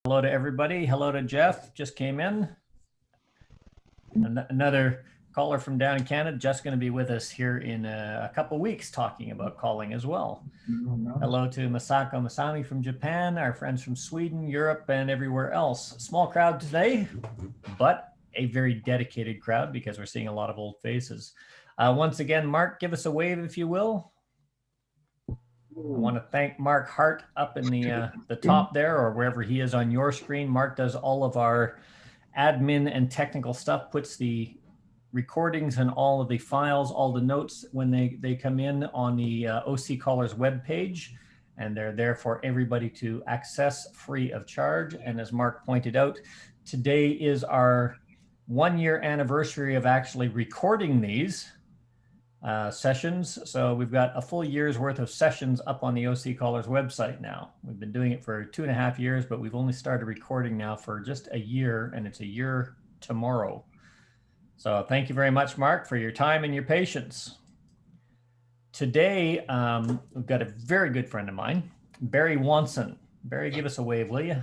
Hello to everybody. Hello to Jeff. Just came in. Another caller from down in Canada. Just going to be with us here in a couple weeks talking about calling as well. Hello to Masako Masami from Japan, our friends from Sweden, Europe, and everywhere else. Small crowd today, but a very dedicated crowd because we're seeing a lot of old faces. Once again, Mark, give us a wave if you will. I want to thank Mark Hart up in the top there, or wherever he is on your screen. Mark does all of our admin and technical stuff, puts the recordings and all of the files, all the notes when they come in on the OC Callers webpage, and they're there for everybody to access free of charge. And as Mark pointed out, today is our 1-year anniversary of actually recording these sessions. So we've got a full year's worth of sessions up on the OC Callers website now. We've been doing it for 2.5 years, but we've only started recording now for just a year, and it's a year tomorrow. So thank you very much, Mark, for your time and your patience. Today, we've got a very good friend of mine, Barry Wonson. Barry, give us a wave, will you?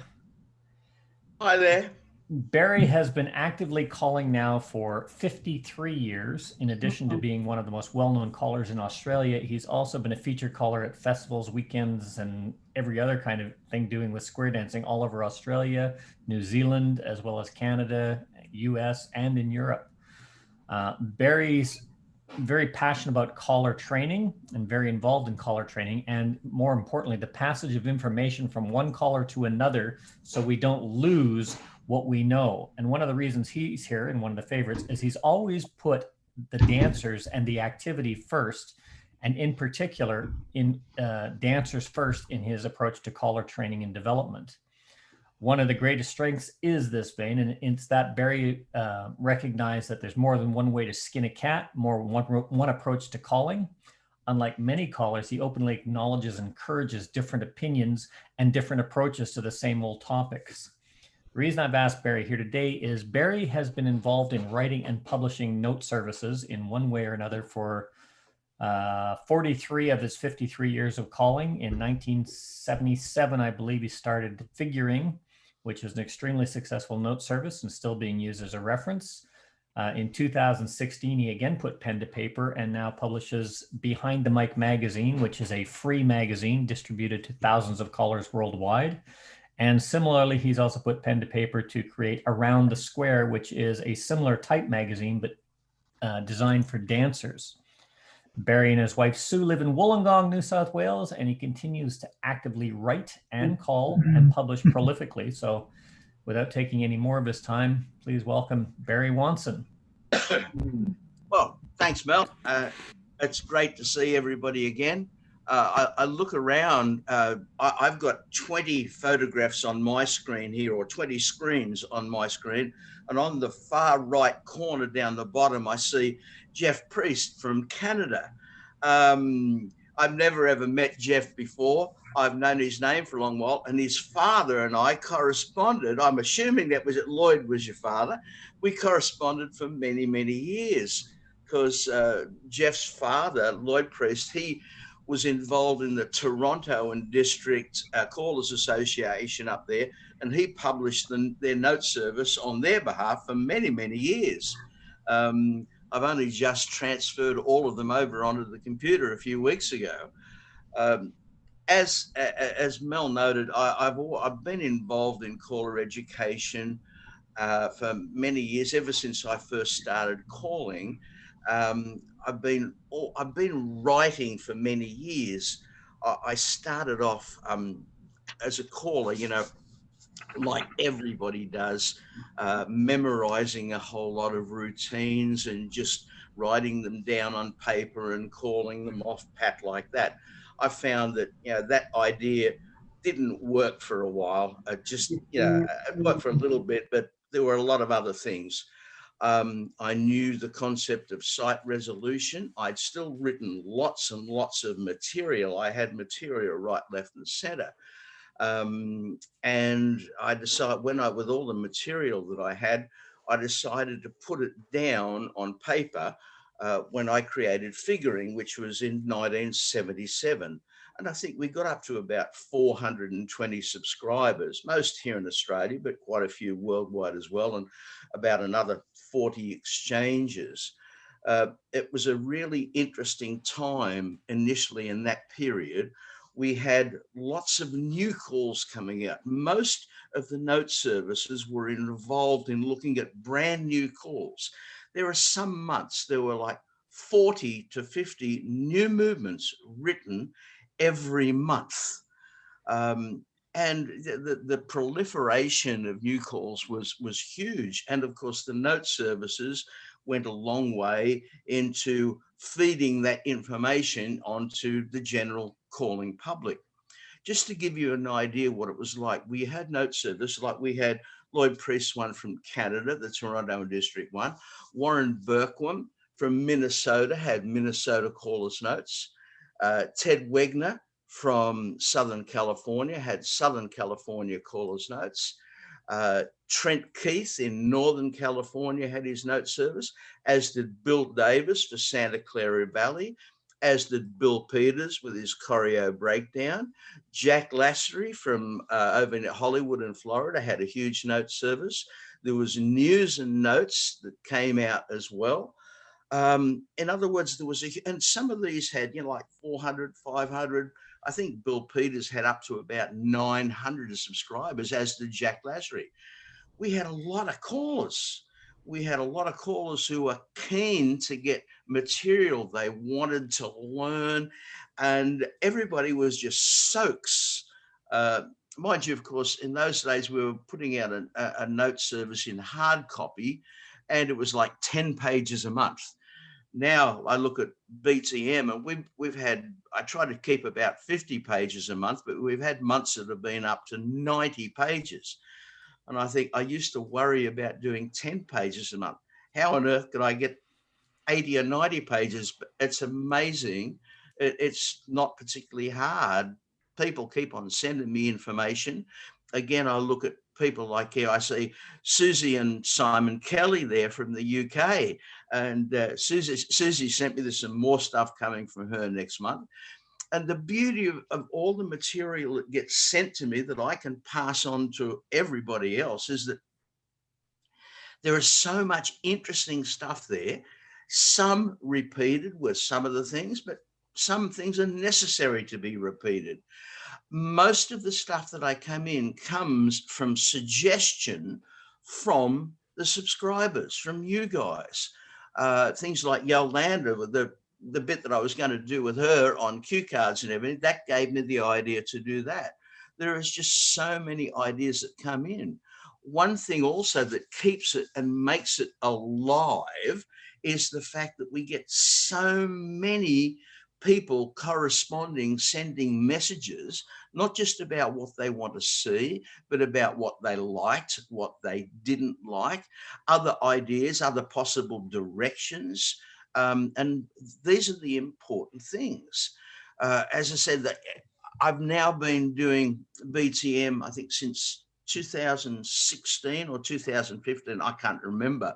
Hi there. Barry has been actively calling now for 53 years. In addition to being one of the most well-known callers in Australia, he's also been a featured caller at festivals, weekends, and every other kind of thing doing with square dancing all over Australia, New Zealand, as well as Canada, US, and in Europe. Barry's very passionate about caller training and very involved in caller training, and more importantly, the passage of information from one caller to another so we don't lose what we know. And one of the reasons he's here, and one of the favorites, is he's always put the dancers and the activity first, and in particular in dancers first in his approach to caller training and development. One of the greatest strengths is this vein, and it's that Barry recognized that there's more than one way to skin a cat, one approach to calling. Unlike many callers, he openly acknowledges and encourages different opinions and different approaches to the same old topics. The reason I've asked Barry here today is Barry has been involved in writing and publishing note services in one way or another for 43 of his 53 years of calling. In 1977, I believe he started Figuring, which was an extremely successful note service and still being used as a reference. In 2016, he again put pen to paper and now publishes Behind the Mic magazine, which is a free magazine distributed to thousands of callers worldwide. And similarly, he's also put pen to paper to create Around the Square, which is a similar type magazine, but designed for dancers. Barry and his wife Sue live in Wollongong, New South Wales, and he continues to actively write and call and publish prolifically. So without taking any more of his time, please welcome Barry Wonson. Well, thanks, Mel. It's great to see everybody again. I look around, I've got 20 photographs on my screen here, or 20 screens on my screen. And on the far right corner down the bottom, I see Jeff Priest from Canada. I've never ever met Jeff before. I've known his name for a long while, and his father and I corresponded. I'm assuming that was it. Lloyd was your father. We corresponded for many, many years because Jeff's father, Lloyd Priest, he was involved in the Toronto and District Callers Association up there, and he published their note service on their behalf for many, many years. I've only just transferred all of them over onto the computer a few weeks ago. As Mel noted, I've been involved in caller education for many years, ever since I first started calling. I've been writing for many years. I started off as a caller, like everybody does, memorizing a whole lot of routines and just writing them down on paper and calling them off pat like that. I found that that idea didn't work for a while. It worked for a little bit, but there were a lot of other things. I knew the concept of site resolution. I'd still written lots and lots of material. I had material right, left, and center. And I decided with all the material that I had, I decided to put it down on paper when I created Figuring, which was in 1977. And I think we got up to about 420 subscribers, most here in Australia, but quite a few worldwide as well, and about another 40 exchanges. It was a really interesting time initially in that period. We had lots of new calls coming out. Most of the note services were involved in looking at brand new calls. There are some months there were like 40 to 50 new movements written every month. And the proliferation of new calls was huge. And of course, the note services went a long way into feeding that information onto the general calling public. Just to give you an idea what it was like, we had note service, like we had Lloyd Priest's one from Canada, the Toronto District one. Warren Berkwam from Minnesota had Minnesota callers notes. Ted Wegner from Southern California had Southern California callers notes. Trent Keith in Northern California had his note service, as did Bill Davis for Santa Clara Valley, as did Bill Peters with his choreo breakdown. Jack Lassery from over in Hollywood in Florida had a huge note service. There was news and notes that came out as well. In other words, there was and some of these had, like 400, 500. I think Bill Peters had up to about 900 subscribers, as did Jack Lassery. We had a lot of callers. We had a lot of callers who were keen to get material. They wanted to learn, and everybody was just soaks. Mind you, of course, in those days, we were putting out a note service in hard copy, and it was like 10 pages a month. Now I look at BTM, and we've had, I try to keep about 50 pages a month, but we've had months that have been up to 90 pages. And I think I used to worry about doing 10 pages a month. How on earth could I get 80 or 90 pages? But it's amazing. It's not particularly hard. People keep on sending me information. Again, I look at people like here. I see Susie and Simon Kelly there from the UK. And Susie sent me some more stuff coming from her next month. And the beauty of all the material that gets sent to me that I can pass on to everybody else is that there is so much interesting stuff there. Some repeated with some of the things, but some things are necessary to be repeated. Most of the stuff that I come in comes from suggestion from the subscribers, from you guys. Things like Yolanda with the bit that I was going to do with her on cue cards and everything, that gave me the idea to do that. There is just so many ideas that come in. One thing also that keeps it and makes it alive is the fact that we get so many people corresponding, sending messages, not just about what they want to see, but about what they liked, what they didn't like, other ideas, other possible directions. And these are the important things. As I said, that I've now been doing BTM, I think, since 2016 or 2015. I can't remember.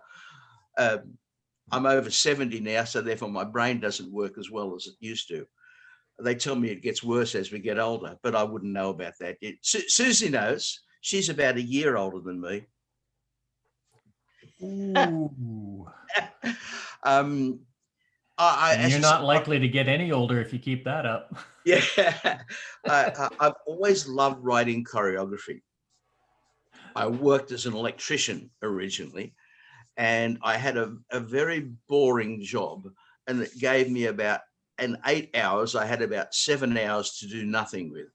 I'm over 70 now, so therefore my brain doesn't work as well as it used to. They tell me it gets worse as we get older, but I wouldn't know about that yet. Susie knows. She's about a year older than me. Ooh. And you're not likely to get any older if you keep that up. Yeah. I've always loved writing choreography. I worked as an electrician originally, and I had a very boring job, and it gave me about, in 8 hours, I had about 7 hours to do nothing with.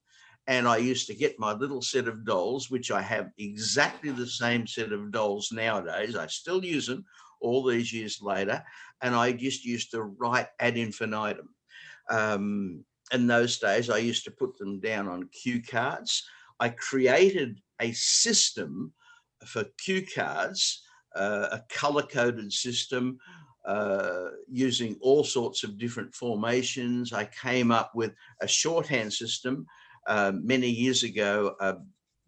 And I used to get my little set of dolls, which I have exactly the same set of dolls nowadays. I still use them all these years later. And I just used to write ad infinitum. In those days, I used to put them down on cue cards. I created a system for cue cards, a color-coded system using all sorts of different formations. I came up with a shorthand system. Many years ago,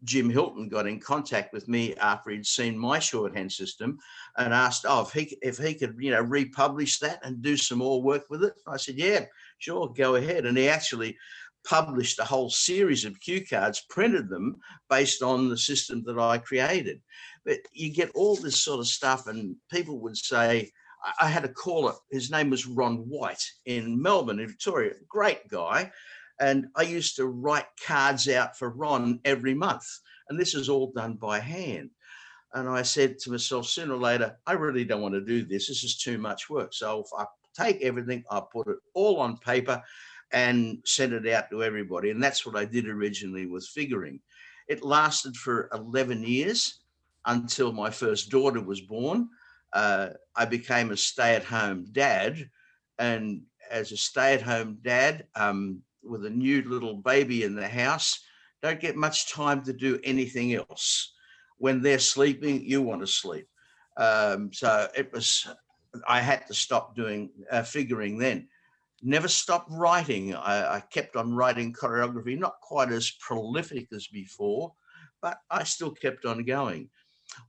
Jim Hilton got in contact with me after he'd seen my shorthand system and asked, if he could, republish that and do some more work with it. I said, yeah, sure, go ahead. And he actually published a whole series of cue cards, printed them based on the system that I created. But you get all this sort of stuff, and people would say, I had a caller, his name was Ron White in Melbourne, in Victoria, great guy. And I used to write cards out for Ron every month. And this is all done by hand. And I said to myself, sooner or later, I really don't want to do this. This is too much work. So if I take everything, I put it all on paper and send it out to everybody. And that's what I did originally with figuring. It lasted for 11 years until my first daughter was born. I became a stay-at-home dad. And as a stay-at-home dad, with a new little baby in the house, don't get much time to do anything else. When they're sleeping, you want to sleep. So I had to stop doing figuring then. Never stopped writing. I kept on writing choreography, not quite as prolific as before, but I still kept on going.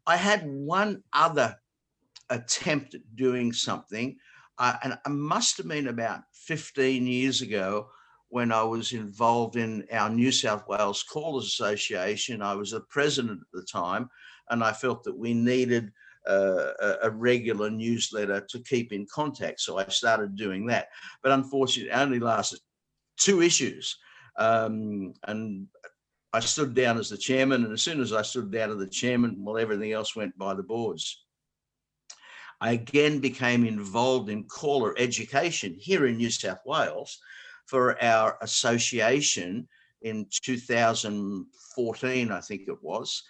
I had one other attempt at doing something, and it must have been about 15 years ago when I was involved in our New South Wales Callers Association. I was the president at the time, and I felt that we needed a regular newsletter to keep in contact. So I started doing that. But unfortunately, it only lasted 2 issues. And I stood down as the chairman. And as soon as I stood down as the chairman, well, everything else went by the boards. I again became involved in caller education here in New South Wales for our association in 2014, I think it was.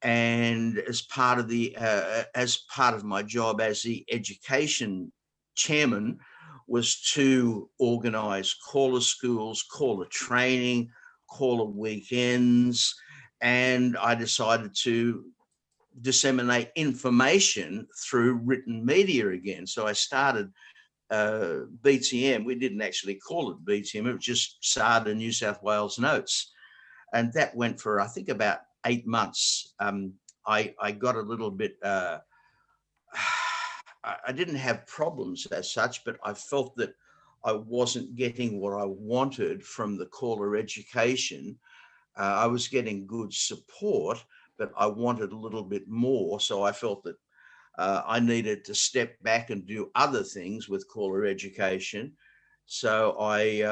And as part of my job as the education chairman was to organise caller schools, caller training, caller weekends, and I decided to disseminate information through written media again. So I started BTM. We didn't actually call it BTM. It was just SADA New South Wales Notes. And that went for, I think, about 8 months. I got a little bit, I didn't have problems as such, but I felt that I wasn't getting what I wanted from the caller education. I was getting good support, but I wanted a little bit more. So I felt that I needed to step back and do other things with caller education. So I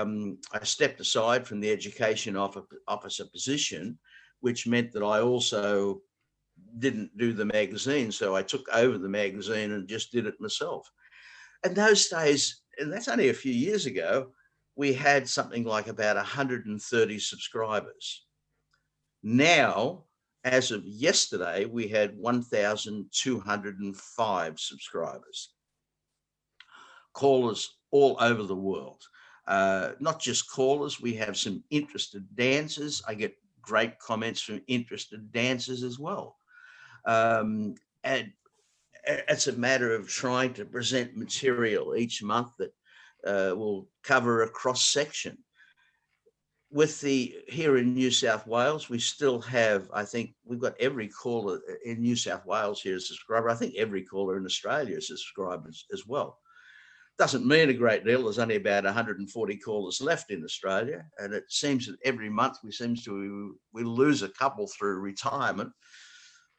stepped aside from the education officer position, which meant that I also didn't do the magazine. So I took over the magazine and just did it myself. And those days, and that's only a few years ago, we had something like about 130 subscribers. Now, as of yesterday, we had 1,205 subscribers. Callers all over the world. Not just callers, we have some interested dancers. I get great comments from interested dancers as well. And it's a matter of trying to present material each month that will cover a cross section. Here in New South Wales, we still have, I think we've got every caller in New South Wales here as a subscriber. I think every caller in Australia is a subscriber as well. Doesn't mean a great deal. There's only about 140 callers left in Australia. And it seems that every month we lose a couple through retirement.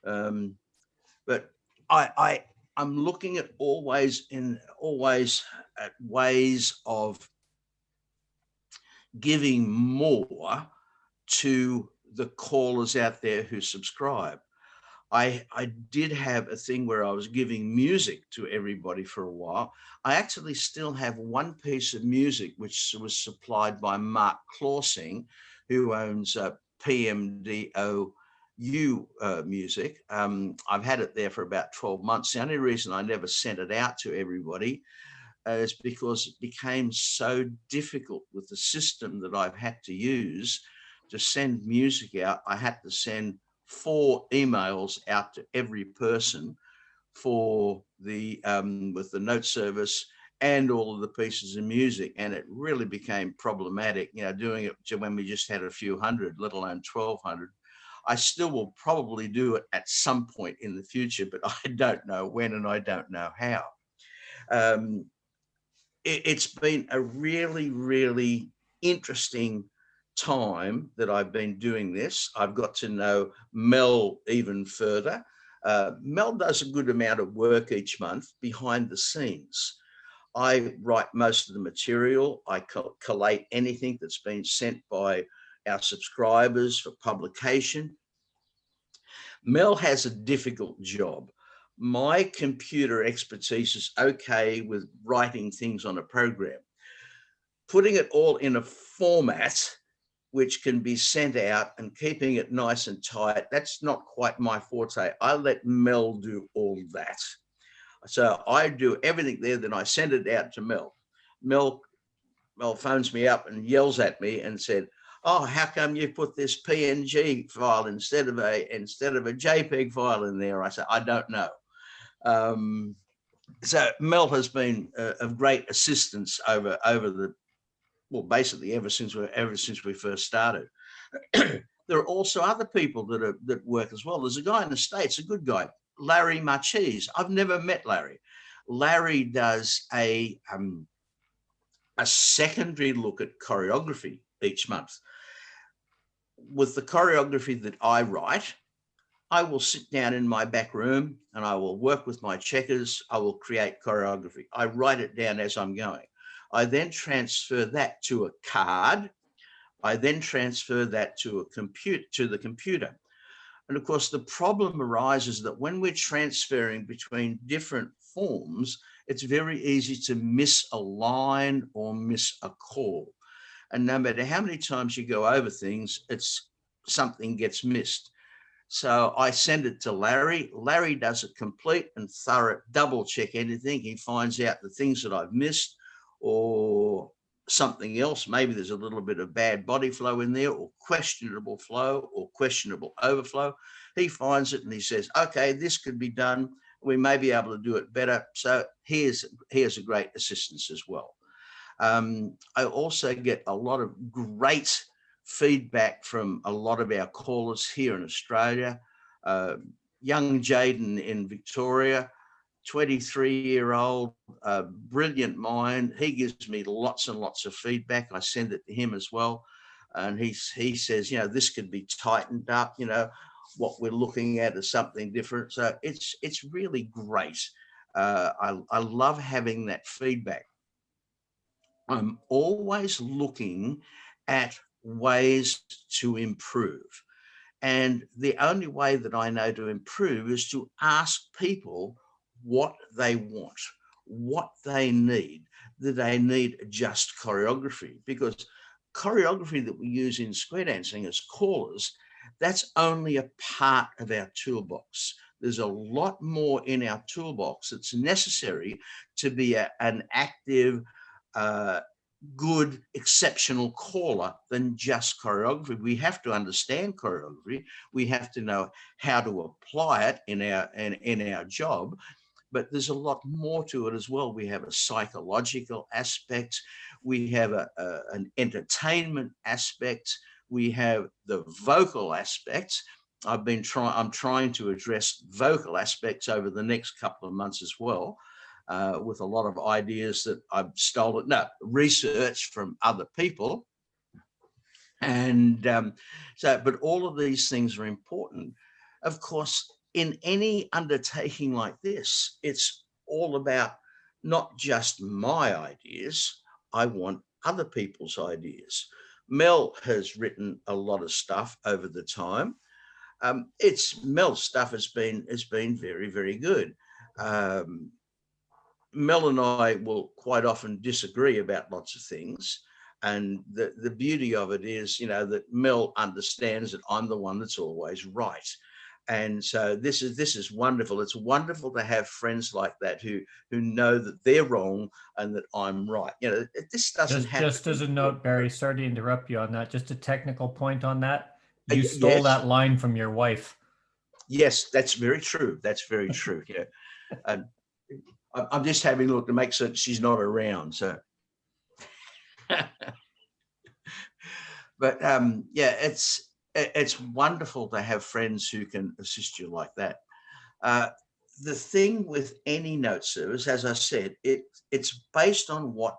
But I'm looking at always at ways of giving more to the callers out there who subscribe. I did have a thing where I was giving music to everybody for a while. I actually still have one piece of music which was supplied by Mark Clausing, who owns PMDOU Music. I've had it there for about 12 months. The only reason I never sent it out to everybody is because it became so difficult with the system that I've had to use to send music out. I had to send 4 emails out to every person for the with the note service and all of the pieces of music, and it really became problematic. Doing it when we just had a few hundred, let alone 1,200. I still will probably do it at some point in the future, but I don't know when and I don't know how. It's been a really, really interesting time that I've been doing this, I've got to know Mel even further. Mel does a good amount of work each month behind the scenes. I write most of the material. I collate anything that's been sent by our subscribers for publication. Mel has a difficult job. My computer expertise is okay with writing things on a program. Putting it all in a format which can be sent out and keeping it nice and tight, that's not quite my forte. I let Mel do all that. So I do everything there, then I send it out to Mel. Mel phones me up and yells at me and said, "Oh, how come you put this PNG file instead of a JPEG file in there?" I said, "I don't know." So Mel has been of great assistance over the, well, basically ever since we first started. There are also other people that work as well. There's a guy in the States, a good guy, Larry Marchese. I've never met Larry. Larry does a secondary look at choreography each month. With the choreography that I write, I will sit down in my back room and I will work with my checkers. I will create choreography. I write it down as I'm going. I then transfer that to a card. I then transfer that to the computer. And of course, the problem arises that when we're transferring between different forms, it's very easy to miss a line or miss a call. And no matter how many times you go over things, something gets missed. So I send it to Larry. Larry does a complete and thorough double check anything. He finds out the things that I've missed or something else. Maybe there's a little bit of bad body flow in there or questionable flow or questionable overflow. He finds it and he says, okay, this could be done. We may be able to do it better. So here's a great assistance as well. I also get a lot of great feedback from a lot of our callers here in Australia. Young Jaden in Victoria, 23-year-old, brilliant mind. He gives me lots and lots of feedback. I send it to him as well. And he says, this could be tightened up, what we're looking at is something different. So it's really great. I love having that feedback. I'm always looking at ways to improve. And the only way that I know to improve is to ask people what they want, what they need. Do they need just choreography? Because choreography that we use in square dancing as callers, that's only a part of our toolbox. There's a lot more in our toolbox that's necessary to be an active, good, exceptional caller than just choreography. We have to understand choreography. We have to know how to apply it in our job. But there's a lot more to it as well. We have a psychological aspect. We have an entertainment aspect. We have the vocal aspect. I'm trying to address vocal aspects over the next couple of months as well. With a lot of ideas that I've research from other people. And but all of these things are important. Of course, in any undertaking like this, it's all about not just my ideas. I want other people's ideas. Mel has written a lot of stuff over the time. Mel's stuff has been very, very good. Mel and I will quite often disagree about lots of things. And the beauty of it is, that Mel understands that I'm the one that's always right. And so this is wonderful. It's wonderful to have friends like that who know that they're wrong and that I'm right. This doesn't happen. Just as a note, Barry, sorry to interrupt you on that. Just a technical point on that. You stole yes. that line from your wife. Yes, that's very true. That's very true. Yeah. I'm just having a look to make sure she's not around. So, but it's wonderful to have friends who can assist you like that. The thing with any note service, as I said, it's based on what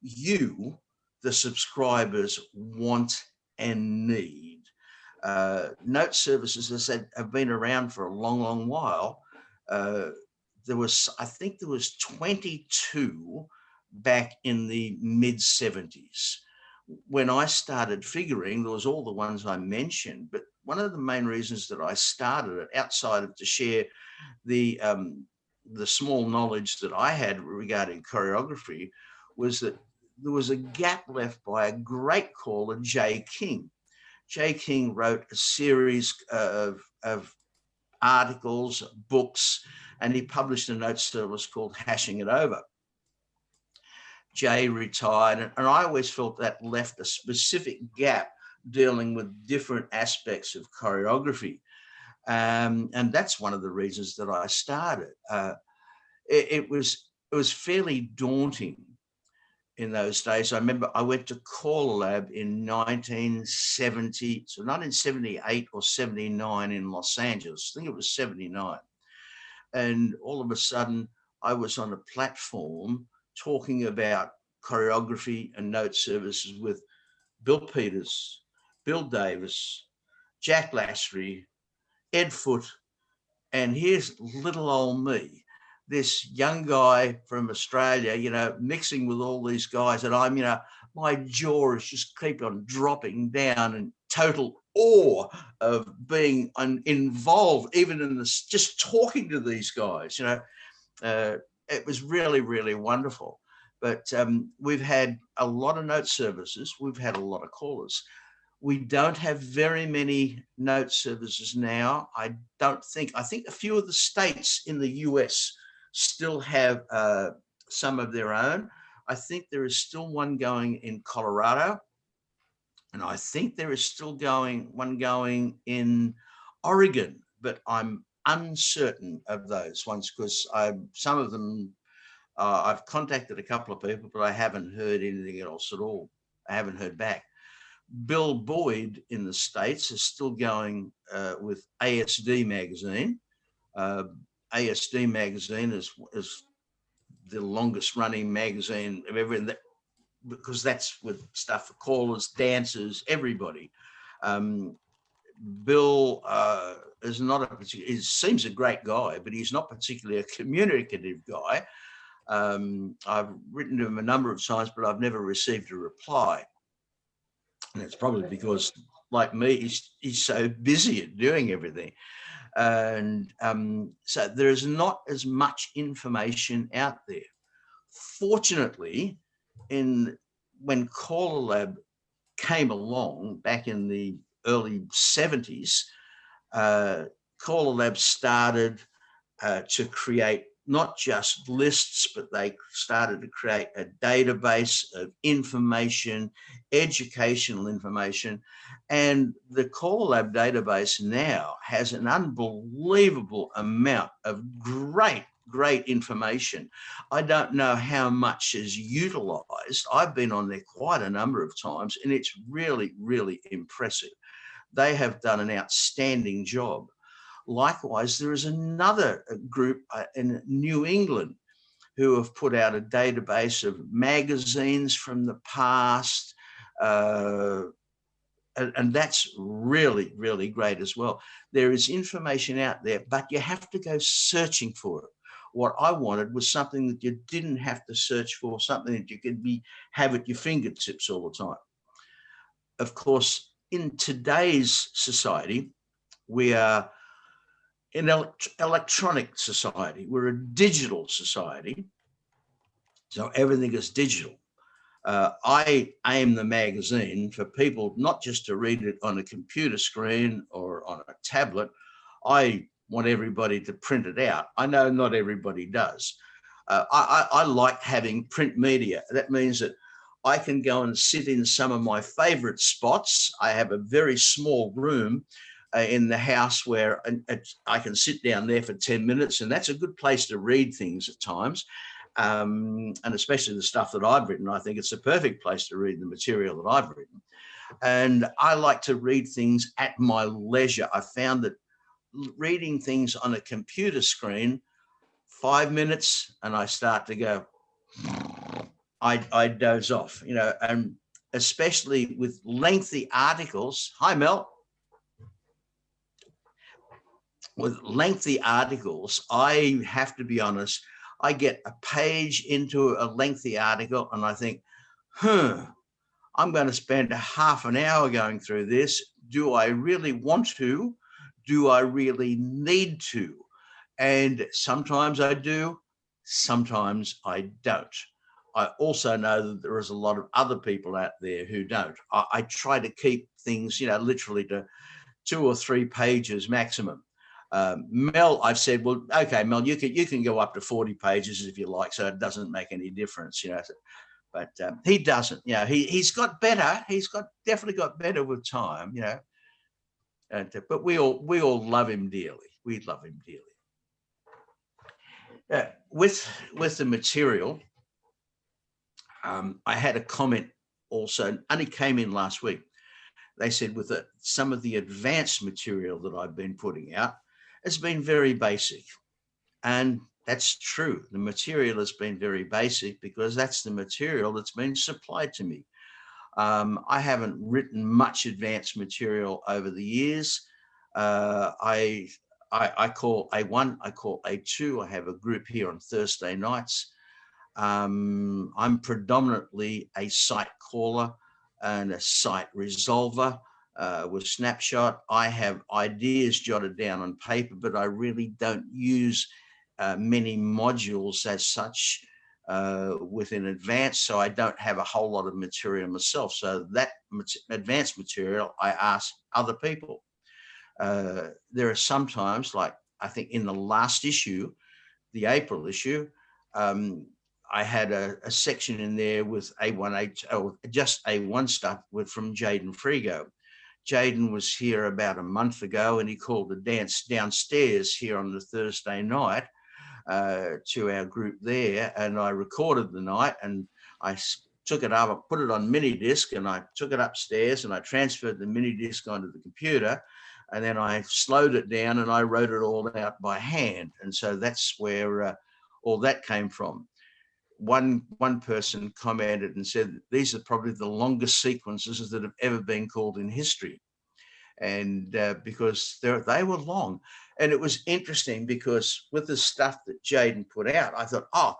you, the subscribers, want and need. Note services, as I said, have been around for a long, long while. I think there was 22 back in the mid 70s. When I started figuring, there was all the ones I mentioned, but one of the main reasons that I started it, outside of to share the small knowledge that I had regarding choreography, was that there was a gap left by a great caller, Jay King. Jay King wrote a series of articles, books, and he published a note service called Hashing It Over. Jay retired, and I always felt that left a specific gap dealing with different aspects of choreography. And that's one of the reasons that I started. It was fairly daunting in those days. I remember I went to Caller Lab in 1978 or 79 in Los Angeles. I think it was 79. And all of a sudden, I was on a platform talking about choreography and note services with Bill Peters, Bill Davis, Jack Lassery, Ed Foote, and here's little old me, this young guy from Australia, mixing with all these guys, and I'm, my jaw is just keep on dropping down in total awe of being involved, even in this, just talking to these guys. It was really, really wonderful. But we've had a lot of note services. We've had a lot of callers. We don't have very many note services now. I think a few of the states in the US still have some of their own. I think there is still one going in Colorado, and I think there is still one going in Oregon, but I'm uncertain of those ones because some of them, I've contacted a couple of people, but I haven't heard anything else at all. I haven't heard back. Bill Boyd in the States is still going with ASD magazine. ASD magazine is the longest running magazine of ever, because that's with stuff for callers, dancers, everybody. Bill is not he seems a great guy, but he's not particularly a communicative guy. I've written to him a number of times, but I've never received a reply. And it's probably because, like me, he's so busy at doing everything. And so there is not as much information out there. Fortunately, when Caller Lab came along back in the early 70s, Caller Lab started to create not just lists, but they started to create a database of information, educational information. And the Caller Lab database now has an unbelievable amount of great information. I don't know how much is utilized. I've been on there quite a number of times, and it's really, really impressive. They have done an outstanding job. Likewise, there is another group in New England who have put out a database of magazines from the past, and that's really, really great as well. There is information out there, but you have to go searching for it. What I wanted was something that you didn't have to search for, something that you could have at your fingertips all the time. Of course, in today's society, we are in electronic society. We're a digital society, so everything is digital. I aim the magazine for people not just to read it on a computer screen or on a tablet. I want everybody to print it out. I know not everybody does. I like having print media. That means that I can go and sit in some of my favorite spots. I have a very small room in the house where I can sit down there for 10 minutes, and that's a good place to read things at times. And especially the stuff that I've written, I think it's a perfect place to read the material that I've written. And I like to read things at my leisure. I found that reading things on a computer screen, 5 minutes, and I start to go, I doze off, and especially with lengthy articles. Hi, Mel. With lengthy articles, I have to be honest, I get a page into a lengthy article and I think, I'm going to spend a half an hour going through this. Do I really want to? Do I really need to? And sometimes I do, sometimes I don't. I also know that there is a lot of other people out there who don't. I try to keep things, literally to 2 or 3 pages maximum. Mel, I've said, well, okay, Mel, you can go up to 40 pages if you like, so it doesn't make any difference, But he doesn't. He's got better. He's definitely got better with time, But we all love him dearly. We love him dearly. With the material, I had a comment also, only came in last week. They said with some of the advanced material that I've been putting out, it's been very basic. And that's true. The material has been very basic because that's the material that's been supplied to me. I haven't written much advanced material over the years. I call A1, I call A2. I have a group here on Thursday nights. I'm predominantly a site caller and a site resolver with Snapshot. I have ideas jotted down on paper, but I really don't use many modules as such within advance, so I don't have a whole lot of material myself. So that advanced material, I ask other people. There are sometimes, like I think in the last issue, the April issue, I had a section in there with just A1 stuff from Jaden Frigo. Jaden was here about a month ago and he called a dance downstairs here on the Thursday night to our group there, and I recorded the night and I took it up, I put it on mini disc and I took it upstairs and I transferred the mini disc onto the computer, and then I slowed it down and I wrote it all out by hand. And so that's where all that came from. One person commented and said, these are probably the longest sequences that have ever been called in history. And because they were long. And it was interesting because with the stuff that Jaden put out, I thought,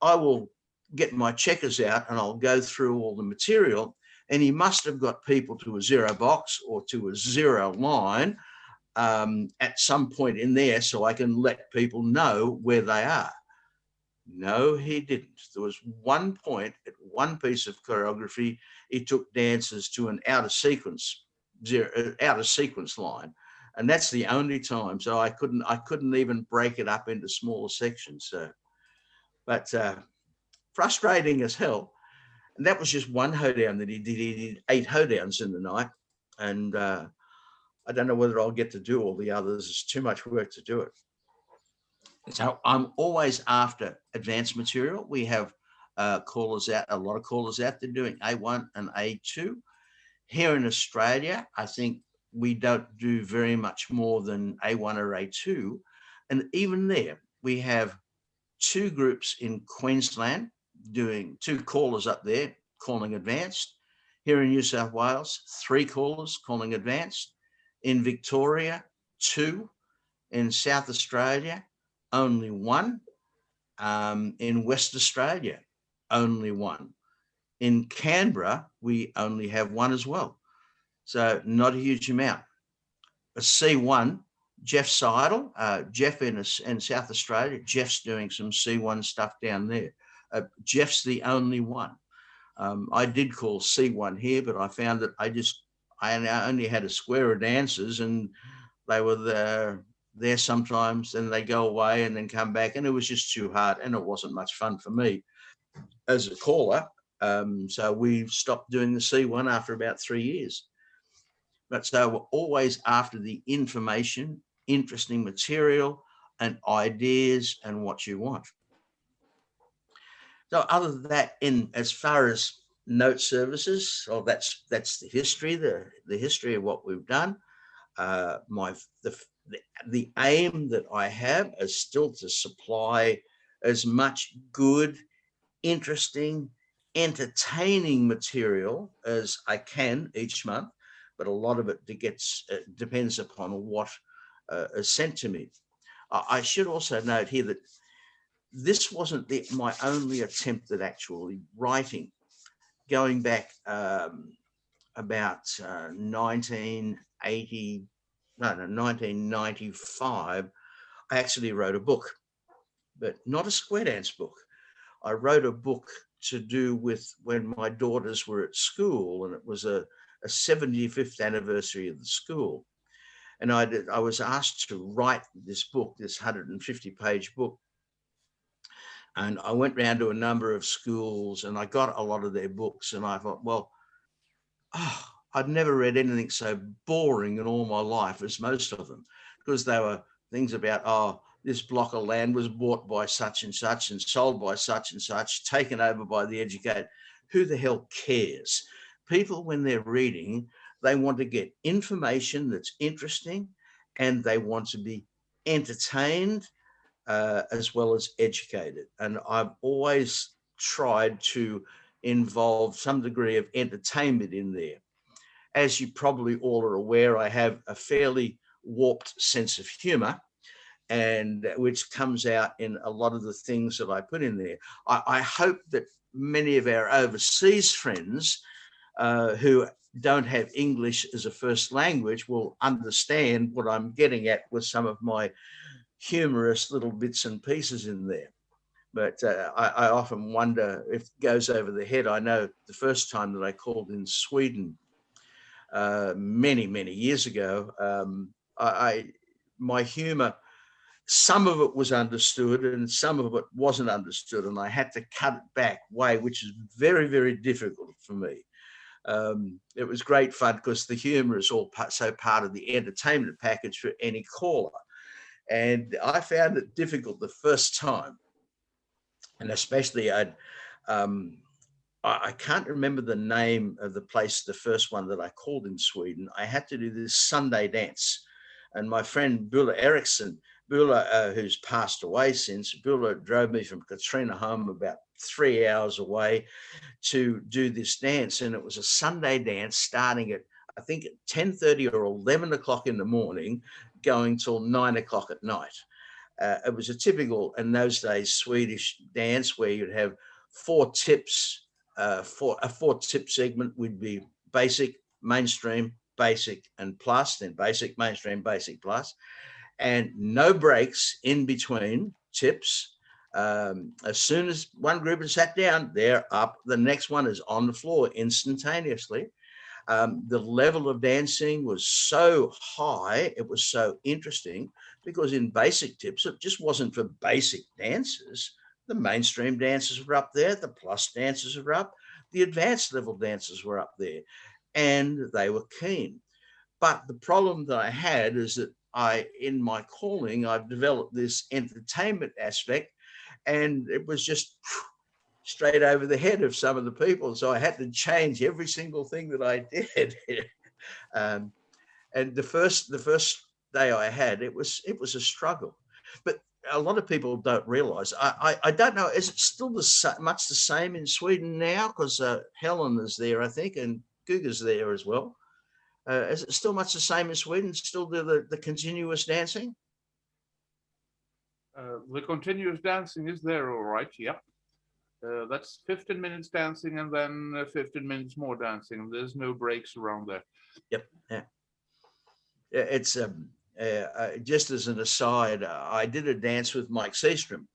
I will get my checkers out and I'll go through all the material. And he must have got people to a zero box or to a zero line at some point in there so I can let people know where they are. No, he didn't. There was one point at one piece of choreography, he took dancers to an out of sequence line, and that's the only time. So I couldn't even break it up into smaller sections. So, but frustrating as hell. And that was just one hoedown that he did. He did 8 hoedowns in the night, and I don't know whether I'll get to do all the others. It's too much work to do it. So I'm always after advanced material. We have callers out, a lot of callers out there doing A1 and A2. Here in Australia, I think we don't do very much more than A1 or A2. And even there, we have 2 groups in Queensland doing 2 callers up there calling advanced. Here in New South Wales, 3 callers calling advanced. In Victoria, 2. In South Australia, only 1. In West Australia, only 1. In Canberra, we only have 1 as well. So not a huge amount. A C1, Jeff Seidel, Jeff in South Australia, Jeff's doing some C1 stuff down there. Jeff's the only one. I did call C1 here, but I found that I only had a square of dancers and they were there sometimes and they go away and then come back, and it was just too hard and it wasn't much fun for me as a caller. So we stopped doing the C1 after about 3 years. But so we're always after the information, interesting material and ideas and what you want. So other than that, as far as note services, that's the history, the history of what we've done. The aim that I have is still to supply as much good, interesting, entertaining material as I can each month, but a lot of it depends upon what is sent to me. I should also note here that this wasn't my only attempt at actually writing. Going back about 1995, I actually wrote a book, but not a square dance book. I wrote a book to do with when my daughters were at school, and it was a 75th anniversary of the school. And I was asked to write this book, this 150-page book. And I went round to a number of schools and I got a lot of their books. And I thought, well, I'd never read anything so boring in all my life as most of them, because they were things about, this block of land was bought by such and sold by such and such, taken over by the educated. Who the hell cares? People, when they're reading, they want to get information that's interesting, and they want to be entertained as well as educated. And I've always tried to involve some degree of entertainment in there. As you probably all are aware, I have a fairly warped sense of humor, and which comes out in a lot of the things that I put in there. I hope that many of our overseas friends who don't have English as a first language will understand what I'm getting at with some of my humorous little bits and pieces in there. But I often wonder if it goes over the head. I know the first time that I called in Sweden many, many years ago, my humor, some of it was understood and some of it wasn't understood, and I had to cut it back way, which is very, very difficult for me. It was great fun because the humor is all part of the entertainment package for any caller. And I found it difficult the first time. And especially I can't remember the name of the place, the first one that I called in Sweden. I had to do this Sunday dance. And my friend Bula Eriksson, who's passed away since, Bula drove me from Katrina home about 3 hours away to do this dance. And it was a Sunday dance starting at, I think, at 10:30 or 11 o'clock in the morning, going till 9 o'clock at night. It was a typical, in those days, Swedish dance where you'd have 4 tips. For a 4-tip segment would be basic, mainstream, basic, and plus, then basic, mainstream, basic, plus, and no breaks in between tips. As soon as one group has sat down, they're up. The next one is on the floor instantaneously. The level of dancing was so high, it was so interesting, because in basic tips, it just wasn't for basic dancers. The mainstream dancers were up there, the plus dancers were up, the advanced level dancers were up there, and they were keen. But the problem that I had is that in my calling, I've developed this entertainment aspect, and it was just straight over the head of some of the people. So I had to change every single thing that I did. And the first day I had, it was a struggle. But a lot of people don't realize. I don't know, is it still much the same in Sweden now? Because Helen is there, I think, and Guga's there as well. Is it still much the same in Sweden? Still do the continuous dancing? The continuous dancing is there, all right, yeah. That's 15 minutes dancing and then 15 minutes more dancing. There's no breaks around there. Yep, yeah. It's just as an aside, I did a dance with Mike Seastrom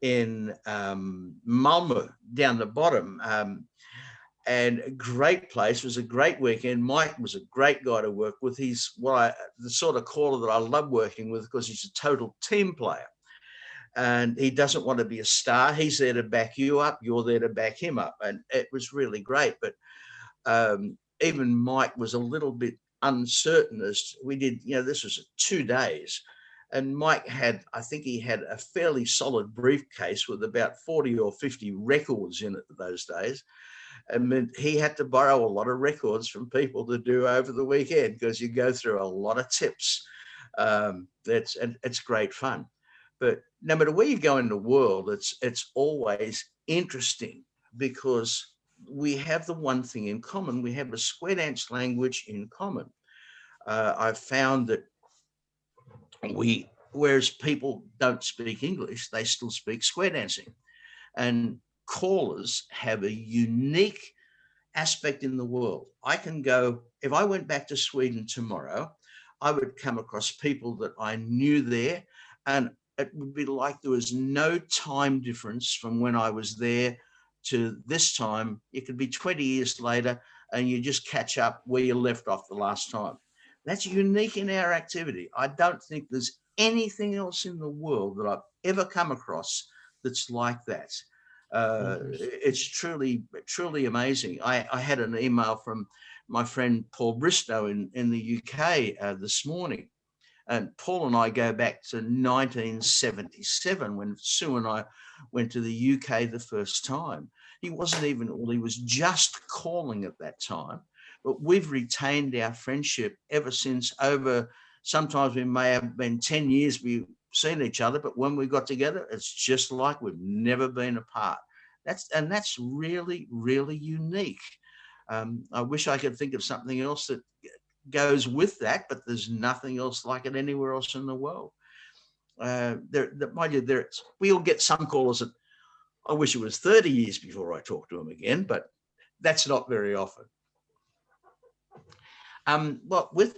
in Malmö, down the bottom. And a great place. It was a great weekend. Mike was a great guy to work with. He's the sort of caller that I love working with, because he's a total team player. And he doesn't want to be a star. He's there to back you up. You're there to back him up. And it was really great. But even Mike was a little bit uncertain as we did, this was 2 days. And Mike I think he had a fairly solid briefcase with about 40 or 50 records in it those days. And he had to borrow a lot of records from people to do over the weekend, because you go through a lot of tips. It's great fun. But no matter where you go in the world, it's always interesting. because we have the one thing in common. We have a square dance language in common. I've found that whereas people don't speak English, they still speak square dancing. And callers have a unique aspect in the world. I can go, if I went back to Sweden tomorrow, I would come across people that I knew there, and it would be like there was no time difference from when I was there to this time. It could be 20 years later and you just catch up where you left off the last time. That's unique in our activity. I don't think there's anything else in the world that I've ever come across that's like that. It's truly amazing. I had an email from my friend Paul Bristow in the UK this morning. And Paul and I go back to 1977 when Sue and I went to the UK the first time. He wasn't even, well, he was just calling at that time. But we've retained our friendship ever since. Over, sometimes we may have been 10 years we've seen each other, but when we got together, it's just like we've never been apart. That's really, really unique. I wish I could think of something else that goes with that, but there's nothing else like it anywhere else in the world. Mind you, we'll get some callers that I wish it was 30 years before I talk to them again, but that's not very often. Well, with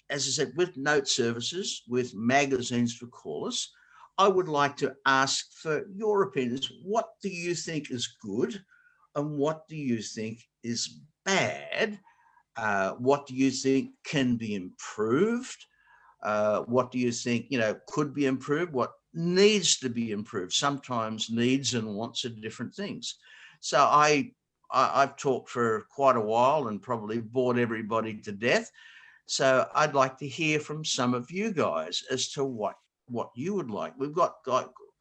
as I said, with note services, with magazines for callers, I would like to ask for your opinions. What do you think is good and what do you think is bad? What do you think can be improved? What do you think, could be improved? What needs to be improved? Sometimes needs and wants are different things. So I've talked for quite a while and probably bored everybody to death. So I'd like to hear from some of you guys as to what you would like. We've got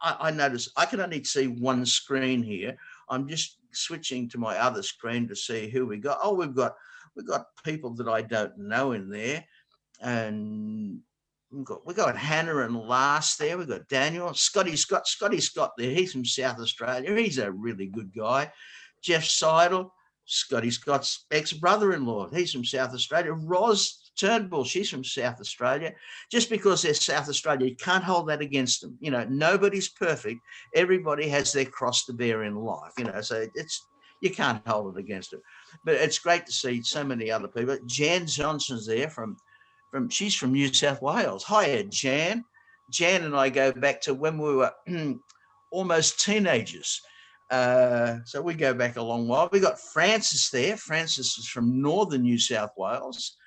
I notice I can only see one screen here. I'm just switching to my other screen to see who we got. Oh, we've got people that I don't know in there, and we've got Hannah and Lars there. We've got Daniel, Scotty Scott there. He's from South Australia. He's a really good guy. Jeff Seidel, Scotty Scott's ex-brother-in-law. He's from South Australia. Roz Turnbull, she's from South Australia. Just because they're South Australia, you can't hold that against them. Nobody's perfect. Everybody has their cross to bear in life. So you can't hold it against it. But it's great to see so many other people. Jan Johnson's there she's from New South Wales. Hiya, Jan. Jan and I go back to when we were almost teenagers. So we go back a long while. We got Frances there. Frances is from northern New South Wales.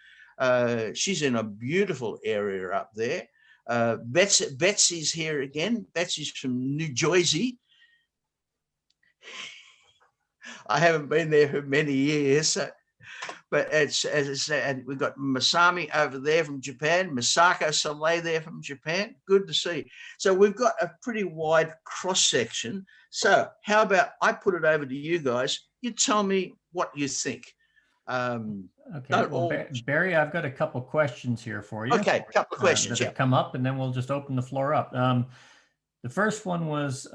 She's in a beautiful area up there. Betsy's here again. Betsy's from New Jersey. I haven't been there for many years, but it's, as I said, we've got Masami over there from Japan, Misako Soleil there from Japan. Good to see. So we've got a pretty wide cross section. So how about I put it over to you guys? You tell me what you think. Okay, well, Barry, I've got a couple questions here for you. Okay, a couple of questions that have come up, and then we'll just open the floor up. The first one was,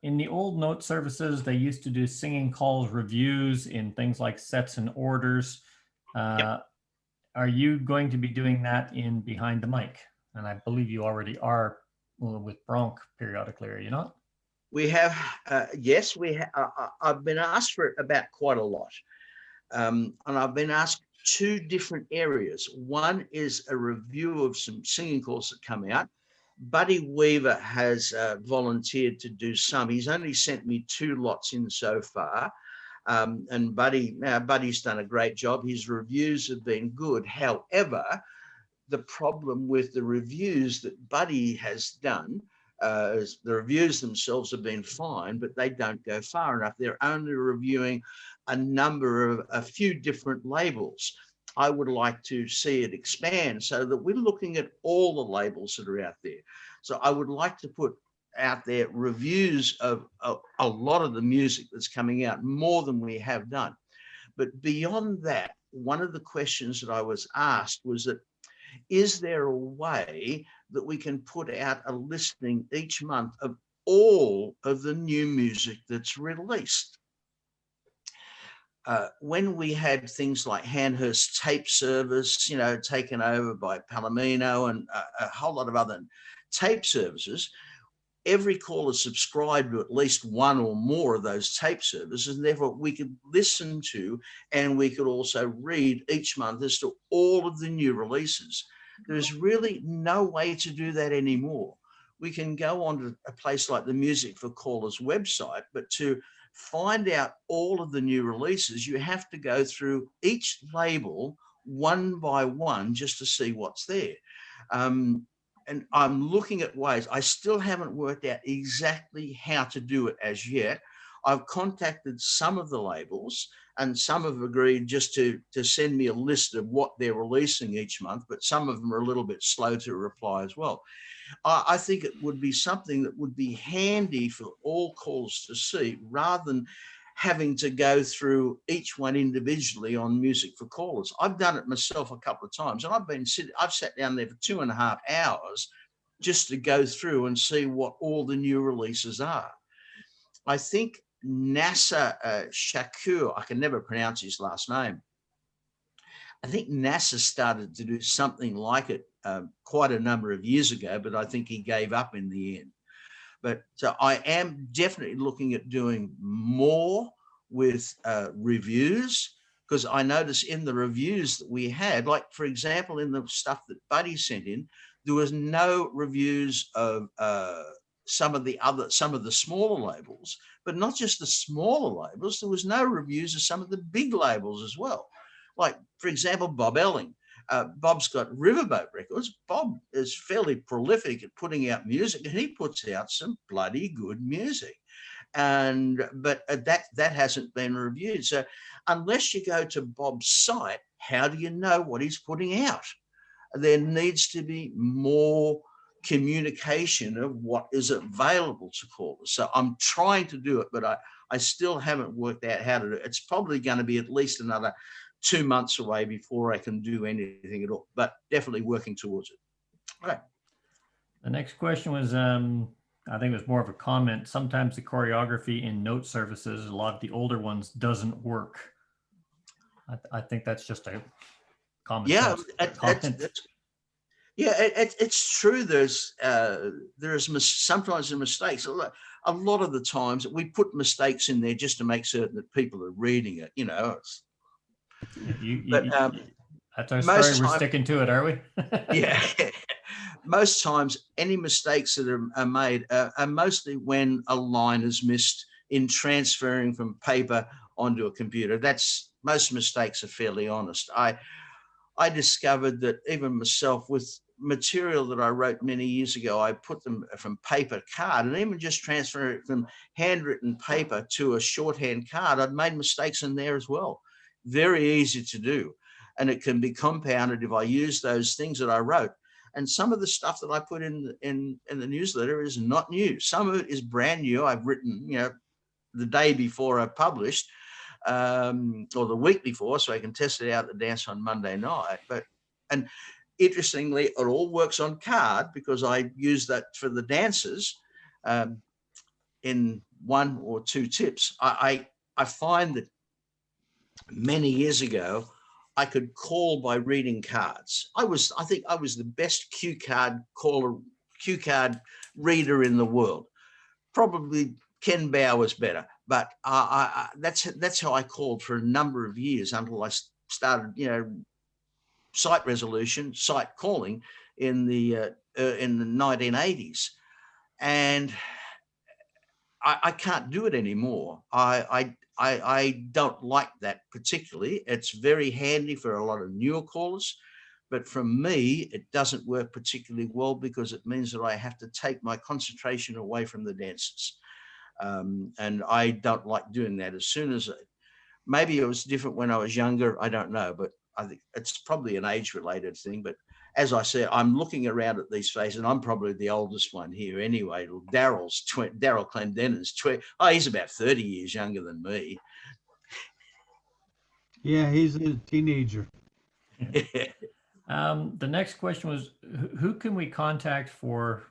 in the old note services, they used to do singing calls reviews in things like sets and orders. Yep. Are you going to be doing that in Behind the Mic? And I believe you already are with Bronk periodically, are you not? We have, yes, I've been asked for it about quite a lot. And I've been asked two different areas. One is a review of some singing calls that come out. Buddy Weaver has volunteered to do some. He's only sent me 2 lots in so far. And Buddy's done a great job. His reviews have been good. However, the problem with the reviews that Buddy has done, the reviews themselves have been fine, but they don't go far enough. They're only reviewing a few different labels. I would like to see it expand so that we're looking at all the labels that are out there. So I would like to put out there reviews of a lot of the music that's coming out, more than we have done. But beyond that, one of the questions that I was asked was that, is there a way that we can put out a listing each month of all of the new music that's released? when we had things like Hanhurst tape service, you know, taken over by Palomino and a whole lot of other tape services, every caller subscribed to at least one or more of those tape services, and therefore we could listen to and we could also read each month as to all of the new releases. There's really no way to do that anymore. We can go on to a place like the Music for Callers website, but to find out all of the new releases, you have to go through each label one by one just to see what's there. And I'm looking at ways. I still haven't worked out exactly how to do it as yet. I've contacted some of the labels and some have agreed just to send me a list of what they're releasing each month, but some of them are a little bit slow to reply as well. I think it would be something that would be handy for all callers to see rather than having to go through each one individually on Music for Callers. I've done it myself a couple of times, and I've sat down there for 2.5 hours just to go through and see what all the new releases are. I think NASA Shakur, I can never pronounce his last name. I think NASA started to do something like it quite a number of years ago, but I think he gave up in the end. But so I am definitely looking at doing more with reviews, because I noticed in the reviews that we had, like, for example, in the stuff that Buddy sent in, there was no reviews of some of the smaller labels, but not just the smaller labels. There was no reviews of some of the big labels as well. Like, for example, Bob Elling. Bob's got Riverboat Records. Bob is fairly prolific at putting out music, and he puts out some bloody good music. But that hasn't been reviewed. So unless you go to Bob's site, how do you know what he's putting out? There needs to be more communication of what is available to callers. So I'm trying to do it, but I still haven't worked out how to do it. It's probably going to be at least another 2 months away before I can do anything at all, but definitely working towards it. Okay. The next question was, I think it was more of a comment. Sometimes the choreography in note services, a lot of the older ones, doesn't work. I think that's just a common sense comment. It's true. There's sometimes the mistakes. A lot of the times we put mistakes in there just to make certain that people are reading it. You know. That's our story. We're sticking to it, are we? Yeah. Most times, any mistakes that are made are mostly when a line is missed in transferring from paper onto a computer. Most mistakes are fairly honest. I discovered that even myself, with material that I wrote many years ago, I put them from paper card, and even just transferring it from handwritten paper to a shorthand card, I'd made mistakes in there as well. Very easy to do. And it can be compounded if I use those things that I wrote. And some of the stuff that I put in the newsletter is not new. Some of it is brand new. I've written, the day before I published, or the week before, so I can test it out at the dance on Monday night. And interestingly, it all works on card because I use that for the dancers in 1 or 2 tips. I find that many years ago, I could call by reading cards. I think I was the best cue card reader in the world. Probably Ken Bow was better, but that's how I called for a number of years until I started, site resolution, site calling in the 1980s, and I can't do it anymore. I don't like that particularly. It's very handy for a lot of newer callers, but for me, it doesn't work particularly well because it means that I have to take my concentration away from the dancers. And I don't like doing that. Maybe it was different when I was younger, I don't know, but I think it's probably an age-related thing. But as I said, I'm looking around at these faces, and I'm probably the oldest one here anyway. Daryl Clendenin's he's about 30 years younger than me. Yeah, he's a teenager. The next question was, who can we contact for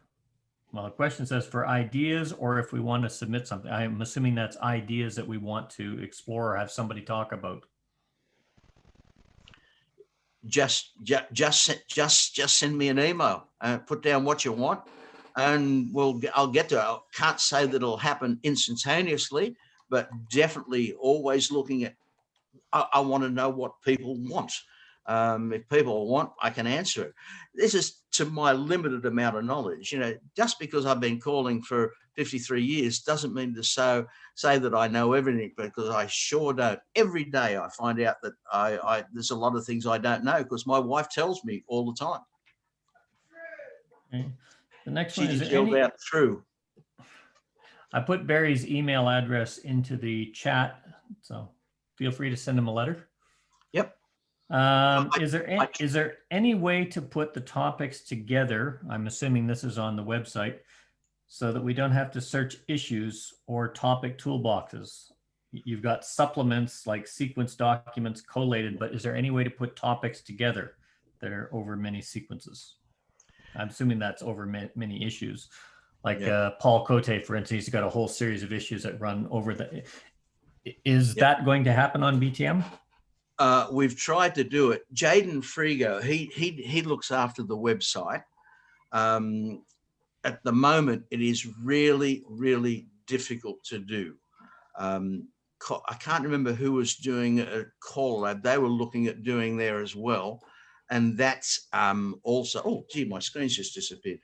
Well, the question says for ideas or if we want to submit something. I'm assuming that's ideas that we want to explore or have somebody talk about. Just send me an email and put down what you want, and I'll get to it. I can't say that it'll happen instantaneously, but definitely always looking at, I want to know what people want. If people want, I can answer it. This is to my limited amount of knowledge. Just because I've been calling for 53 years doesn't mean to say that I know everything, because I sure don't. Every day I find out that there's a lot of things I don't know, because my wife tells me all the time. Okay. The next She one is just yelled out through. I put Barry's email address into the chat, so feel free to send him a letter. Yep. Is there any way to put the topics together? I'm assuming this is on the website, so that we don't have to search issues or topic toolboxes. You've got supplements like sequence documents collated, but is there any way to put topics together that are over many sequences? I'm assuming that's over many issues. Like Paul Cote, for instance, he's got a whole series of issues that run over the. Is that going to happen on BTM? We've tried to do it. Jaden Frigo, he looks after the website. At the moment, it is really, really difficult to do. I can't remember who was doing a call lab. They were looking at doing there as well. And that's also, oh, gee, my screen's just disappeared.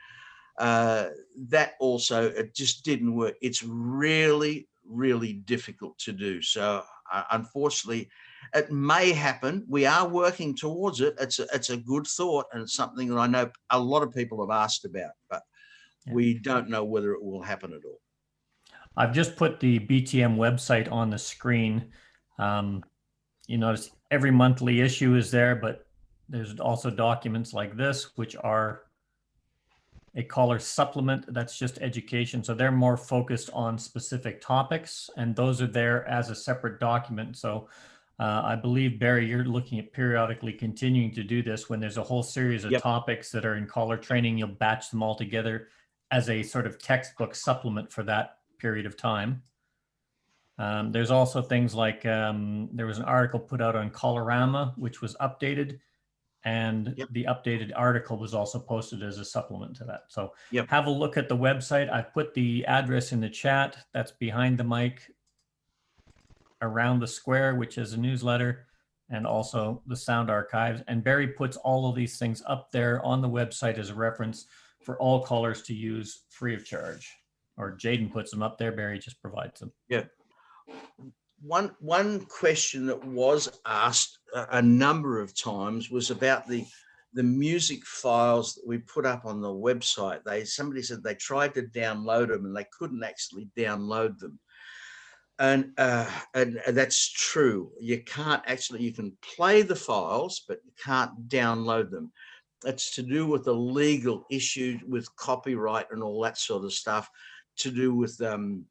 That also, it just didn't work. It's really, really difficult to do. So unfortunately, it may happen. We are working towards it. It's a good thought, and it's something that I know a lot of people have asked about, but we don't know whether it will happen at all. I've just put the BTM website on the screen. You notice every monthly issue is there, but there's also documents like this, which are a caller supplement. That's just education. So they're more focused on specific topics, and those are there as a separate document. So I believe, Barry, you're looking at periodically continuing to do this. When there's a whole series of topics that are in caller training, you'll batch them all together as a sort of textbook supplement for that period of time. There's also things like there was an article put out on Colorama, which was updated, and the updated article was also posted as a supplement to that. So have a look at the website. I've put the address in the chat. That's behind the mic, around the square, which is a newsletter, and also the sound archives. And Barry puts all of these things up there on the website as a reference for all callers to use free of charge. Or Jaden puts them up there. Barry just provides them. Yeah. One question that was asked a number of times was about the music files that we put up on the website. Somebody said they tried to download them and they couldn't actually download them. And that's true. You can't actually, you can play the files, but you can't download them. That's to do with the legal issue with copyright and all that sort of stuff, to do with the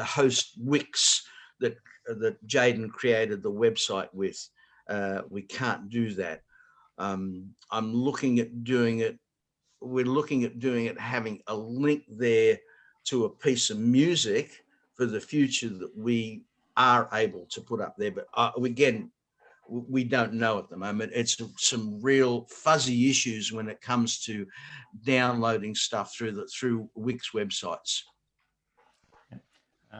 host Wix that Jaden created the website with. We can't do that. I'm looking at doing it. We're looking at doing it, having a link there to a piece of music for the future that we are able to put up there. But again, we don't know at the moment. It's some real fuzzy issues when it comes to downloading stuff through Wix websites.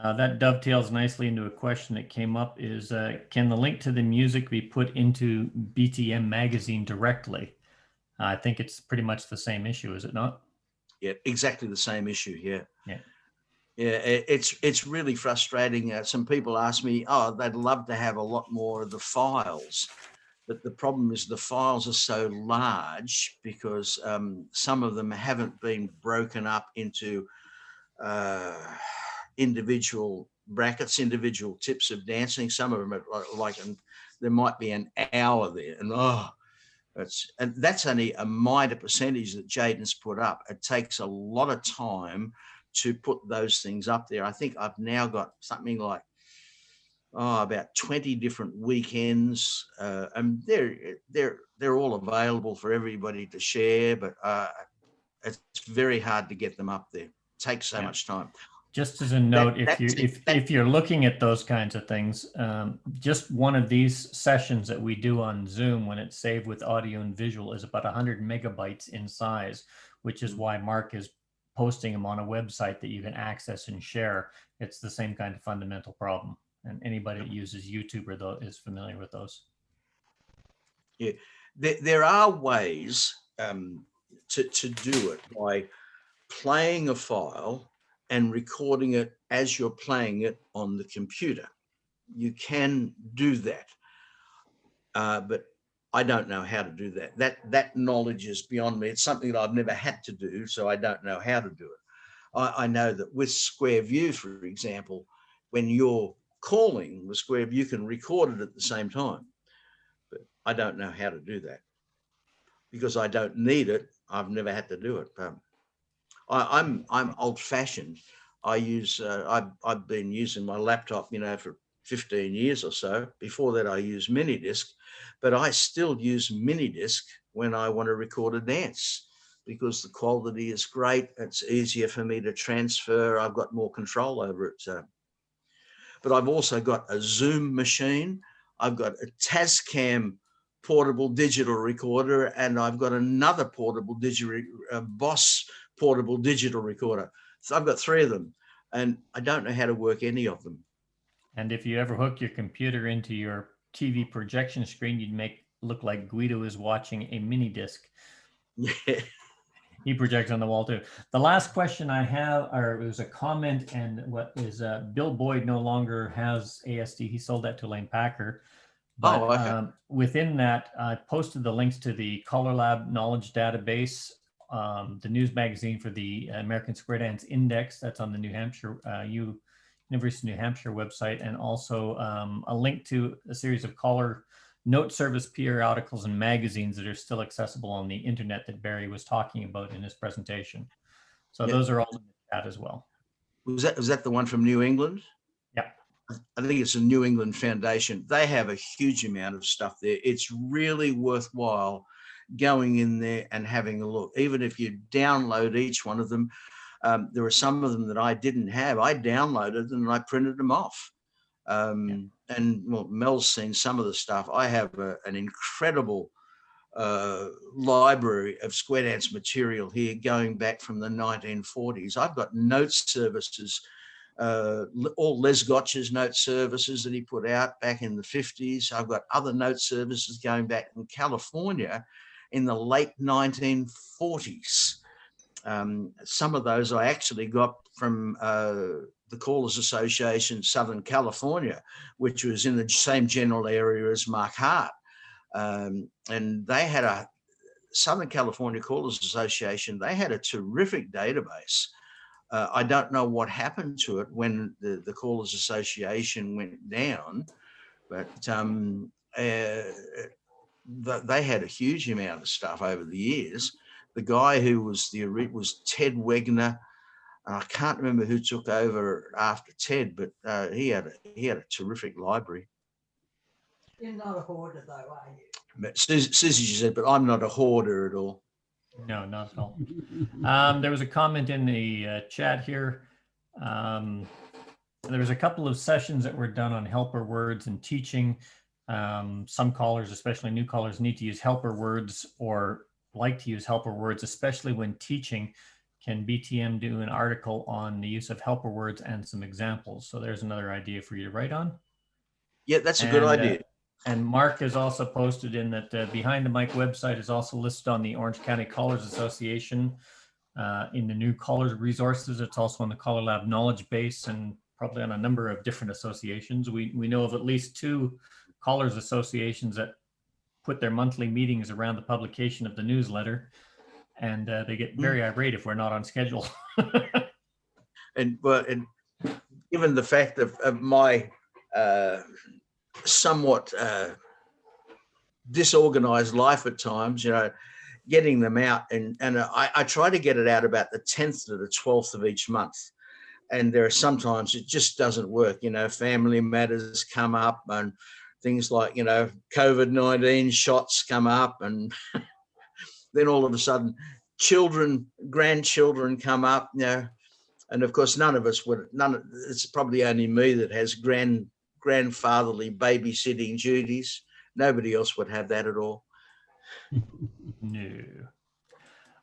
That dovetails nicely into a question that came up is, can the link to the music be put into BTM magazine directly? I think it's pretty much the same issue, is it not? Yeah, exactly the same issue. Yeah. Yeah, it's really frustrating. Some people ask me, oh, they'd love to have a lot more of the files. But the problem is the files are so large because some of them haven't been broken up into individual brackets, individual tips of dancing. Some of them are like, and there might be an hour there. And that's only a minor percentage that Jaden's put up. It takes a lot of time to put those things up there. I think I've now got something like about 20 different weekends, and they're all available for everybody to share. But It's very hard to get them up there. It takes so much time. Just as a note, if you're looking at those kinds of things, just one of these sessions that we do on Zoom when it's saved with audio and visual is about 100 megabytes in size, which is why Mark is posting them on a website that you can access and share. It's the same kind of fundamental problem. And anybody that uses YouTube is familiar with those. Yeah, there are ways to do it by playing a file and recording it as you're playing it on the computer. You can do that, but I don't know how to do that. That knowledge is beyond me. It's something that I've never had to do, so I don't know how to do it. I know that with Square View, for example, when you're calling the Square View, you can record it at the same time, but I don't know how to do that because I don't need it. I've never had to do it. I'm old-fashioned. I've been using my laptop, for 15 years or so. Before that, I used mini disc, but I still use mini disc when I want to record a dance because the quality is great. It's easier for me to transfer. I've got more control over it. But I've also got a Zoom machine. I've got a Tascam portable digital recorder, and I've got another portable Boss portable digital recorder. So I've got 3 of them, and I don't know how to work any of them. And if you ever hook your computer into your TV projection screen, you'd look like Guido is watching a mini disc. Yeah. He projects on the wall too. The last question I have, or it was a comment, and what is Bill Boyd no longer has ASD. He sold that to Lane Packer. But okay. Within that, I posted the links to the Color Lab knowledge database, the news magazine for the American Square Dance Index. That's on the University of New Hampshire website, and also a link to a series of color note service periodicals and magazines that are still accessible on the internet that Barry was talking about in his presentation. So those are all in the chat as well. Was that the one from New England? Yeah. I think it's a New England Foundation. They have a huge amount of stuff there. It's really worthwhile going in there and having a look. Even if you download each one of them, there are some of them that I didn't have. I downloaded them and I printed them off. And well, Mel's seen some of the stuff. I have an incredible library of square dance material here going back from the 1940s. I've got note services, all Les Gotch's note services that he put out back in the 50s. I've got other note services going back in California in the late 1940s. Some of those I actually got from the Callers Association, Southern California, which was in the same general area as Mark Hart. And they had Southern California Callers Association, they had a terrific database. I don't know what happened to it when the Callers Association went down, but they had a huge amount of stuff over the years. The guy who was Ted Wegner. I can't remember who took over after Ted, but he had a terrific library. You're not a hoarder, though, are you? But Susie said, but I'm not a hoarder at all. No, not at all. There was a comment in the chat here. There was a couple of sessions that were done on helper words and teaching. Some callers, especially new callers, need to use helper words or like to use helper words, especially when teaching. Can BTM do an article on the use of helper words and some examples? So there's another idea for you to write on. Yeah, that's a good idea. And Mark has also posted in that Behind the Mic website is also listed on the Orange County Callers Association in the new callers resources. It's also on the Color Lab knowledge base and probably on a number of different associations. We know of at least 2 callers associations that put their monthly meetings around the publication of the newsletter, and they get very irate if we're not on schedule. And given the fact of my somewhat disorganized life at times, getting them out, and I try to get it out about the 10th to the 12th of each month. And there are sometimes it just doesn't work, family matters come up and things like, COVID-19 shots come up, and then all of a sudden children, grandchildren come up, you know, and of course it's probably only me that has grandfatherly babysitting duties. Nobody else would have that at all. No.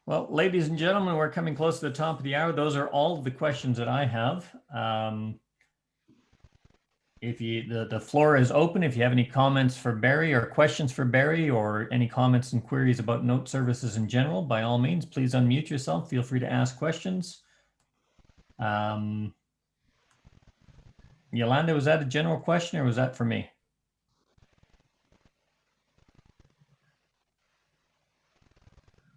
Well, ladies and gentlemen, we're coming close to the top of the hour. Those are all of the questions that I have. If the floor is open, if you have any comments for Barry or questions for Barry or any comments and queries about note services in general, by all means, please unmute yourself. Feel free to ask questions. Yolanda, was that a general question or was that for me?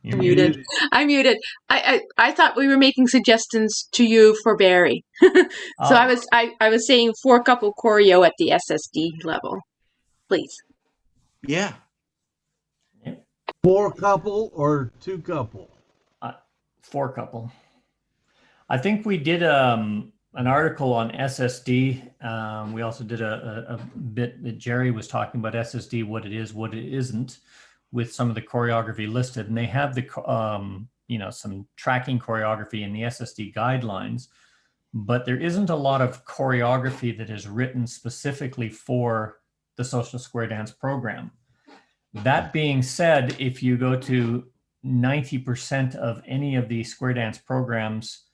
I'm muted. I'm muted. I thought we were making suggestions to you for Barry. So I was saying 4-couple choreo at the SSD level, please. Yeah. 4-couple or 2-couple? 4-couple. I think we did an article on SSD. We also did a bit that Jerry was talking about SSD, what it is, what it isn't, with some of the choreography listed. And they have the, some tracking choreography in the SSD guidelines, but there isn't a lot of choreography that is written specifically for the social square dance program. That being said, if you go to 90% of any of the square dance programs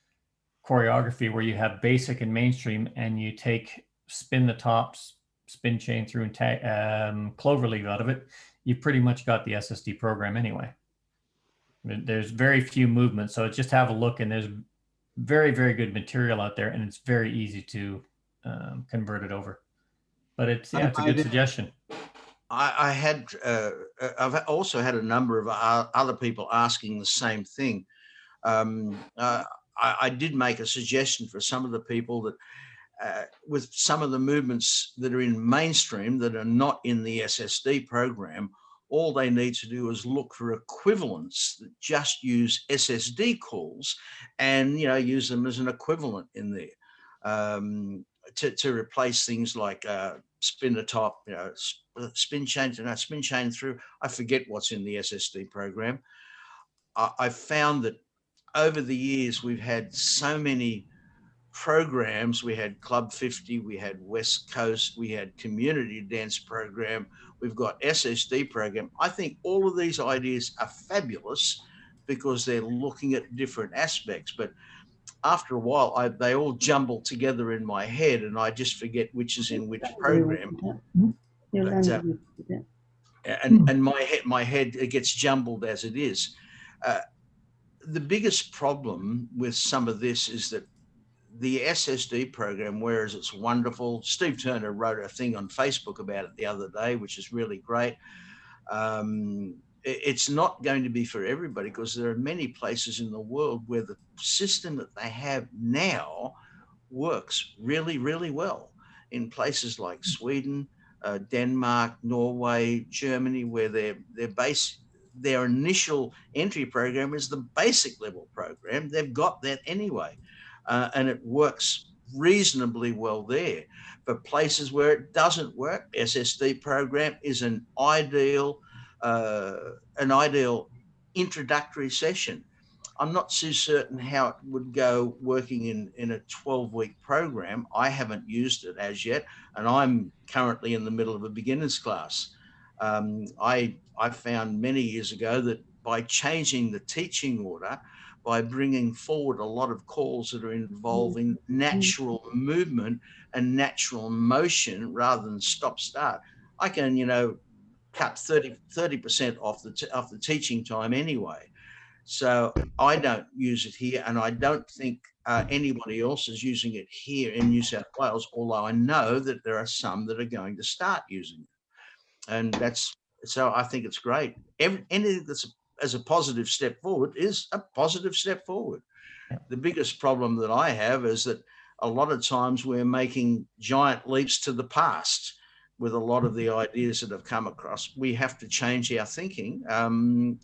choreography where you have basic and mainstream and you take spin the tops, spin chain through and cloverleaf out of it, you pretty much got the SSD program anyway. There's very few movements, so just have a look, and there's very, very good material out there, and it's very easy to convert it over. But it's a good suggestion. I've also had a number of other people asking the same thing. I did make a suggestion for some of the people that with some of the movements that are in mainstream that are not in the SSD program, all they need to do is look for equivalents that just use SSD calls and, use them as an equivalent in there to replace things like spin the top, spin chain through. I forget what's in the SSD program. I found that over the years, we've had so many programs. We had Club 50, we had West Coast, we had Community Dance Program, we've got SSD program. I think all of these ideas are fabulous because they're looking at different aspects. But after a while, they all jumble together in my head and I just forget which is in which program. But, and my head it gets jumbled as it is. The biggest problem with some of this is that the SSD program, whereas it's wonderful, Steve Turner wrote a thing on Facebook about it the other day, which is really great. It's not going to be for everybody because there are many places in the world where the system that they have now works really, really well. In places like Sweden, Denmark, Norway, Germany, where their initial entry program is the basic level program. They've got that anyway. And it works reasonably well there. But places where it doesn't work, SSD program is an ideal introductory session. I'm not too certain how it would go working in a 12-week program. I haven't used it as yet, and I'm currently in the middle of a beginner's class. I found many years ago that by changing the teaching order, by bringing forward a lot of calls that are involving natural movement and natural motion rather than stop-start, I can, cut 30% off the teaching time anyway. So I don't use it here, and I don't think anybody else is using it here in New South Wales, although I know that there are some that are going to start using it. And so I think it's great. Anything that's as a positive step forward is a positive step forward. Yeah. The biggest problem that I have is that a lot of times we're making giant leaps to the past with a lot of the ideas that have come across. We have to change our thinking.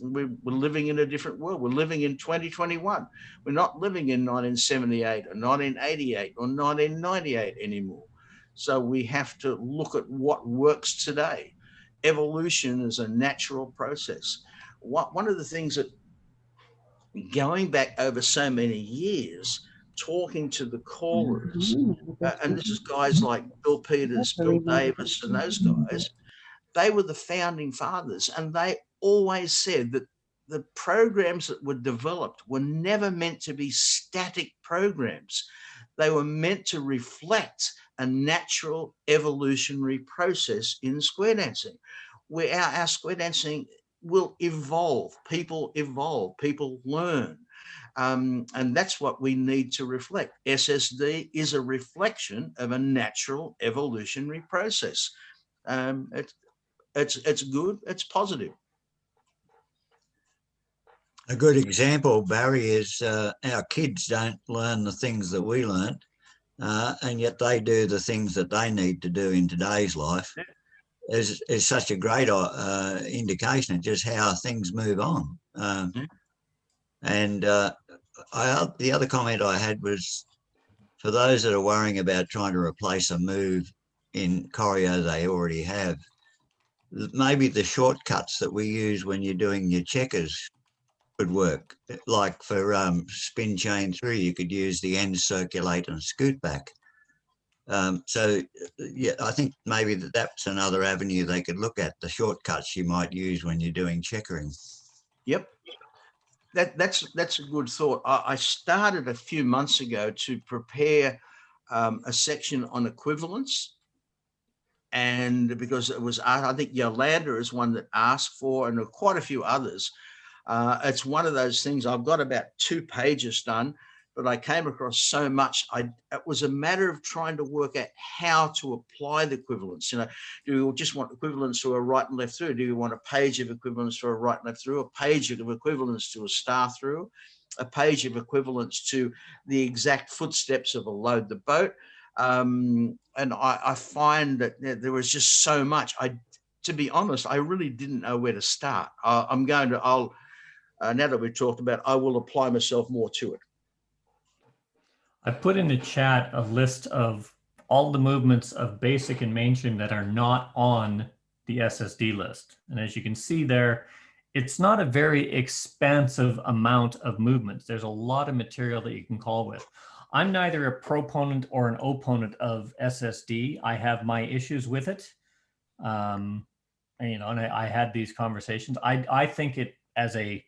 We're living in a different world. We're living in 2021. We're not living in 1978 or 1988 or 1998 anymore. So we have to look at what works today. Evolution is a natural process. One of the things that going back over so many years, talking to the callers, and this is guys like Bill Peters, Bill Davis, and those guys, they were the founding fathers, and they always said that the programs that were developed were never meant to be static programs. They were meant to reflect a natural evolutionary process in square dancing, where our square dancing will evolve, people learn. And that's what we need to reflect. SSD is a reflection of a natural evolutionary process. It's good, it's positive. A good example, Barry, is our kids don't learn the things that we learned, and yet they do the things that they need to do in today's life. Is such a great indication of just how things move on. And the other comment I had was, for those that are worrying about trying to replace a move in choreo they already have, maybe the shortcuts that we use when you're doing your checkers could work. Like for spin chain 3, you could use the end circulate and scoot back. So yeah, I think maybe that's another avenue they could look at, the shortcuts you might use when you're doing checkering. Yep. That's a good thought. I started a few months ago to prepare a section on equivalence, and because it was, I think Yolanda is one that asked for, and there are quite a few others. It's one of those things. I've got about 2 pages done, but I came across so much. It was a matter of trying to work out how to apply the equivalence. Do you just want equivalence to a right and left through? Do you want a page of equivalence to a right and left through? A page of equivalence to a star through? A page of equivalence to the exact footsteps of a load the boat? And I find that there was just so much. To be honest, I really didn't know where to start. Now that we've talked about it, I will apply myself more to it. I put in the chat a list of all the movements of basic and mainstream that are not on the SSD list. And as you can see there, it's not a very expansive amount of movements. There's a lot of material that you can call with. I'm neither a proponent or an opponent of SSD. I have my issues with it. And I had these conversations. I think it as a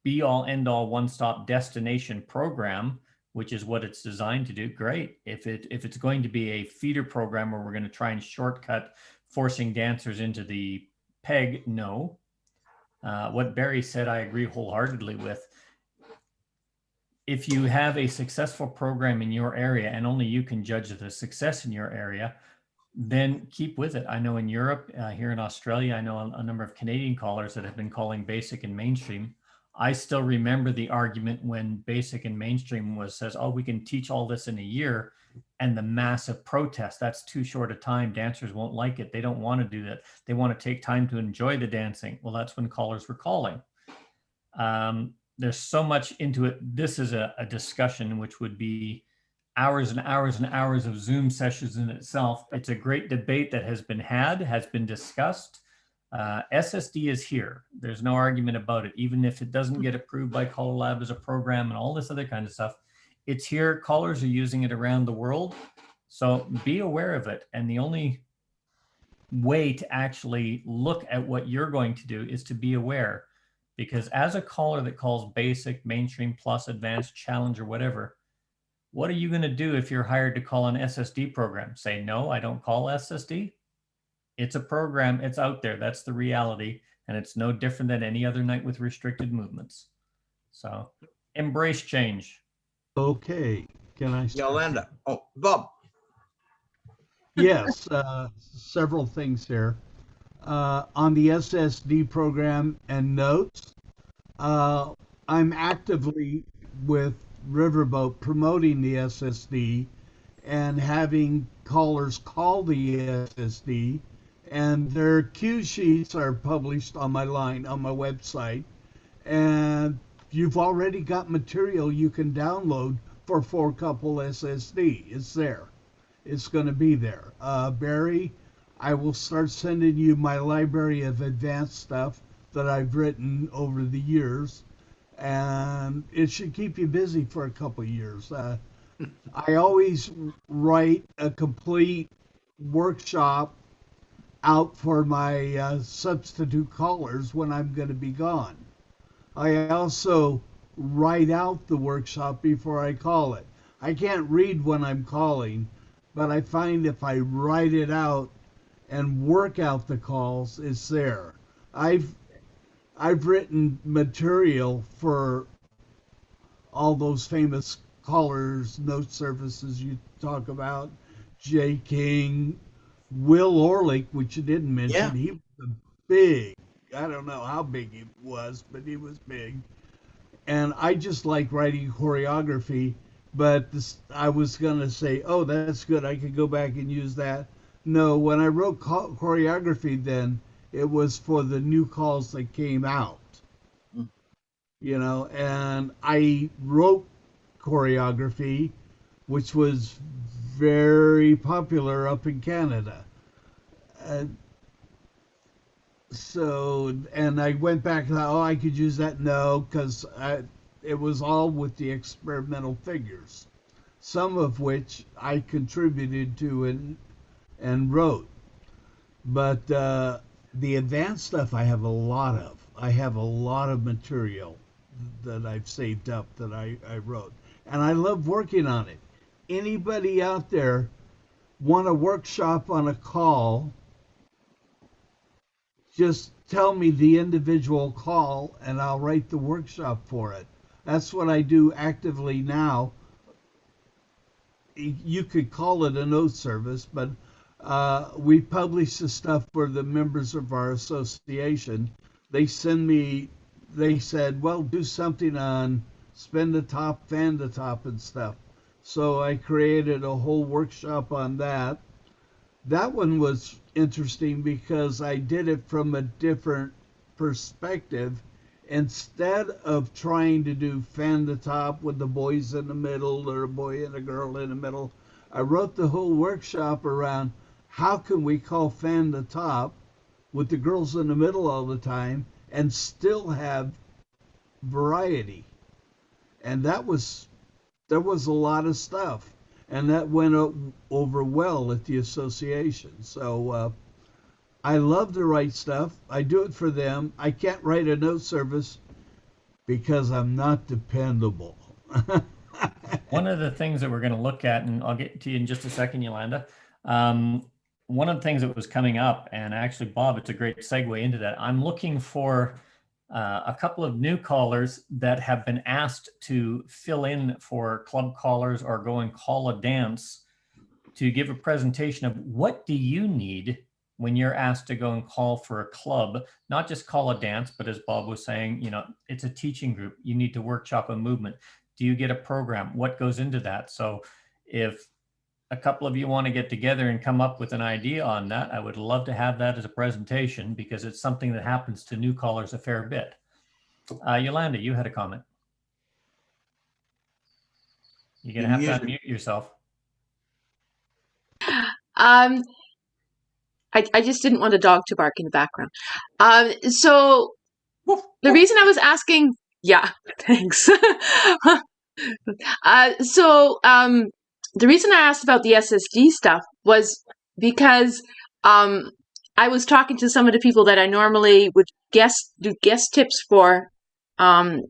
be-all, end-all, one-stop destination program, which is what it's designed to do, great. If it's going to be a feeder program where we're going to try and shortcut forcing dancers into the peg, no. What Barry said, I agree wholeheartedly with. If you have a successful program in your area, and only you can judge the success in your area, then keep with it. I know in Europe, here in Australia, I know a number of Canadian callers that have been calling basic and mainstream. I still remember the argument when basic and mainstream says, oh, we can teach all this in a year, and the massive protest. That's too short a time. Dancers won't like it. They don't want to do that. They want to take time to enjoy the dancing. Well, that's when callers were calling. There's so much into it. This is a discussion which would be hours and hours and hours of Zoom sessions in itself. It's a great debate that has been had, has been discussed. SSD is here. There's no argument about it. Even if it doesn't get approved by Color Lab as a program and all this other kind of stuff, it's here. Callers are using it around the world. So be aware of it. And the only way to actually look at what you're going to do is to be aware. Because as a caller that calls basic, mainstream, plus, advanced, challenge, or whatever, what are you going to do if you're hired to call an SSD program? Say, no, I don't call SSD. It's a program. It's out there. That's the reality. And it's no different than any other night with restricted movements. So embrace change. Okay. Can I start? Yolanda. Oh, Bob. Yes, several things here. On the SSD program and notes, I'm actively with Riverboat promoting the SSD and having callers call the SSD, and their cue sheets are published on my website, and you've already got material you can download for 4-couple SSD. It's there. It's going to be there. Barry, I will start sending you my library of advanced stuff that I've written over the years. and it should keep you busy for a couple years. I always write a complete workshop out for my substitute callers when I'm going to be gone. I also write out the workshop before I call it. I can't read when I'm calling, but I find if I write it out and work out the calls, it's there. I've written material for all those famous callers, note services you talk about, Jay King, Will Orlick, which you didn't mention. Yeah. He was a big, I don't know how big he was, but he was big. And I just like writing choreography, but I was going to say, oh, that's good. I could go back and use that. No, when I wrote choreography then, it was for the new calls that came out. You know, and I wrote choreography, which was very popular up in Canada. So, and I went back and thought, oh, I could use that. No, because it was all with the experimental figures, some of which I contributed to and wrote. But the advanced stuff I have a lot of. I have a lot of material that I've saved up that I wrote. And I love working on it. Anybody out there want a workshop on a call, just tell me the individual call and I'll write the workshop for it. That's what I do actively now. You could call it a note service, but we publish the stuff for the members of our association. They send me, they said, well, do something on spin the top, fan the top and stuff. So I created a whole workshop on that. That one was interesting because I did it from a different perspective. Instead of trying to do fan the top with the boys in the middle or a boy and a girl in the middle, I wrote the whole workshop around how can we call fan the top with the girls in the middle all the time and still have variety. And there was a lot of stuff, and that went over well at the association. So I love to write stuff. I do it for them. I can't write a note service because I'm not dependable. One of the things that we're going to look at, and I'll get to you in just a second, Yolanda. One of the things that was coming up, and actually, Bob, it's a great segue into that. I'm looking for a couple of new callers that have been asked to fill in for club callers or go and call a dance to give a presentation of what do you need when you're asked to go and call for a club, not just call a dance, but as Bob was saying, you know, it's a teaching group. You need to workshop a movement. Do you get a program? What goes into that? So if a couple of you want to get together and come up with an idea on that, I would love to have that as a presentation because it's something that happens to new callers a fair bit. Yolanda, you had a comment. You're going to have to unmute yourself. I just didn't want a dog to bark in the background. So the reason I was asking, yeah, thanks. The reason I asked about the SSD stuff was because I was talking to some of the people that I normally would do guest tips for, and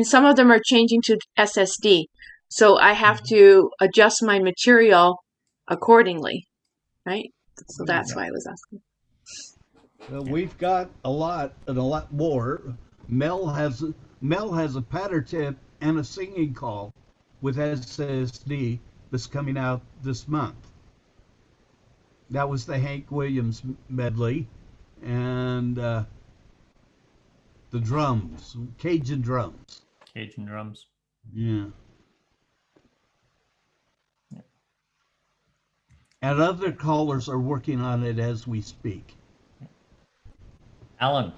some of them are changing to SSD. So I have to adjust my material accordingly, right? So that's why I was asking. Well, we've got a lot and a lot more. Mel has a patter tip and a singing call with SSD that's coming out this month. That was the Hank Williams medley, and the drums, Cajun drums. Cajun drums. Yeah. And other callers are working on it as we speak. Alan.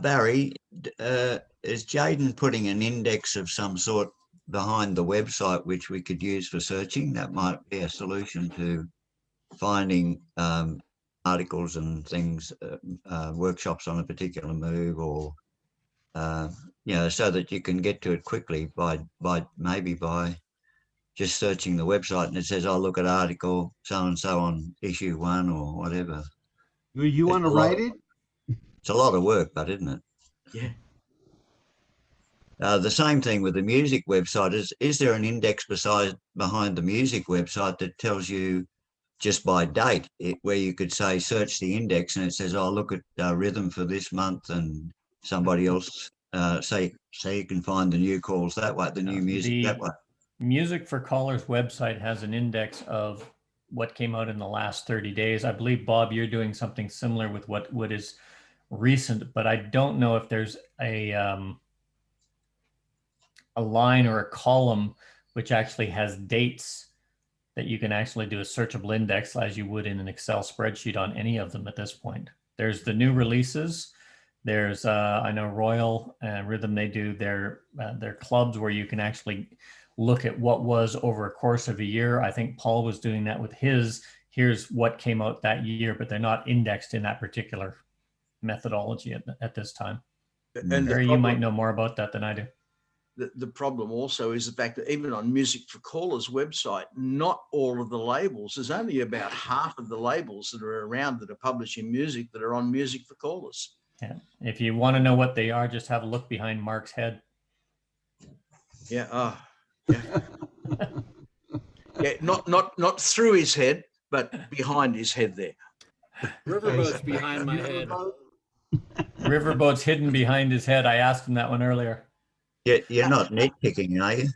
Barry, is Jaden putting an index of some sort behind the website which we could use for searching? That might be a solution to finding articles and things, workshops on a particular move or so that you can get to it quickly by just searching the website, and it says, "Oh, look at article so and so on issue 1 or whatever." You want to write it? It's a lot of work, but isn't it? Yeah. The same thing with the music website. Is there an index behind the music website that tells you just by date, where you could say search the index and it says, "Oh, look at rhythm for this month," and somebody else so you can find the new calls that way, the new music that way. Music for Callers website has an index of what came out in the last 30 days. I believe, Bob, you're doing something similar with what is recent, but I don't know if there's a line or a column which actually has dates that you can actually do a searchable index as you would in an Excel spreadsheet on any of them at this point. There's the new releases. There's, I know Royal Rhythm, they do their clubs where you can actually look at what was over a course of a year. I think Paul was doing that with his. Here's what came out that year, but they're not indexed in that particular methodology at this time. And Barry, you might know more about that than I do. The problem also is the fact that even on Music for Callers website, not all of the labels, there's only about half of the labels that are around that are publishing music that are on Music for Callers. Yeah. If you want to know what they are, just have a look behind Mark's head. Yeah. Oh, yeah. Yeah. Not through his head, but behind his head there. Riverboat's behind my head. Riverboat's hidden behind his head. I asked him that one earlier. Yeah, you're not nitpicking, are you?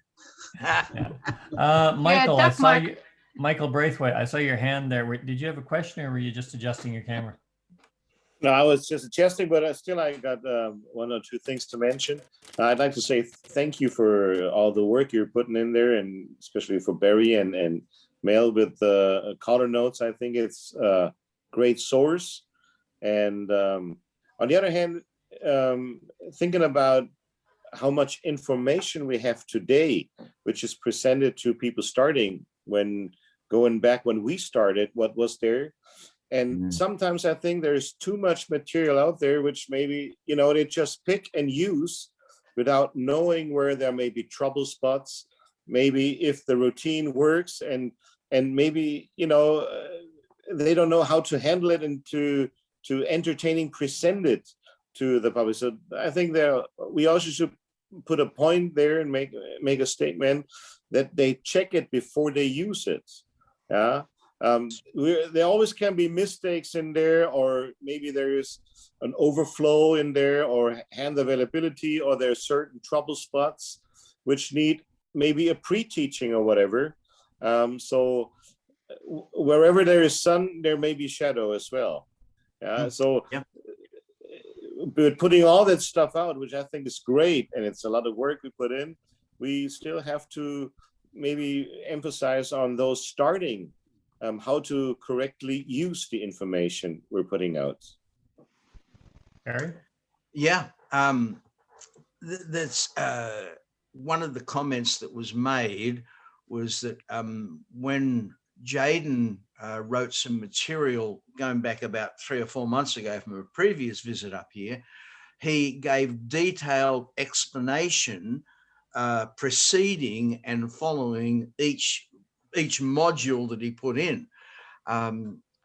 Yeah. Michael, I saw you. Michael Braithwaite, I saw your hand there. Did you have a question, or were you just adjusting your camera? No, I was just adjusting, but I got 1 or 2 things to mention. I'd like to say thank you for all the work you're putting in there, and especially for Barry and Mel with the caller notes. I think it's a great source. And on the other hand, thinking about how much information we have today, which is presented to people starting going back when we started, what was there. And sometimes I think there's too much material out there, which maybe, they just pick and use without knowing where there may be trouble spots, maybe if the routine works, and maybe, they don't know how to handle it and to entertaining present it to the public. So I think we also should put a point there and make a statement that they check it before they use it. Yeah. There always can be mistakes in there, or maybe there is an overflow in there, or hand availability, or there are certain trouble spots which need maybe a pre-teaching or whatever. So wherever there is sun, there may be shadow as well. So yeah. But putting all that stuff out, which I think is great, and it's a lot of work we put in, we still have to maybe emphasize on those starting how to correctly use the information we're putting out. Barry? Yeah. That's one of the comments that was made was that when Jaden wrote some material going back about 3 or 4 months ago from a previous visit up here, he gave detailed explanation preceding and following each module that he put in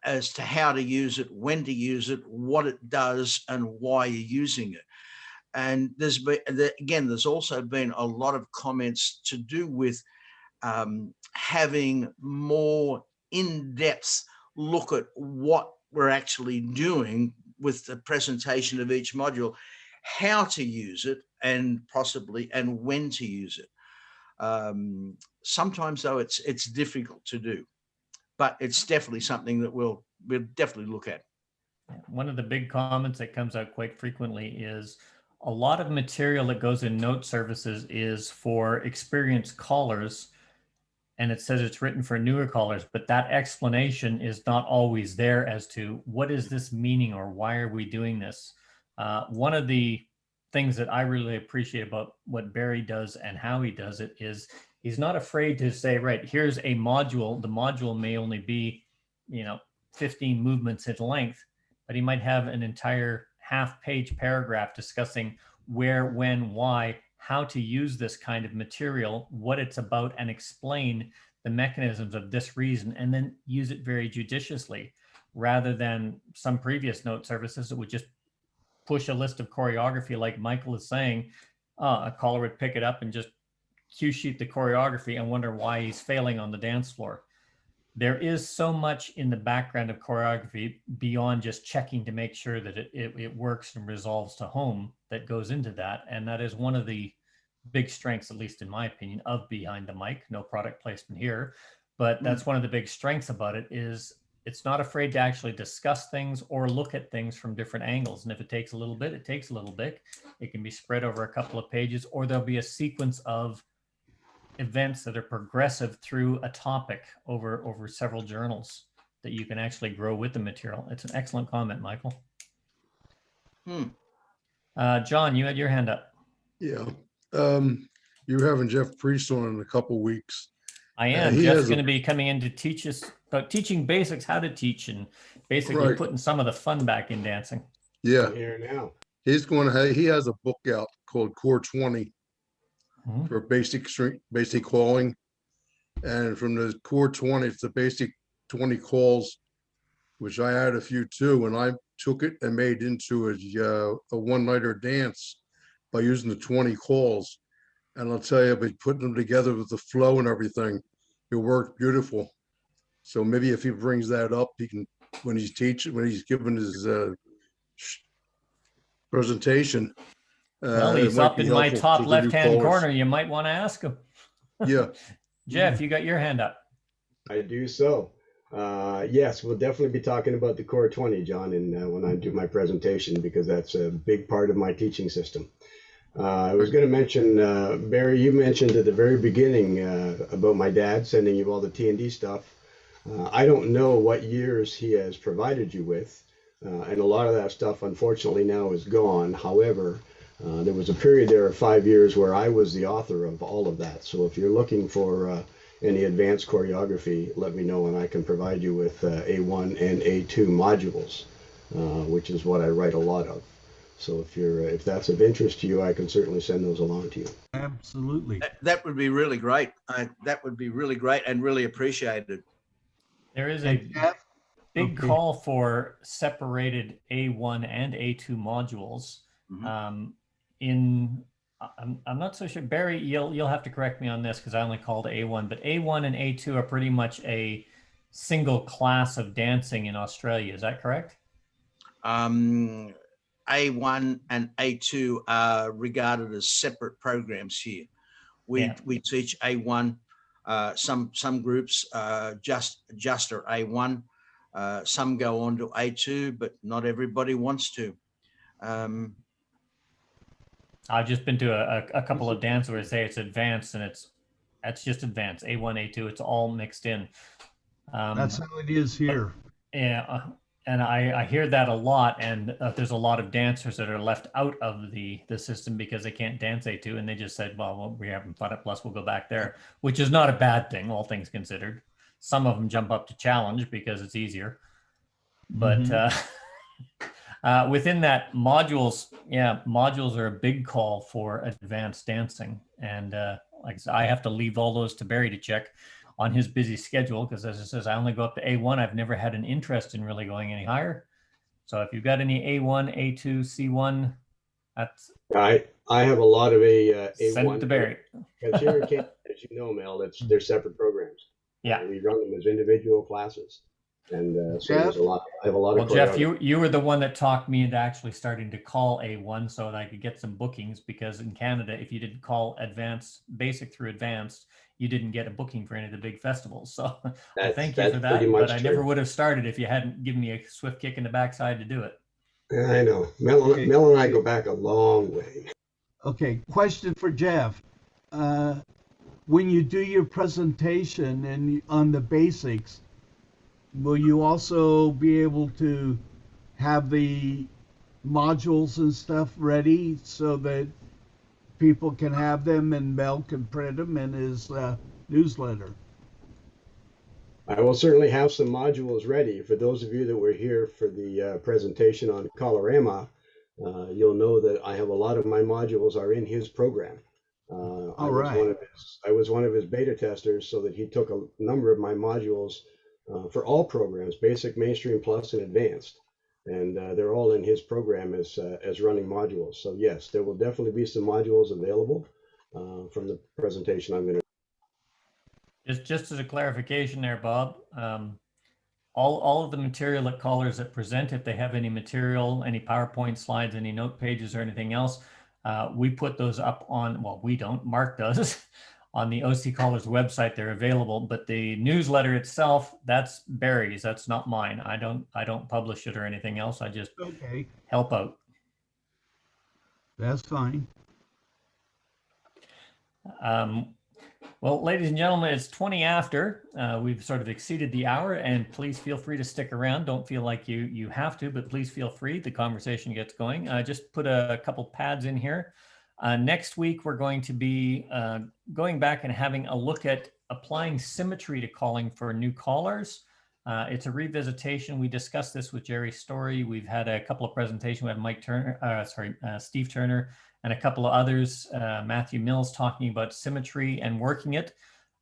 as to how to use it, when to use it, what it does, and why you're using it. And there's also been a lot of comments to do with having more in-depth look at what we're actually doing with the presentation of each module, how to use it, and possibly and when to use it. Sometimes though it's difficult to do, but it's definitely something that we'll definitely look at. One of the big comments that comes out quite frequently is a lot of material that goes in note services is for experienced callers, and it says it's written for newer callers, but that explanation is not always there as to what is this meaning or why are we doing this. One of the things that I really appreciate about what Barry does and how he does it is he's not afraid to say, right, here's a module. The module may only be, 15 movements in length, but he might have an entire half-page paragraph discussing where, when, why, how to use this kind of material, what it's about, and explain the mechanisms of this reason, and then use it very judiciously, rather than some previous note services that would just push a list of choreography like Michael is saying. A caller would pick it up and just cue sheet the choreography and wonder why he's failing on the dance floor. There is so much in the background of choreography beyond just checking to make sure that it works and resolves to home that goes into that. And that is one of the big strengths, at least in my opinion, of Behind the Mic. No product placement here, but that's one of the big strengths about it is it's not afraid to actually discuss things or look at things from different angles. And if it takes a little bit, it takes a little bit. It can be spread over a couple of pages, or there'll be a sequence of events that are progressive through a topic over several journals that you can actually grow with the material. It's an excellent comment, Michael. John, you had your hand up. Yeah. You're having Jeff Priest on in a couple weeks. I am. Jeff's going to be coming in to teach us about teaching basics, how to teach, and basically putting some of the fun back in dancing. Yeah. Here now. He's going to he has a book out called Core 20 for basic calling. And from the Core 20, it's the basic 20 calls, which I had a few too. And I took it and made into a one-nighter dance by using the 20 calls. And I'll tell you, by putting them together with the flow and everything, it worked beautiful. So maybe if he brings that up, he can, when he's teaching, when he's giving his presentation. Well, he's up in my top left-hand corner. You might want to ask him. Yeah. Jeff, you got your hand up. I do so. Yes, we'll definitely be talking about the Core 20, John, and when I do my presentation, because that's a big part of my teaching system. I was going to mention, Barry, you mentioned at the very beginning about my dad sending you all the T&D stuff. I don't know what years he has provided you with, and a lot of that stuff, unfortunately, now is gone. However, there was a period there of 5 years where I was the author of all of that. So if you're looking for any advanced choreography, let me know and I can provide you with A1 and A2 modules, which is what I write a lot of. So if that's of interest to you, I can certainly send those along to you. Absolutely. That would be really great. That would be really great and really appreciated. There is a big call for separated A1 and A2 modules. I'm not so sure, Barry, you'll have to correct me on this because I only called A1, but A1 and A2 are pretty much a single class of dancing in Australia. Is that correct? A1 and A2 are regarded as separate programs here. We teach A1. Some groups just are A1. Some go on to A2, but not everybody wants to. I've just been to a couple of dances where they say it's advanced, and that's just advanced. A1, A2, it's all mixed in. That's how it is here. Yeah, and I hear that a lot, and there's a lot of dancers that are left out of the system because they can't dance A2, and they just said, well, we're having fun at Plus, we'll go back there, which is not a bad thing, all things considered. Some of them jump up to challenge because it's easier. But within that, modules are a big call for advanced dancing. And like I said, I have to leave all those to Barry to check on his busy schedule, because as it says, I only go up to A1. I've never had an interest in really going any higher. So if you've got any A1, A2, C1, that's... I have a lot of A1. Send it to Barry. Because here in Canada, as you know, Mel, they're separate programs. Yeah. We run them as individual classes. And so there's I have a lot of... Well, Jeff, you were the one that talked me into actually starting to call A1 so that I could get some bookings, because in Canada, if you didn't call basic through advanced, you didn't get a booking for any of the big festivals. So I thank you for that, but I never would have started if you hadn't given me a swift kick in the backside to do it. I know. Mel and I go back a long way. Okay, question for Jeff. When you do your presentation and on the basics, will you also be able to have the modules and stuff ready so that people can have them and Mel can print them in his newsletter? I will certainly have some modules ready. For those of you that were here for the presentation on Colorama, you'll know that I have a lot of my modules are in his program. I was one of his beta testers, so that he took a number of my modules for all programs, basic, mainstream, plus, and advanced. And they're all in his program as running modules. So yes, there will definitely be some modules available from the presentation I'm going to. Just as a clarification there, Bob, all of the material that callers that present, if they have any material, any PowerPoint slides, any note pages or anything else, we put those up on, well, we don't, Mark does, on the OC Callers website. They're available, but the newsletter itself, that's Barry's, that's not mine. I don't publish it or anything else. I just help out. That's fine. Well, ladies and gentlemen, it's 20 after. We've sort of exceeded the hour, and please feel free to stick around. Don't feel like you have to, but please feel free. The conversation gets going. Just put a couple pads in here. Next week, we're going to be going back and having a look at applying symmetry to calling for new callers. It's a revisitation. We discussed this with Jerry Story. We've had a couple of presentations. We had Steve Turner, and a couple of others, Matthew Mills, talking about symmetry and working it.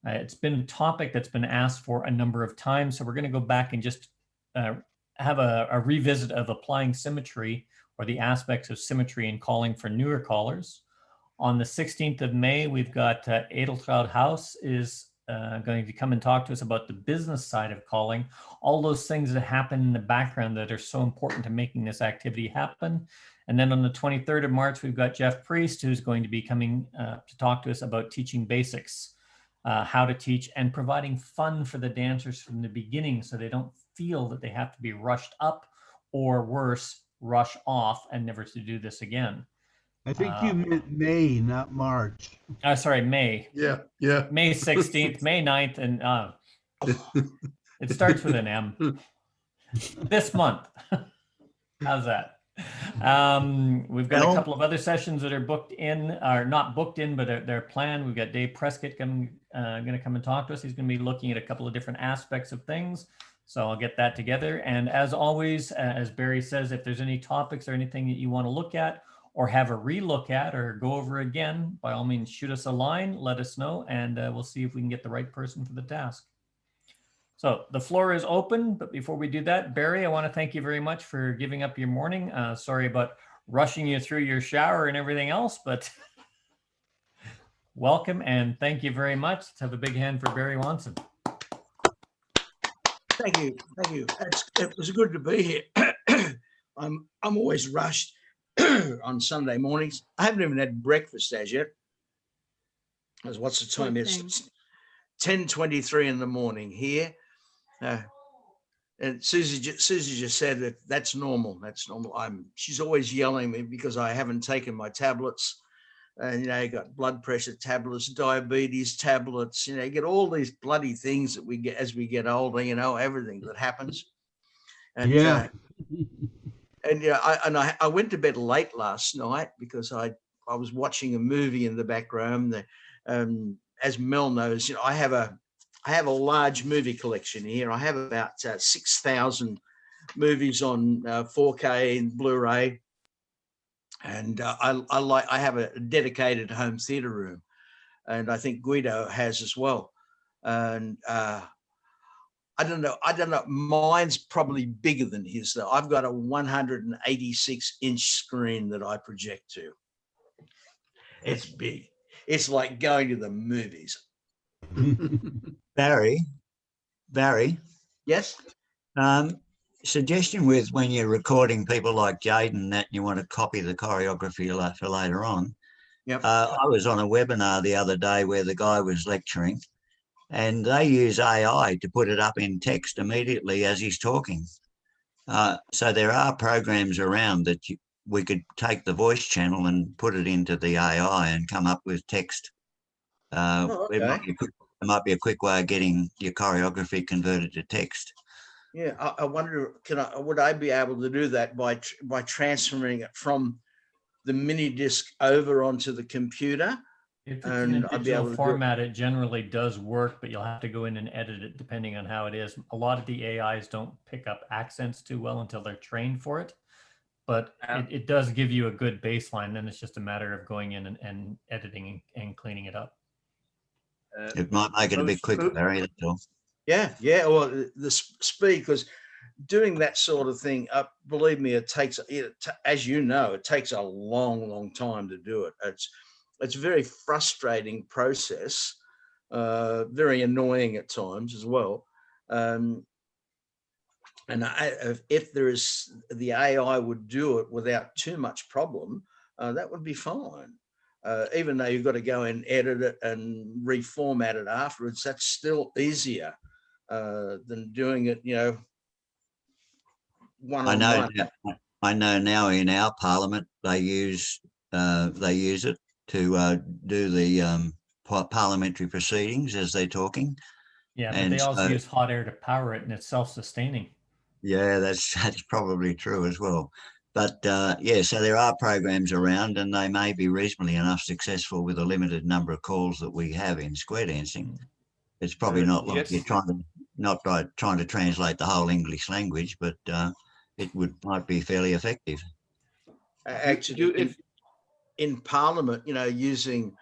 It's been a topic that's been asked for a number of times. So we're going to go back and just have a revisit of applying symmetry, or the aspects of symmetry in calling for newer callers. On the 16th of May, we've got Edeltraud House is going to come and talk to us about the business side of calling, all those things that happen in the background that are so important to making this activity happen. And then on the 23rd of March, we've got Jeff Priest, who's going to be coming to talk to us about teaching basics, how to teach, and providing fun for the dancers from the beginning, so they don't feel that they have to be rushed up, or worse, rush off and never to do this again. I think you meant May, not March. Sorry, May. Yeah. May 16th, May 9th, and it starts with an M. This month. How's that? We've got a couple of other sessions that are booked in, or not booked in, but they're planned. We've got Dave Prescott going to come and talk to us. He's going to be looking at a couple of different aspects of things. So I'll get that together. And as always, as Barry says, if there's any topics or anything that you want to look at, or have a relook at, or go over again, by all means, shoot us a line, let us know, and we'll see if we can get the right person for the task. So the floor is open, but before we do that, Barry, I want to thank you very much for giving up your morning. Sorry about rushing you through your shower and everything else, but welcome and thank you very much. Let's have a big hand for Barry Wonson. Thank you. It was good to be here. I'm always rushed on Sunday mornings. I haven't even had breakfast as yet. As what's the time? It's 10:23 in the morning here. And Susie just said that that's normal. That's normal. She's always yelling at me because I haven't taken my tablets. And, you got blood pressure tablets, diabetes tablets, you get all these bloody things that we get as we get older, everything that happens. And, I went to bed late last night because I was watching a movie in the background. As Mel knows, I have a large movie collection here. I have about 6,000 movies on 4K and Blu-ray, and I have a dedicated home theater room, and I think Guido has as well. And I don't know. Mine's probably bigger than his, though. I've got a 186-inch screen that I project to. It's big. It's like going to the movies. Barry. Yes. Suggestion with when you're recording people like Jaden that you want to copy the choreography for later on. Yep. I was on a webinar the other day where the guy was lecturing, and they use AI to put it up in text immediately as he's talking. So there are programs around that we could take the voice channel and put it into the AI and come up with text. Okay. It might be a quick way of getting your choreography converted to text. Yeah, I wonder, would I be able to do that by transferring it from the mini disc over onto the computer? If it's in a digital format, it generally does work, but you'll have to go in and edit it depending on how it is. A lot of the AIs don't pick up accents too well until they're trained for it. but it does give you a good baseline. Then it's just a matter of going in and editing and cleaning it up. It might make it a bit quicker, Barry, that's all. Yeah. Well, the speed, because doing that sort of thing, believe me, as you know, it takes a long time to do it. It's a very frustrating process, very annoying at times as well. And if there is, the AI would do it without too much problem, that would be fine. Even though you've got to go and edit it and reformat it afterwards, that's still easier than doing it, one-on-one. I know now in our parliament they use it to do the parliamentary proceedings as they're talking. Yeah, but they also use hot air to power it, and it's self-sustaining. Yeah, that's probably true as well. But yeah, so there are programs around, and they may be reasonably enough successful with a limited number of calls that we have in square dancing. It's probably not like you're trying to translate the whole English language, but it might be fairly effective. Actually, in Parliament, using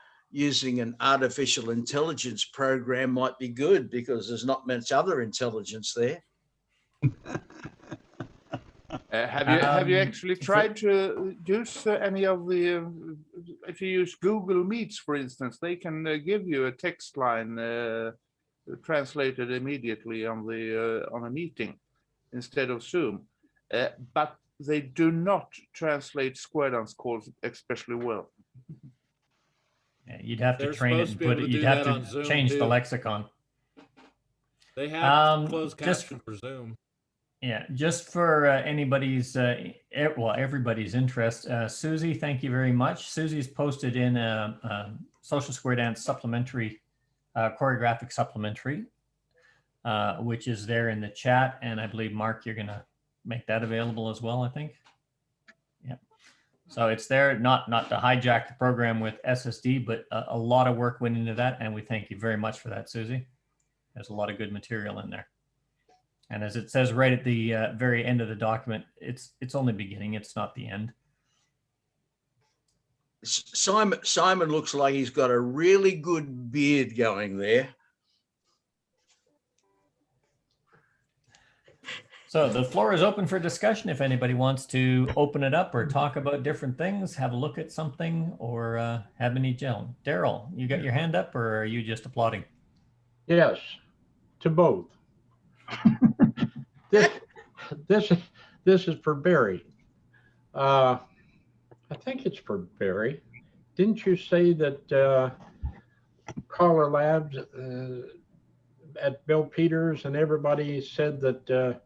an artificial intelligence program might be good, because there's not much other intelligence there. Have you actually tried to use any of the? If you use Google Meets, for instance, they can give you a text line translated immediately on a meeting instead of Zoom, but they do not translate square dance calls especially well. Yeah, you'd have to train it and put it. You'd have to change the lexicon. They have closed caption for Zoom. Yeah, just for anybody's, everybody's interest, Susie, thank you very much. Susie's posted in a Social Square Dance supplementary, choreographic supplementary, which is there in the chat. And I believe, Mark, you're going to make that available as well, I think. Yeah. So it's there, not to hijack the program with SSD, but a lot of work went into that. And we thank you very much for that, Susie. There's a lot of good material in there. And as it says right at the very end of the document, it's only beginning. It's not the end. Simon looks like he's got a really good beard going there. So the floor is open for discussion. If anybody wants to open it up or talk about different things, have a look at something, or have any gel. Daryl, you got your hand up, or are you just applauding? Yes, to both. This is for Barry. I think it's for Barry. Didn't you say that Collar Labs at Bill Peters and everybody said that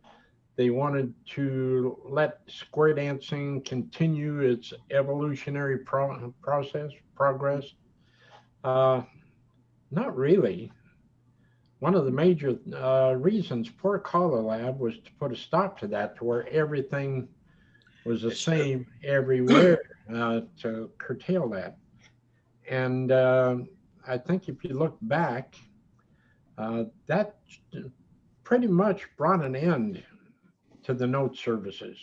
they wanted to let square dancing continue its evolutionary progress? Not really. One of the major reasons for Collar Lab was to put a stop to that, to where everything was the same everywhere, to curtail that. And I think if you look back, that pretty much brought an end to the note services.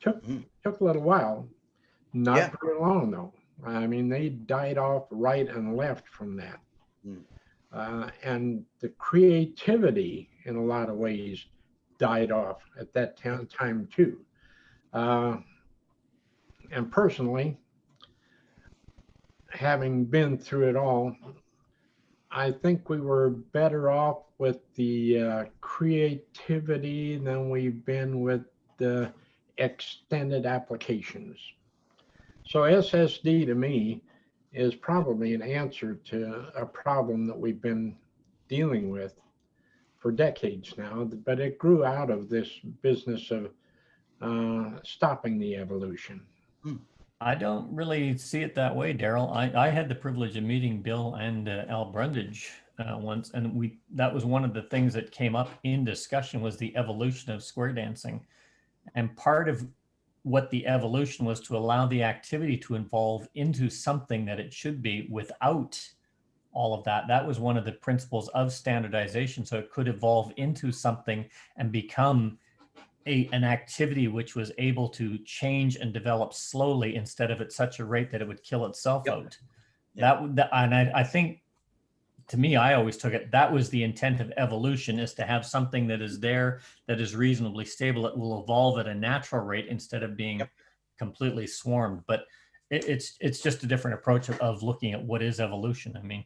Took a little while, not very long though. I mean, they died off right and left from that. And the creativity in a lot of ways died off at that time too. And personally, having been through it all, I think we were better off with the creativity than we've been with the extended applications. So SSD to me is probably an answer to a problem that we've been dealing with for decades now, but it grew out of this business of stopping the evolution. I don't really see it that way, Daryl. I had the privilege of meeting Bill and Al Brundage once, and that was one of the things that came up in discussion, was the evolution of square dancing. And part of what the evolution was to allow the activity to evolve into something that it should be without all of that. That was one of the principles of standardization. So it could evolve into something and become an activity which was able to change and develop slowly instead of at such a rate that it would kill itself out. And I think, to me, I always took it, that was the intent of evolution, is to have something that is there, that is reasonably stable, it will evolve at a natural rate instead of being completely swarmed. But it's just a different approach of looking at what is evolution. I mean,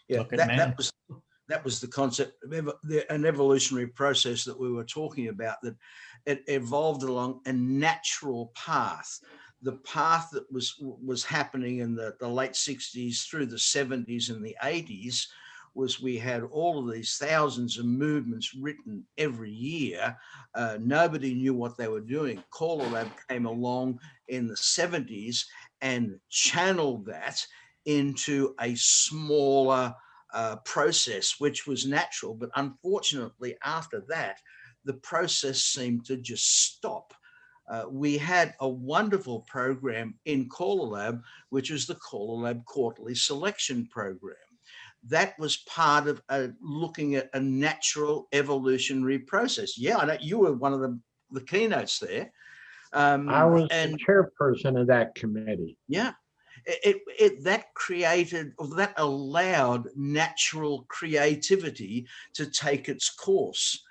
look at man. That was the concept of an evolutionary process that we were talking about, that it evolved along a natural path. The path that was happening in the late 60s through the 70s and the 80s was we had all of these thousands of movements written every year. Nobody knew what they were doing. Caller Lab came along in the 70s and channeled that into a smaller process, which was natural. But unfortunately, after that, the process seemed to just stop. We had a wonderful program in Caller Lab, which was the Caller Lab Quarterly Selection Program. That was part of looking at a natural evolutionary process. Yeah, I know you were one of the keynotes there. I was the chairperson of that committee. Yeah. That allowed natural creativity to take its course.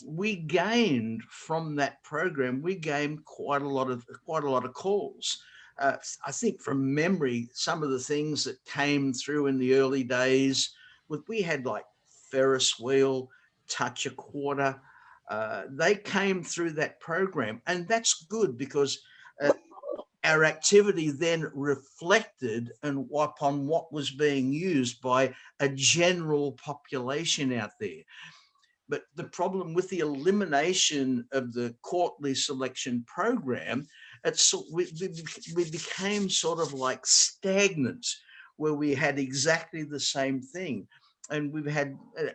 We gained from that program, we gained quite a lot of calls. I think from memory, some of the things that came through in the early days, we had like Ferris wheel, touch a quarter. They came through that program, and that's good because our activity then reflected upon what was being used by a general population out there. But the problem with the elimination of the quarterly selection program, we became sort of like stagnant, where we had exactly the same thing. And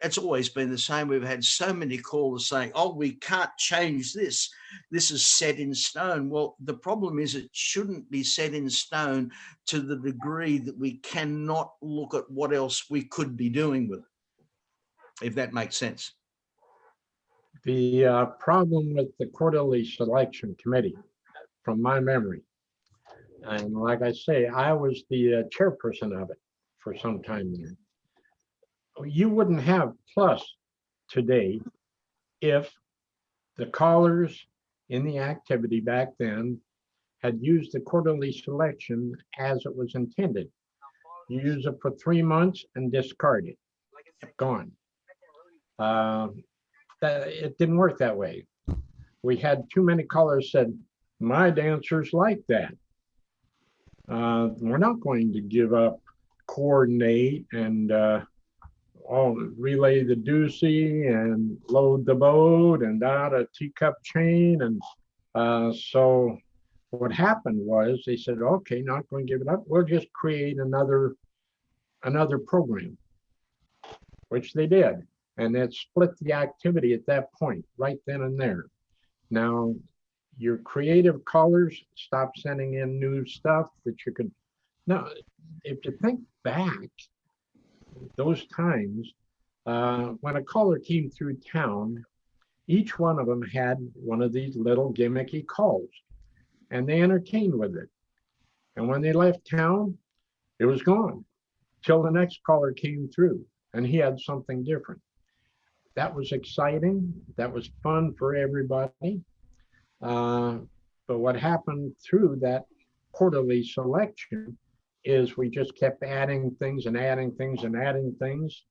it's always been the same. We've had so many callers saying, oh, we can't change this. This is set in stone. Well, the problem is it shouldn't be set in stone to the degree that we cannot look at what else we could be doing with it, if that makes sense. The problem with the quarterly selection committee, from my memory, and like I say, I was the chairperson of it for some time there. You wouldn't have Plus today if the callers in the activity back then had used the quarterly selection as it was intended. You use it for 3 months and discard it. Gone. It didn't work that way. We had too many callers said, my dancers like that. We're not going to give up coordinate and relay the doozy and load the boat and out a teacup chain. And so what happened was they said, okay, not going to give it up. We'll just create another program, which they did. And it split the activity at that point, right then and there. Now, your creative callers stopped sending in new stuff that you could. Now, if you think back, those times when a caller came through town, each one of them had one of these little gimmicky calls, and they entertained with it. And when they left town, it was gone till the next caller came through, and he had something different. That was exciting. That was fun for everybody. But what happened through that quarterly selection is we just kept adding things and adding things and adding things.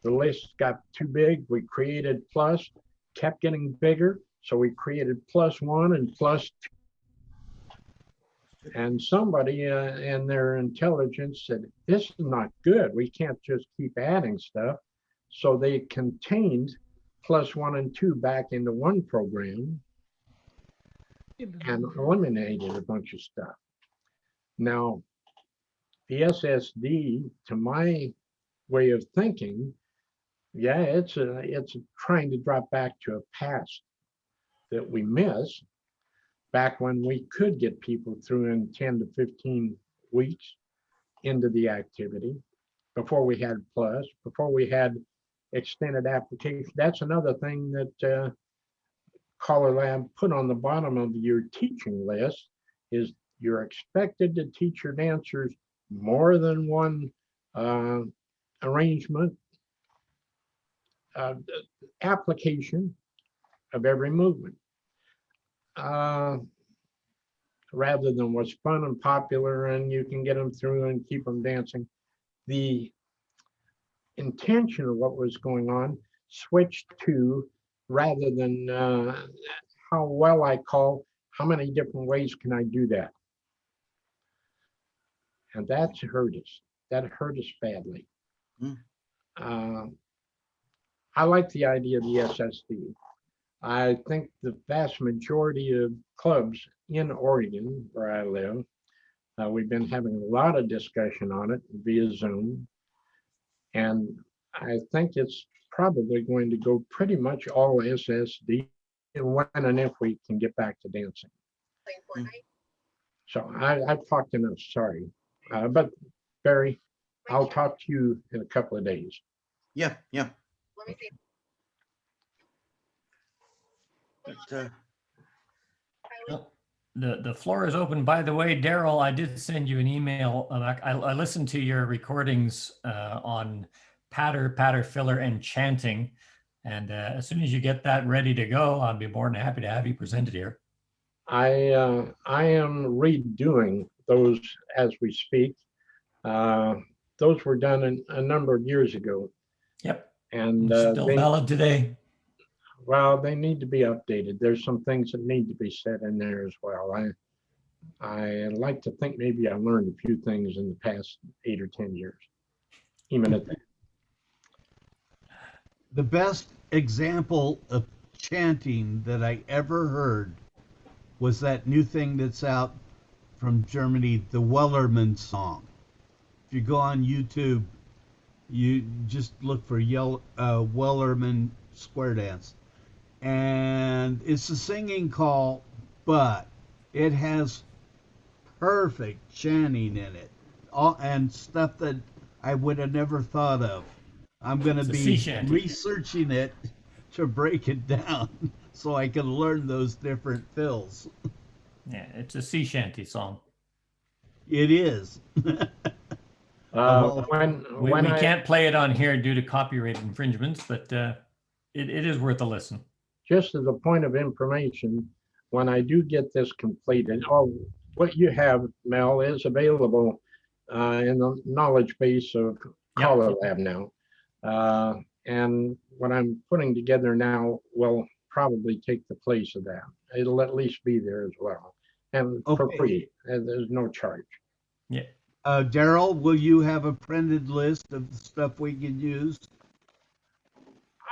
The list got too big. We created Plus, kept getting bigger. So we created +1 and +2. And somebody in their intelligence said, this is not good. We can't just keep adding stuff. So they contained +1 and 2 back into one program and eliminated a bunch of stuff. Now, the SSD, to my way of thinking, yeah, it's trying to drop back to a past that we miss, back when we could get people through in 10 to 15 weeks into the activity, before we had Plus, before we had extended application. That's another thing that Color Lab put on the bottom of your teaching list is you're expected to teach your dancers more than one arrangement, application of every movement, rather than what's fun and popular and you can get them through and keep them dancing. The intention of what was going on switched to, rather than how well I call, how many different ways can I do that? And that hurt us. That hurt us badly. I like the idea of the SSD. I think the vast majority of clubs in Oregon, where I live, we've been having a lot of discussion on it via Zoom. And I think it's probably going to go pretty much all SSD when and if we can get back to dancing. So I've talked enough, sorry. But Barry, I'll talk to you in a couple of days. Yeah. Let me see. The floor is open. By the way, Daryl, I did send you an email. I listened to your recordings on patter, filler, and chanting. And as soon as you get that ready to go, I'll be more than happy to have you presented here. I am redoing those as we speak. Those were done a number of years ago. Yep. And still valid today. Well, they need to be updated. There's some things that need to be said in there as well. I like to think maybe I learned a few things in the past 8 or 10 years, even at that. The best example of chanting that I ever heard was that new thing that's out from Germany, the Wellerman song. If you go on YouTube, you just look for Wellerman square dance. And it's a singing call, but it has perfect chanting in it, and stuff that I would have never thought of. I'm going to be researching it to break it down so I can learn those different fills. Yeah, it's a sea shanty song. It is. We can't play it on here due to copyright infringements, but it is worth a listen. Just as a point of information, when I do get this completed, what you have, Mel, is available in the knowledge base of Color Lab now. And what I'm putting together now will probably take the place of that. It'll at least be there as well. And for free, there's no charge. Yeah. Daryl, will you have a printed list of the stuff we can use?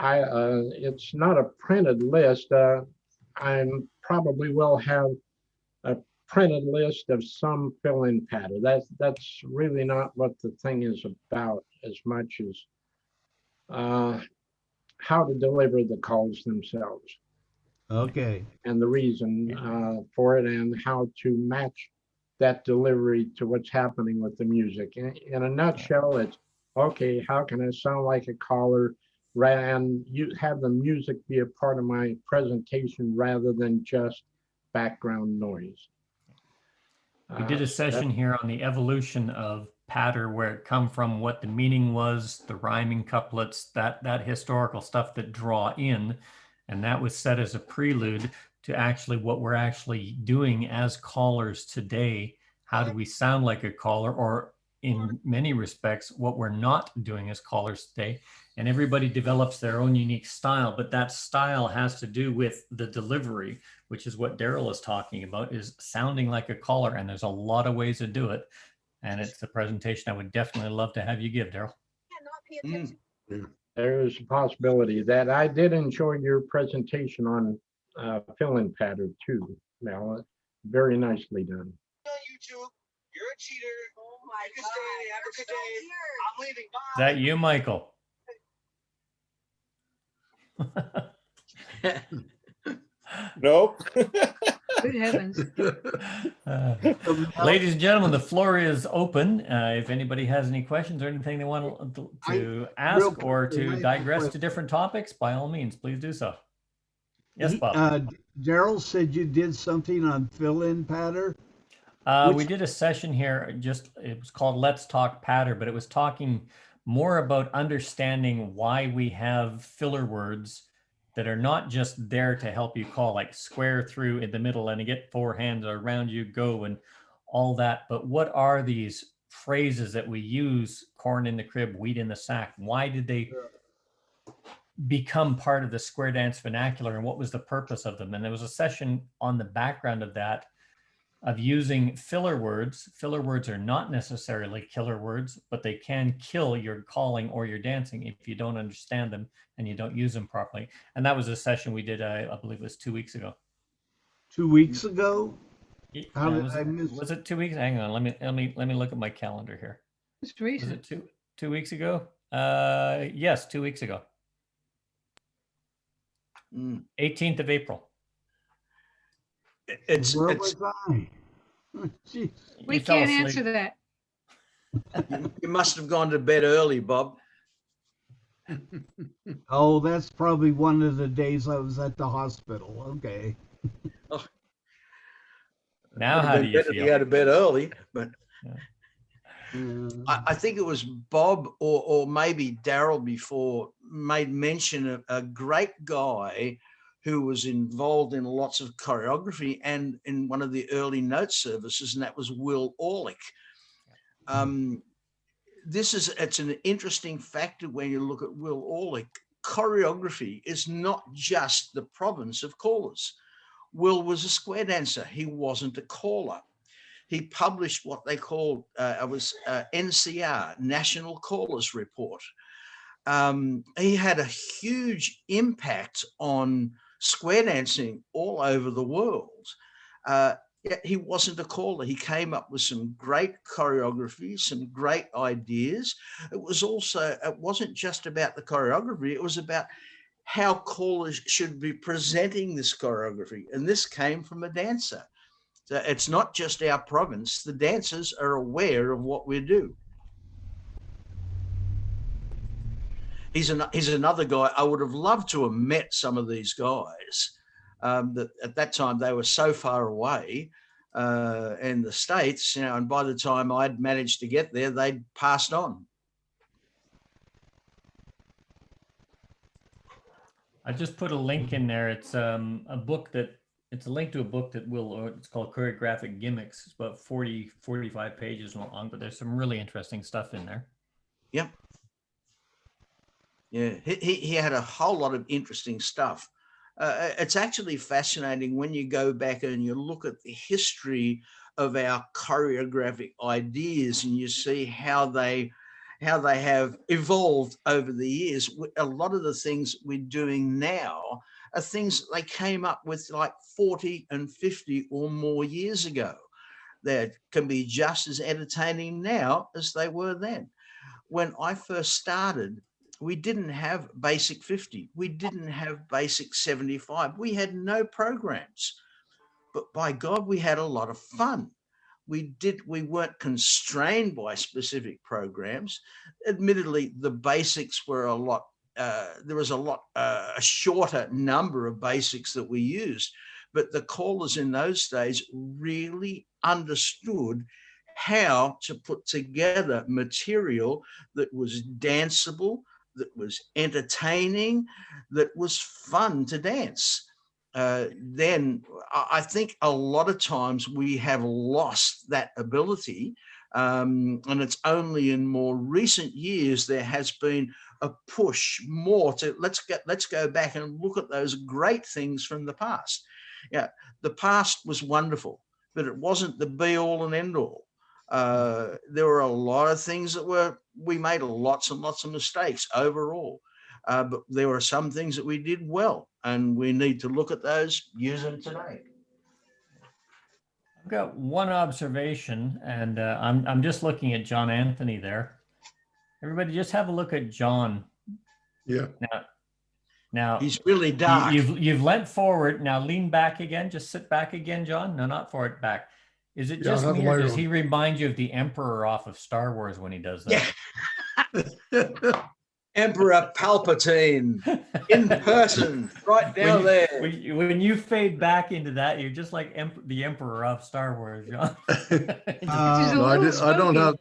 It's not a printed list. I probably will have a printed list of some fill-in pattern. That's really not what the thing is about as much as how to deliver the calls themselves. Okay. And the reason for it, and how to match that delivery to what's happening with the music. In a nutshell, it's okay, how can I sound like a caller? And you have the music be a part of my presentation rather than just background noise. We did a session here on the evolution of patter, where it come from, what the meaning was, the rhyming couplets, that historical stuff that draw in, and that was set as a prelude to actually what we're actually doing as callers today. How do we sound like a caller, or in many respects, what we're not doing as callers today? And everybody develops their own unique style, but that style has to do with the delivery, which is what Daryl is talking about, is sounding like a caller. And there's a lot of ways to do it. And it's a presentation I would definitely love to have you give, Daryl. There's a possibility that I did enjoy your presentation on fill-in pattern too, Mel. Very nicely done. YouTube, you're a cheater. Oh my God. Have a good day. I'm leaving. Bye. Is that you, Michael? Nope. Good heavens. Ladies and gentlemen, the floor is open. If anybody has any questions or anything they want to ask or to digress to different topics, by all means, please do so. Yes, Bob. Daryl said you did something on fill-in patter. We did a session here, it was called Let's Talk Patter, but it was talking more about understanding why we have filler words that are not just there to help you call, like square through in the middle and get four hands or around you go and all that. But what are these phrases that we use, corn in the crib, wheat in the sack? Why did they become part of the square dance vernacular, and what was the purpose of them? And there was a session on the background of that, of using filler words. Filler words are not necessarily killer words, but they can kill your calling or your dancing if you don't understand them and you don't use them properly. And that was a session we did, I believe it was 2 weeks ago. 2 weeks ago? How did I miss? Was it 2 weeks? Hang on, let me look at my calendar here. It's recent. Was it two weeks ago? Yes, 2 weeks ago. 18th of April. Where was I? We can't answer that. You must have gone to bed early, Bob. Oh, that's probably one of the days I was at the hospital. Okay. Oh. Now how do you feel? You go to bed early, but I think it was Bob or maybe Daryl before made mention of a great guy who was involved in lots of choreography and in one of the early note services, and that was Will Orlick. It's an interesting factor when you look at Will Orlick. Choreography is not just the province of callers. Will was a square dancer. He wasn't a caller. He published what they called NCR, National Callers Report. He had a huge impact on square dancing all over the world. He wasn't a caller. He came up with some great choreography, some great ideas. It wasn't just about the choreography. It was about how callers should be presenting this choreography. And this came from a dancer. So it's not just our province. The dancers are aware of what we do. He's another guy. I would have loved to have met some of these guys. That at that time they were so far away in the States, and by the time I'd managed to get there, they'd passed on. I just put a link in there. It's a link to a book that it's called Choreographic Gimmicks. It's about 45 pages long, but there's some really interesting stuff in there. Yep. Yeah, he had a whole lot of interesting stuff. It's actually fascinating when you go back and you look at the history of our choreographic ideas and you see how they have evolved over the years. A lot of the things we're doing now are things they came up with like 40 and 50 or more years ago that can be just as entertaining now as they were then. When I first started, we didn't have basic 50. We didn't have basic 75. We had no programs, but by God, we had a lot of fun. We weren't constrained by specific programs. Admittedly, the basics were there was a shorter number of basics that we used, but the callers in those days really understood how to put together material that was danceable, that was entertaining, that was fun to dance. Then I think a lot of times we have lost that ability, and it's only in more recent years there has been a push more to let's go back and look at those great things from the past. Yeah, the past was wonderful, but it wasn't the be all and end all. There were a lot of things we made lots and lots of mistakes overall, but there were some things that we did well, and we need to look at those, use them today. I've got one observation, and I'm just looking at John Anthony there. Everybody, just have a look at John. Yeah. Now he's really dark. You've leant forward. Now lean back again. Just sit back again, John. No, not forward, back. Is it just me, or does he remind you of the Emperor off of Star Wars when he does that? Yeah. Emperor Palpatine in person, right down there. When you fade back into that, you're just like the Emperor of Star Wars, John. No,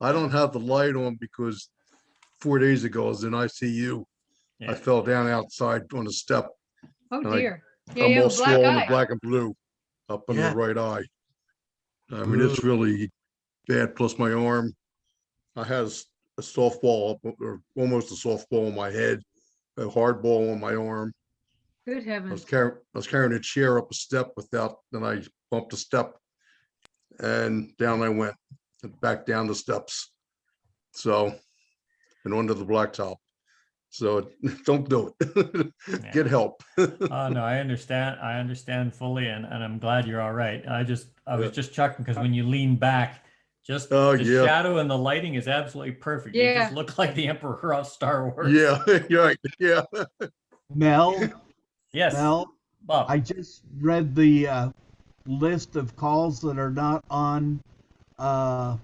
I don't have the light on because 4 days ago I was in ICU. Yeah. I fell down outside on the step. Oh dear! I'm all swollen and black and blue up in the right eye. I mean, it's really bad. Plus my arm, I had a softball, or almost a softball on my head, a hard ball on my arm. Good heavens! I was carrying a chair up a step then I bumped a step, and down I went, and back down the steps. So, and onto the blacktop. So don't do it. Get help. Oh no, I understand fully, and I'm glad you're all right. I was just chuckling because when you lean back, just the shadow and the lighting is absolutely perfect. You just look like the Emperor of Star Wars. Yeah, yeah. Mel. Yes. Mel. Bob. I just read the list of calls that are not on SSD.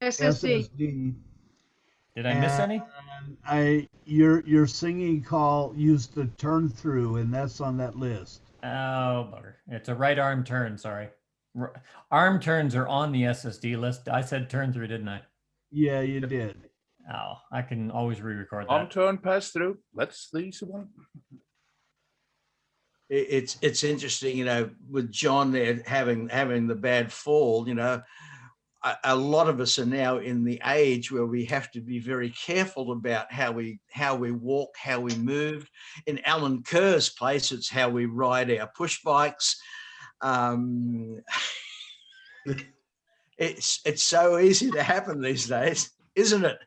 SSD. Did I miss any? Your singing call used to turn through, and that's on that list. Oh, bugger. It's a right arm turn, sorry. Arm turns are on the SSD list. I said turn through, didn't I? Yeah, you did. Oh, I can always re-record that. Arm turn pass through. That's the easy one. It's interesting, with John there having the bad fall, a lot of us are now in the age where we have to be very careful about how we walk, how we move. In Alan Kerr's place, it's how we ride our push bikes. It's so easy to happen these days, isn't it?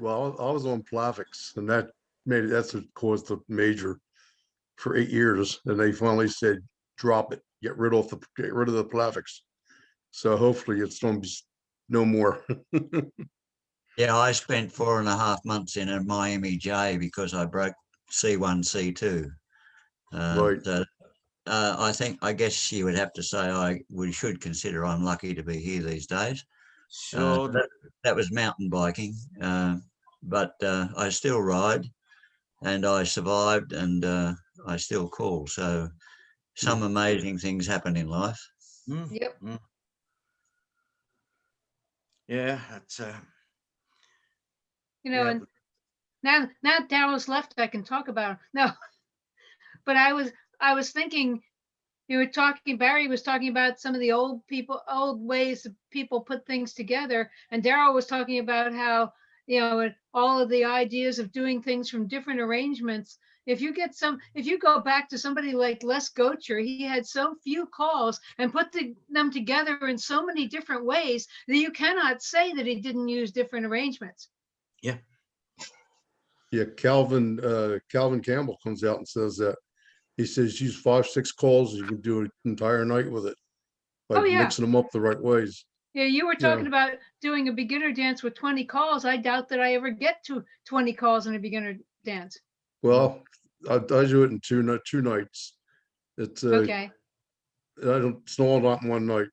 Well, I was on Plavix, and that's what caused the major for 8 years, and they finally said drop it, get rid of the Plavix. So hopefully it's going to be no more. Yeah, I spent 4.5 months in a Miami J because I broke C1, C2. Right. So, I guess you would have to say we should consider I'm lucky to be here these days. Sure. That was mountain biking, but I still ride, and I survived, and I still call. So some amazing things happen in life. Yep. Yeah, that's and now Daryl's left, I can talk about him. No, but I was thinking, Barry was talking about some of the old ways that people put things together, and Daryl was talking about how all of the ideas of doing things from different arrangements. If you go back to somebody like Les Gocher, he had so few calls and put them together in so many different ways that you cannot say that he didn't use different arrangements. Yeah. Yeah, Calvin Campbell comes out and says that. He says use 5-6 calls, you can do an entire night with it by mixing them up the right ways. Yeah, you were talking about doing a beginner dance with 20 calls. I doubt that I ever get to 20 calls in a beginner dance. Well, I do it in two nights. It's okay. It's not in one night,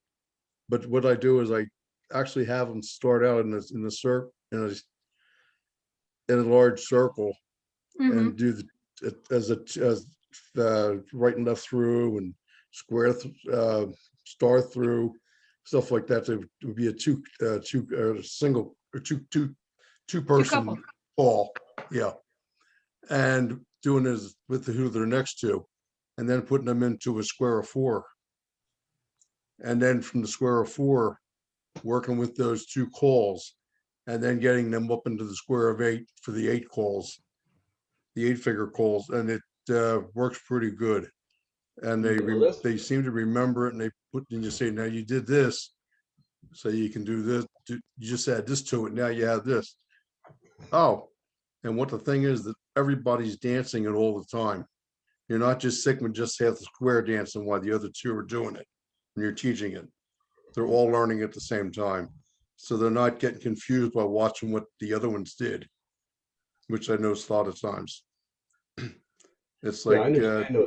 but what I do is I actually have them start out in a circle, in a large circle, and do as right and left through and square star through, stuff like that. So it would be a two person call, and doing this with who they're next to, and then putting them into a square of 4, and then from the square of 4 working with those 2 calls, and then getting them up into the square of 8 for the 8 calls, the 8-figure calls, and it works pretty good. And they seem to remember it, and and you say, now you did this, so you can do this. You just add this to it. Now you have this. Oh, and what the thing is that everybody's dancing it all the time. You're not just Sigmund just have the square dancing while the other 2 are doing it, and you're teaching it. They're all learning at the same time, so they're not getting confused by watching what the other ones did, which I noticed a lot of times. It's like I understand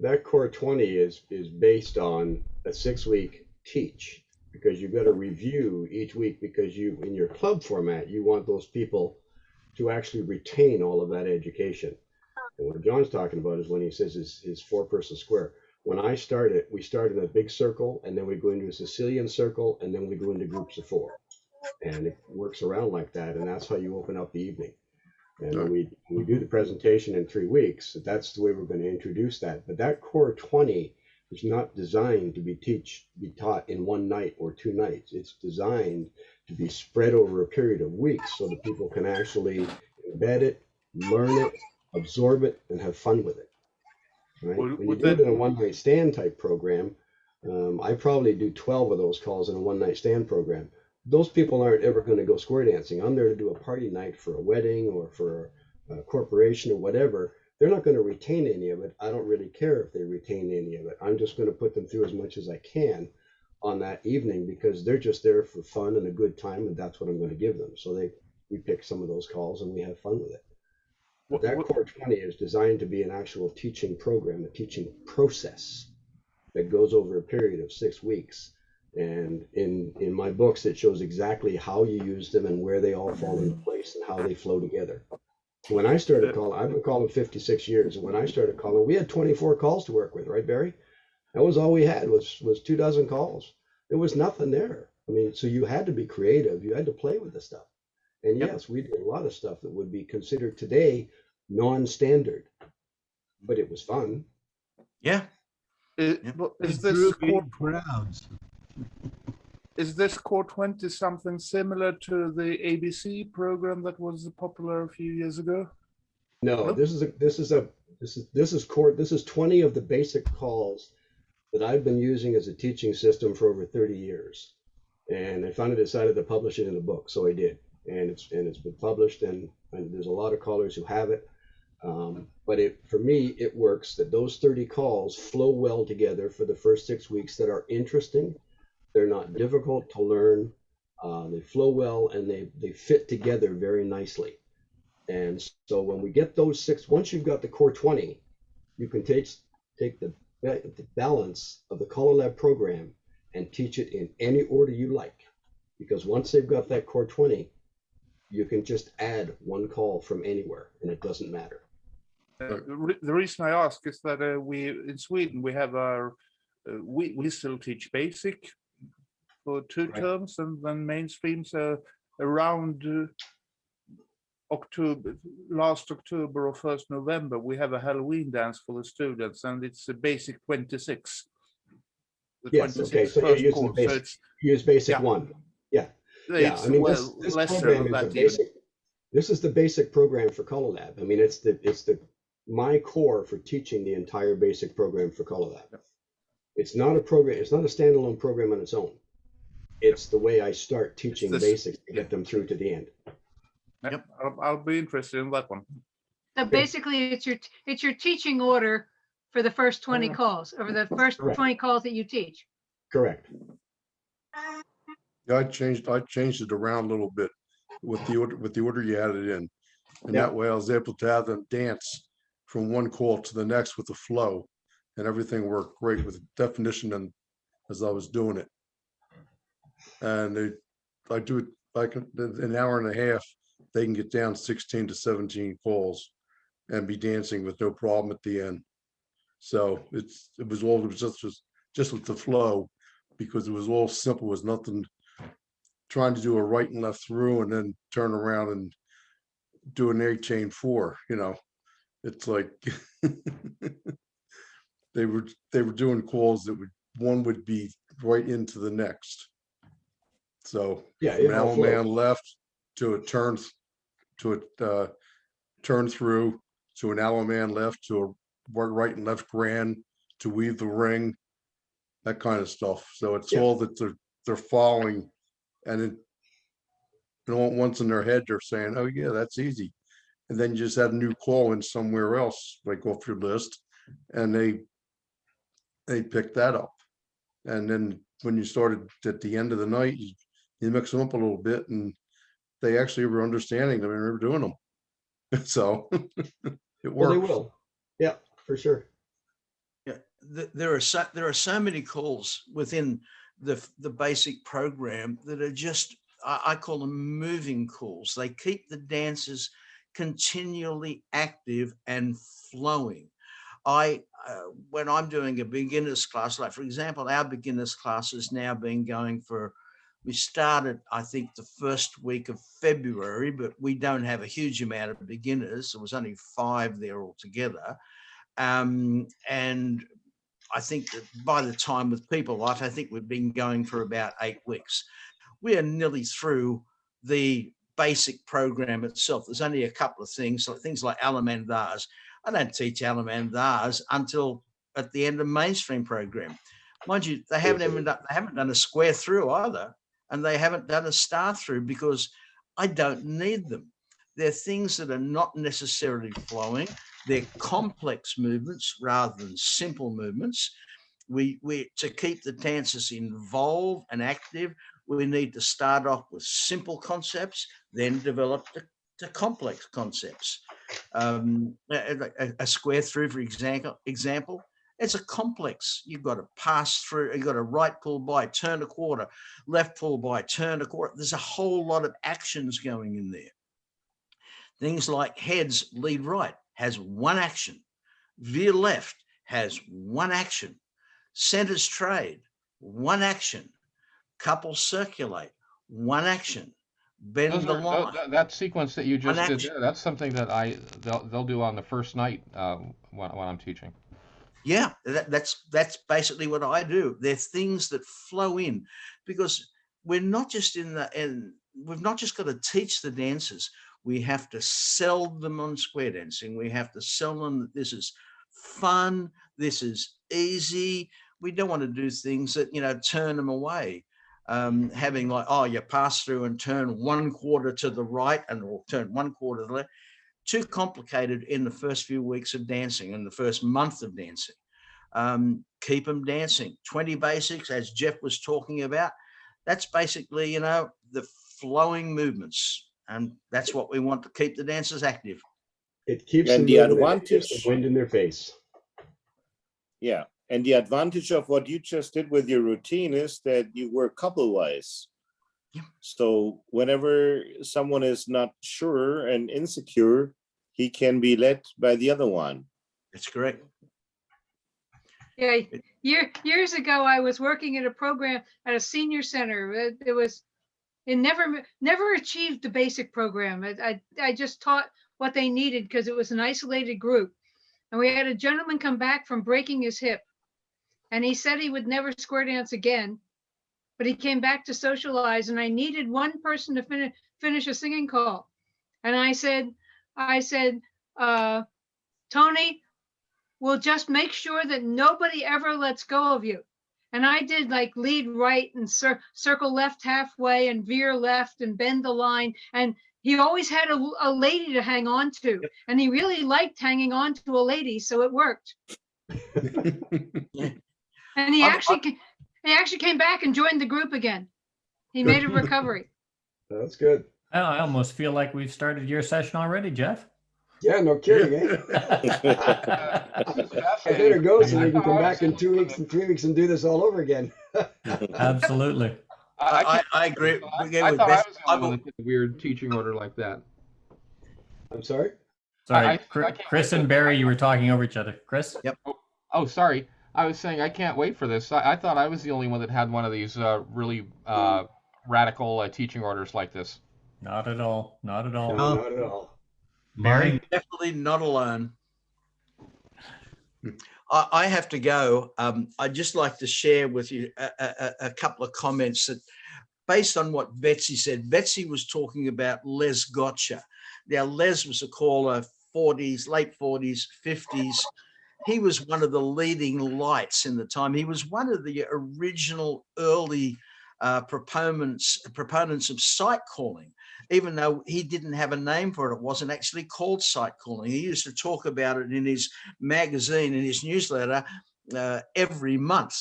that core 20 is based on a 6-week teach, because you've got to review each week, because you, in your club format, you want those people to actually retain all of that education. And what John's talking about is when he says his 4-person square. When I started, we start in a big circle, and then we go into a Sicilian circle, and then we go into groups of 4. And it works around like that, and that's how you open up the evening. And when we do the presentation in 3 weeks, that's the way we're going to introduce that. But that core 20 is not designed to be taught in 1 night or 2 nights. It's designed to be spread over a period of weeks so that people can actually embed it, learn it, absorb it, and have fun with it. Right? When you do it in a 1-night stand type program, I probably do 12 of those calls in a 1-night stand program. Those people aren't ever going to go square dancing. I'm there to do a party night for a wedding or for a corporation or whatever. They're not going to retain any of it. I don't really care if they retain any of it. I'm just going to put them through as much as I can on that evening, because they're just there for fun and a good time, and that's what I'm going to give them. So we pick some of those calls and we have fun with it. But that core 20 is designed to be an actual teaching program, a teaching process that goes over a period of 6 weeks. And in my books, it shows exactly how you use them and where they all fall into place and how they flow together. When I started calling, I've been calling 56 years. And when I started calling, we had 24 calls to work with, right, Barry? That was all we had was 24 calls. There was nothing there. I mean, so you had to be creative. You had to play with the stuff. And yes, we did a lot of stuff that would be considered today non-standard, but it was fun. Yeah. Is this core 20 something similar to the ABC program that was popular a few years ago? No, this is 20 of the basic calls that I've been using as a teaching system for over 30 years. And I finally decided to publish it in a book, so I did. And it's been published, and there's a lot of callers who have it. But for me, it works that those 30 calls flow well together for the first 6 weeks that are interesting. They're not difficult to learn. They flow well, and they fit together very nicely. And so when we get those 6, once you've got the core 20, you can take the balance of the Color Lab program and teach it in any order you like. Because once they've got that core 20, you can just add 1 call from anywhere, and it doesn't matter. The reason I ask is that we in Sweden we have we still teach basic for 2 terms, and then mainstreams around last October or 1st November we have a Halloween dance for the students, and it's a basic 26. Yes, okay, so you use basic 1. Yeah. Yeah, I mean, this program is this is the basic program for Color Lab. I mean, it's my core for teaching the entire basic program for Color Lab. It's not a program, it's not a standalone program on its own. It's the way I start teaching basics to get them through to the end. Yep, I'll be interested in that one. So basically, it's your teaching order for the first 20 calls, or the first 20 calls that you teach. Correct. I changed it around a little bit with the order you had it in, and that way I was able to have them dance from one call to the next with the flow, and everything worked great with definition and as I was doing it. And I do it like an hour and a half. They can get down 16 to 17 calls and be dancing with no problem at the end. So it was just with the flow, because it was all simple. It was nothing trying to do a right and left through and then turn around and do an 8-chain 4. You know, it's like they were doing calls that one would be right into the next. So from Allen man left to a turn through to an Allen man left to a right and left grand to weave the ring, that kind of stuff. So it's all that they're following, and once in their head they're saying, "Oh yeah, that's easy," and then you just add a new call in somewhere else, like off your list, and they pick that up. And then when you started at the end of the night, you mix them up a little bit, and they actually were understanding them and we were doing them. So it works. Well, they will. Yeah, for sure. Yeah, there are so many calls within the basic program that are just, I call them moving calls. They keep the dancers continually active and flowing. When I'm doing a beginners class, like for example, our beginners class has now been going for, we started, I think, the first week of February, but we don't have a huge amount of beginners. There was only 5 there altogether. And I think that by the time with people life, I think we've been going for about 8 weeks. We are nearly through the basic program itself. There's only a couple of things like Alamandars. I don't teach Alamandars until at the end of mainstream program. Mind you, they haven't done a square through either, and they haven't done a star through because I don't need them. They're things that are not necessarily flowing. They're complex movements rather than simple movements. We to keep the dancers involved and active, we need to start off with simple concepts, then develop the complex concepts. A square through, for example, it's a complex. You've got to pass through, you've got a right pull by, turn a quarter, left pull by, turn a quarter. There's a whole lot of actions going in there. Things like heads lead right has one action. Veer left has one action. Centers trade, one action. Couples circulate, one action. Bend the line. That sequence that you just did there, that's something that they'll do on the first night when I'm teaching. Yeah, that's basically what I do. They're things that flow in, because we're not just we've not just got to teach the dancers. We have to sell them on square dancing. We have to sell them that this is fun, this is easy. We don't want to do things that, turn them away. Having like, you pass through and turn 1 quarter to the right or turn 1 quarter to the left. Too complicated in the first few weeks of dancing, in the first month of dancing. Keep them dancing. 20 basics, as Jeff was talking about. That's basically, the flowing movements. And that's what we want to keep the dancers active. It keeps and the advantage, the wind in their face. Yeah. And the advantage of what you just did with your routine is that you work couple-wise. Yeah. So whenever someone is not sure and insecure, he can be led by the other one. That's correct. Yeah, years ago, I was working at a program at a senior center. It never achieved the basic program. I just taught what they needed because it was an isolated group. And we had a gentleman come back from breaking his hip. And he said he would never square dance again, but he came back to socialize, and I needed one person to finish a singing call. And I said, Tony, we'll just make sure that nobody ever lets go of you. And I did like lead right and circle left halfway and veer left and bend the line. And he always had a lady to hang on to. And he really liked hanging on to a lady, so it worked. And he actually came back and joined the group again. He made a recovery. That's good. I almost feel like we've started your session already, Jeff. Yeah, no kidding, eh? I better go so we can come back in 2 weeks and 3 weeks and do this all over again. Absolutely. I agree. I thought I was the only one that did a weird teaching order like that. I'm sorry? Sorry, Chris and Barry, you were talking over each other. Chris? Yep. Oh, sorry. I was saying I can't wait for this. I thought I was the only one that had one of these really radical teaching orders like this. Not at all. Not at all. No, not at all. Barry? Definitely not alone. I have to go. I'd just like to share with you a couple of comments that, based on what Betsy said. Betsy was talking about Les Gotcha. Now, Les was a caller, late 40s, 50s. He was one of the leading lights in the time. He was one of the original early proponents of sight calling, even though he didn't have a name for it. It wasn't actually called sight calling. He used to talk about it in his magazine, in his newsletter every month.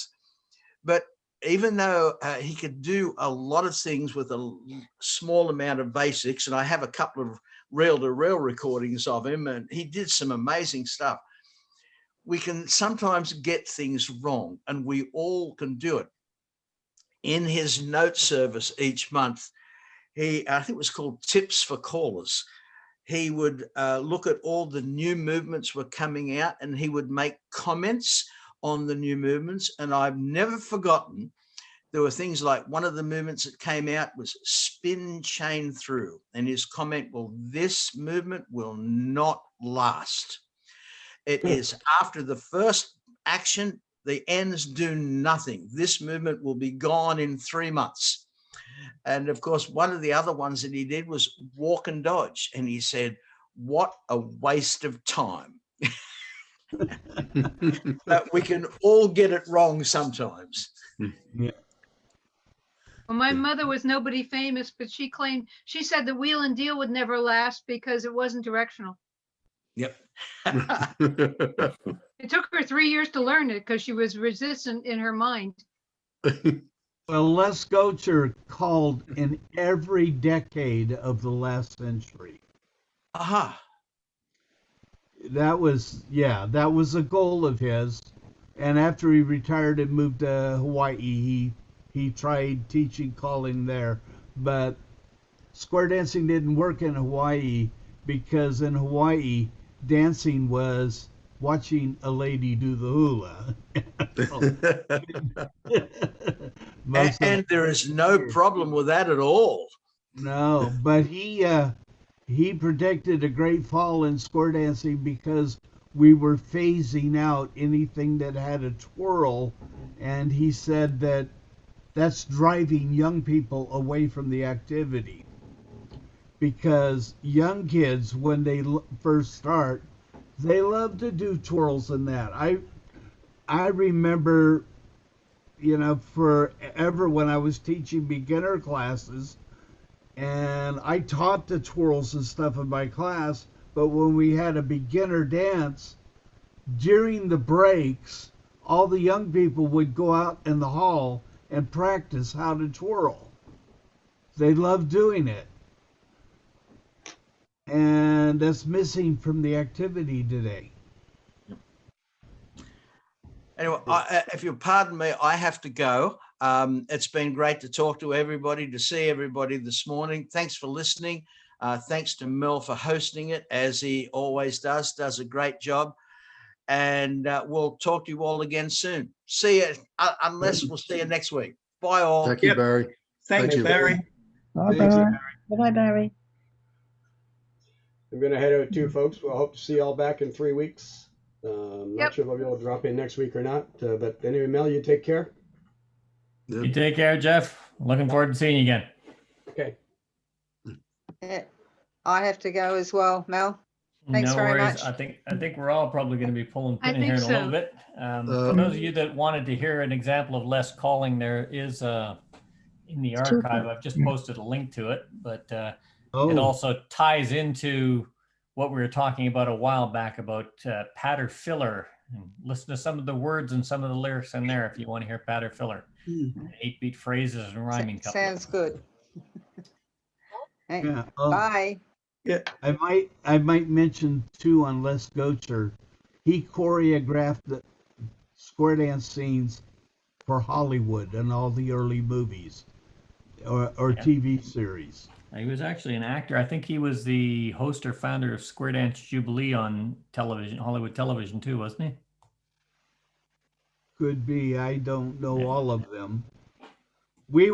But even though he could do a lot of things with a small amount of basics, and I have a couple of reel-to-reel recordings of him, and he did some amazing stuff. We can sometimes get things wrong, and we all can do it. in his note service each month, I think it was called Tips for Callers. He would look at all the new movements were coming out, and he would make comments on the new movements. And I've never forgotten, there were things like one of the movements that came out was spin chain through. And his comment, well, this movement will not last. It is after the first action, the ends do nothing. This movement will be gone in 3 months. And of course, one of the other ones that he did was walk and dodge. And he said, what a waste of time. But we can all get it wrong sometimes. Yeah. Well, my mother was nobody famous, but she said the wheel and deal would never last because it wasn't directional. Yep. It took her 3 years to learn it because she was resistant in her mind. Well, Les Gocher called in every decade of the last century. Aha. That was a goal of his. And after he retired and moved to Hawaii, he tried teaching calling there. But square dancing didn't work in Hawaii because in Hawaii, dancing was watching a lady do the hula. And there is no problem with that at all. No, but he predicted a great fall in square dancing because we were phasing out anything that had a twirl, and he said that that's driving young people away from the activity, because young kids, when they first start, they love to do twirls and that. I remember, forever when I was teaching beginner classes, and I taught the twirls and stuff in my class, but when we had a beginner dance, during the breaks, all the young people would go out in the hall and practice how to twirl. They loved doing it. And that's missing from the activity today. Anyway, if you'll pardon me, I have to go. It's been great to talk to everybody, to see everybody this morning. Thanks for listening. Thanks to Mel for hosting it, as he always does a great job. And we'll talk to you all again soon. See you, unless we'll see you next week. Bye all. Thank you, Barry. Thank you, Barry. Bye-bye, Barry. I'm going to head out too, folks. We'll hope to see you all back in 3 weeks. Not sure if I'll be able to drop in next week or not. But anyway, Mel, you take care. You take care, Jeff. Looking forward to seeing you again. Okay. I have to go as well, Mel. Thanks very much. I think we're all probably going to be pulling pin in here in a little bit. For those of you that wanted to hear an example of Les calling, there is in the archive. I've just posted a link to it, but it also ties into what we were talking about a while back about patter filler. And listen to some of the words and some of the lyrics in there if you want to hear patter filler. 8-beat phrases and rhyming couplets. Sounds good. Yeah. Bye. Yeah. I might mention too on Les Gocher, he choreographed the square dance scenes for Hollywood and all the early movies or TV series. He was actually an actor. I think he was the host or founder of Square Dance Jubilee on television, Hollywood television too, wasn't he? Could be. I don't know all of them. We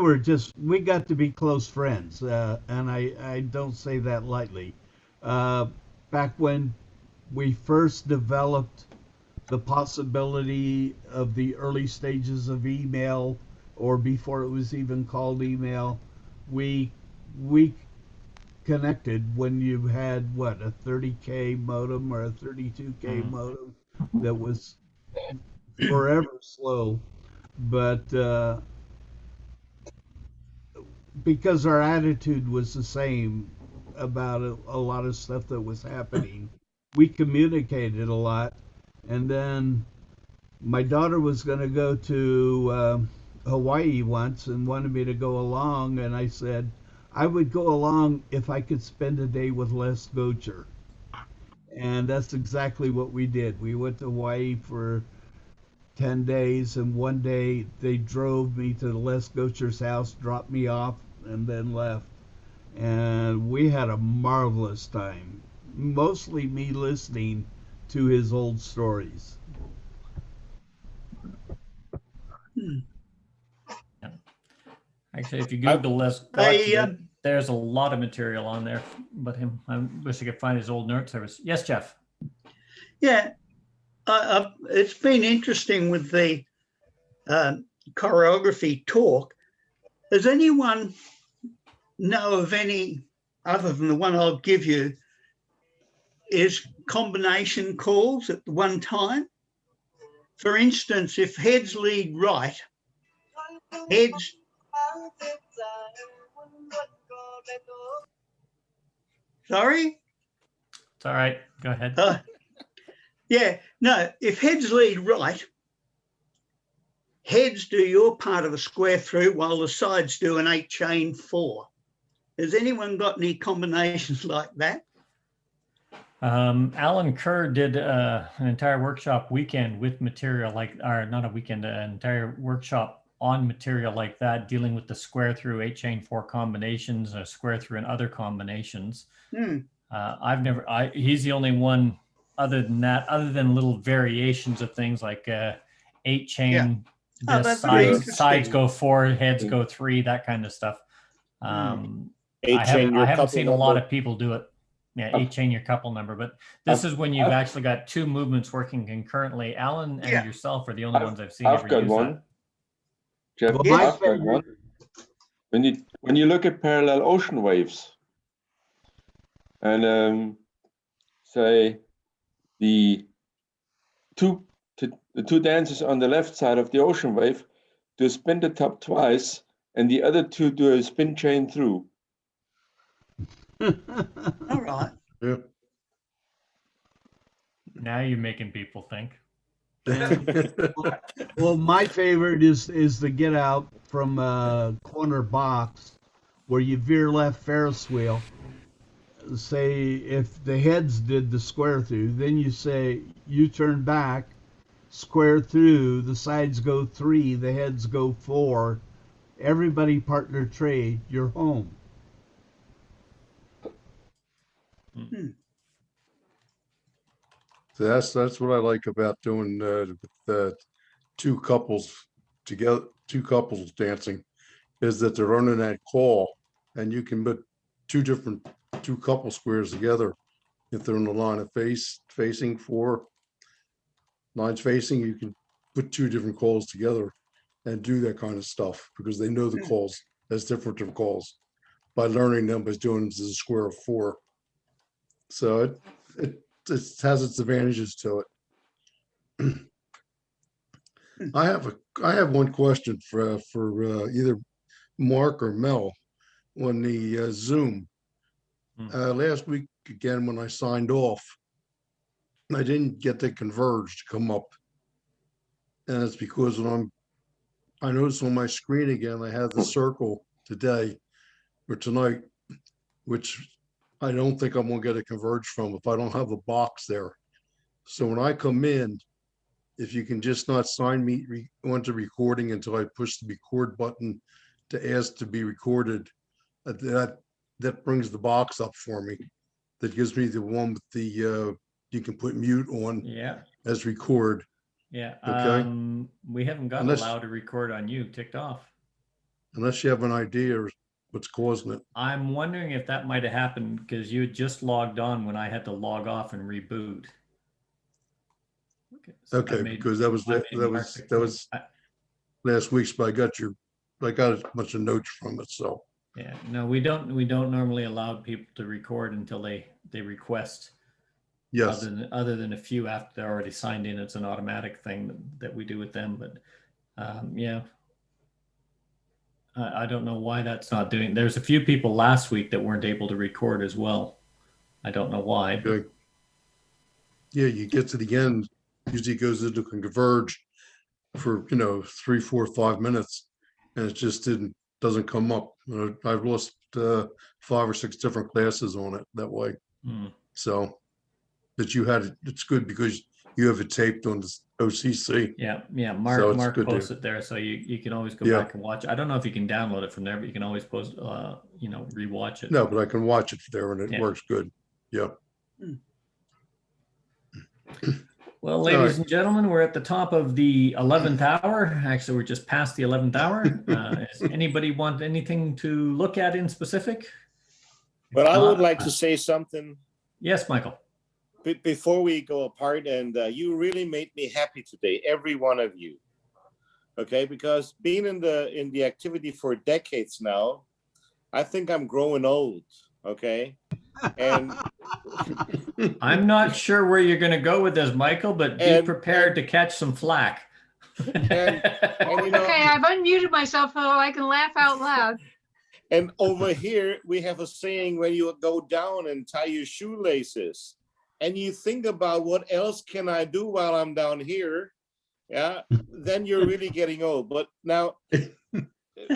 got to be close friends, and I don't say that lightly. Back when we first developed the possibility of the early stages of email, or before it was even called email, we connected when you had a 30K modem or a 32K modem that was forever slow, but because our attitude was the same about a lot of stuff that was happening, we communicated a lot. And then my daughter was going to go to Hawaii once and wanted me to go along, and I said I would go along if I could spend a day with Les Gocher. And that's exactly what we did. We went to Hawaii for 10 days, and one day they drove me to the Les Gocher's house, dropped me off, and then left. And we had a marvelous time, mostly me listening to his old stories. Actually, if you Google Les Gocher, there's a lot of material on there. But I wish I could find his old notes. Yes, Jeff. Yeah, it's been interesting with the choreography talk. Does anyone know of any, other than the one I'll give you, is combination calls at one time? For instance, if heads lead right, heads. Sorry? It's all right. Go ahead. Yeah, no, if heads lead right, heads do your part of the square through while the sides do an 8-chain 4. Has anyone got any combinations like that? Alan Kerr did an entire workshop weekend with material like, or not a weekend, an entire workshop on material like that, dealing with the square through 8-chain 4 combinations, or square through and other combinations. He's the only one other than that, other than little variations of things like 8-chain, sides go 4, heads go 3, that kind of stuff. I haven't seen a lot of people do it. Yeah, 8-chain your couple number, but this is when you've actually got two movements working concurrently. Alan and yourself are the only ones I've seen I've ever got use one. that. Jeff, I've got one. When you look at parallel ocean waves, and say the two dancers on the left side of the ocean wave do spin the top twice, and the other two do a spin chain through. All right. Yeah. Now you're making people think. Well, my favorite is the get out from corner box, where you veer left Ferris wheel. Say if the heads did the square through, then you say you turn back, square through, the sides go 3, the heads go 4. Everybody partner trade, you're home. So that's what I like about doing the two couples together, two couples dancing, is that they're running that call, and you can put two couple squares together. If they're in the line of facing 4 lines facing, you can put 2 different calls together and do that kind of stuff, because they know the calls as different calls by learning them, as doing this as a square of 4. So it has its advantages to it. I have one question for either Mark or Mel on the Zoom. Last week, again, when I signed off, I didn't get the converge to come up, and it's because when I noticed on my screen again, I have the circle today or tonight, which I don't think I'm gonna get a converge from if I don't have a box there. So when I come in, if you can just not sign me onto recording until I push the record button to ask to be recorded, that brings the box up for me. That gives me the one with the you can put mute on as record. Yeah. Okay. We haven't got allowed to record on you, ticked off. Unless you have an idea or what's causing it. I'm wondering if that might have happened because you had just logged on when I had to log off and reboot. Okay, because that was last week's, but I got a bunch of notes from it. So yeah, no, we don't normally allow people to record until they request. Yes. Other than a few after they're already signed in, it's an automatic thing that we do with them. But yeah, I don't know why that's not doing. There's a few people last week that weren't able to record as well. I don't know why. Okay. Yeah, you get to the end. Usually it goes into converge for 3, 4, 5 minutes, and it just doesn't come up. I've lost 5 or 6 different classes on it that way. So, but you had it. It's good because you have it taped on OCC. Yeah, yeah. So Mark it's good posts to, it there, so you can always go yeah. back and watch. I don't know if you can download it from there, but you can always post, rewatch it. No, but I can watch it there and it Yeah. works good. Yeah. Well, All ladies right. and gentlemen, we're at the top of the 11th hour. Actually, we're just past the 11th hour. Does anybody want anything to look at in specific? But I would not, like to say something. Yes, Michael. Before we go apart, and you really made me happy today, every one of you. Okay, because being in the activity for decades now, I think I'm growing old. Okay, and I'm not sure where you're going to go with this, Michael, but be prepared to catch some flack. and you know, Okay, I've unmuted myself so I can laugh out loud. And over here, we have a saying when you go down and tie your shoelaces and you think about what else can I do while I'm down here, yeah, then you're really getting old. But now,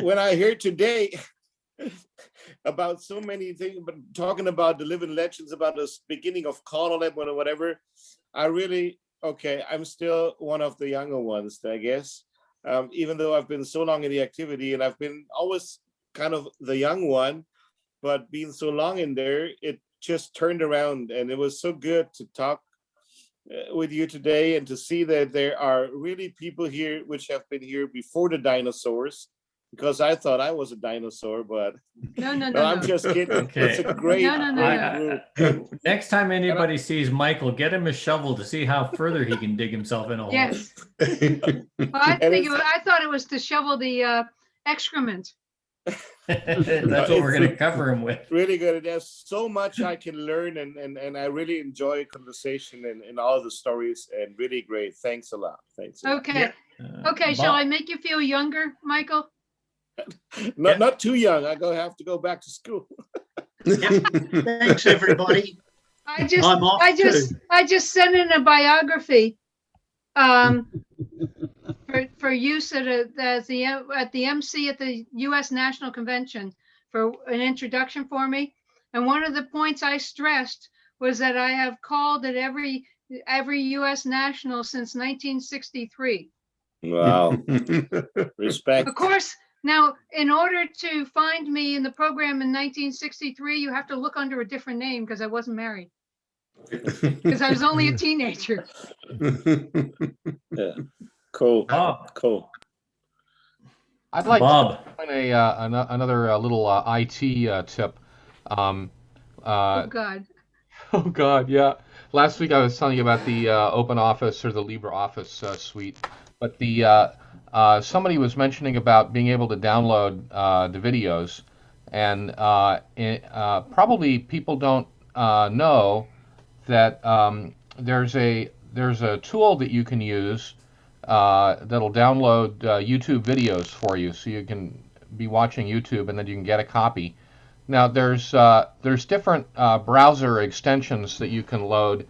when I hear today about so many things, but talking about the living legends, about the beginning of Colorado or whatever, I really, okay, I'm still one of the younger ones, I guess, even though I've been so long in the activity and I've been always kind of the young one, but being so long in there, it just turned around, and it was so good to talk with you today and to see that there are really people here which have been here before the dinosaurs, because I thought I was a dinosaur, but no, I'm just kidding. Okay. It's a great group. Next time anybody sees Michael, get him a shovel to see how further he can dig himself in a hole. Yes. Well, I thought it was to shovel the excrement. That's what we're going to cover him with. Really good. There's so much I can learn, and I really enjoy conversation and all the stories, and really great. Thanks a lot. Thanks. Okay. Okay. Shall I make you feel younger, Michael? Not too young. Have to go back to school. Thanks, everybody. I just sent in a biography for use at the MC at the U.S. National Convention for an introduction for me. And one of the points I stressed was that I have called at every U.S. National since 1963. Wow. Respect. Of course, now in order to find me in the program in 1963, you have to look under a different name because I wasn't married. Because I was only a teenager. Yeah. Cool. Cool. I'd like Bob. to point another little IT tip. Oh God. Oh God, yeah. Last week I was telling you about the Open Office or the LibreOffice suite, but the somebody was mentioning about being able to download the videos, and probably people don't know that there's a tool that you can use that'll download YouTube videos for you, so you can be watching YouTube and then you can get a copy. Now there's different browser extensions that you can load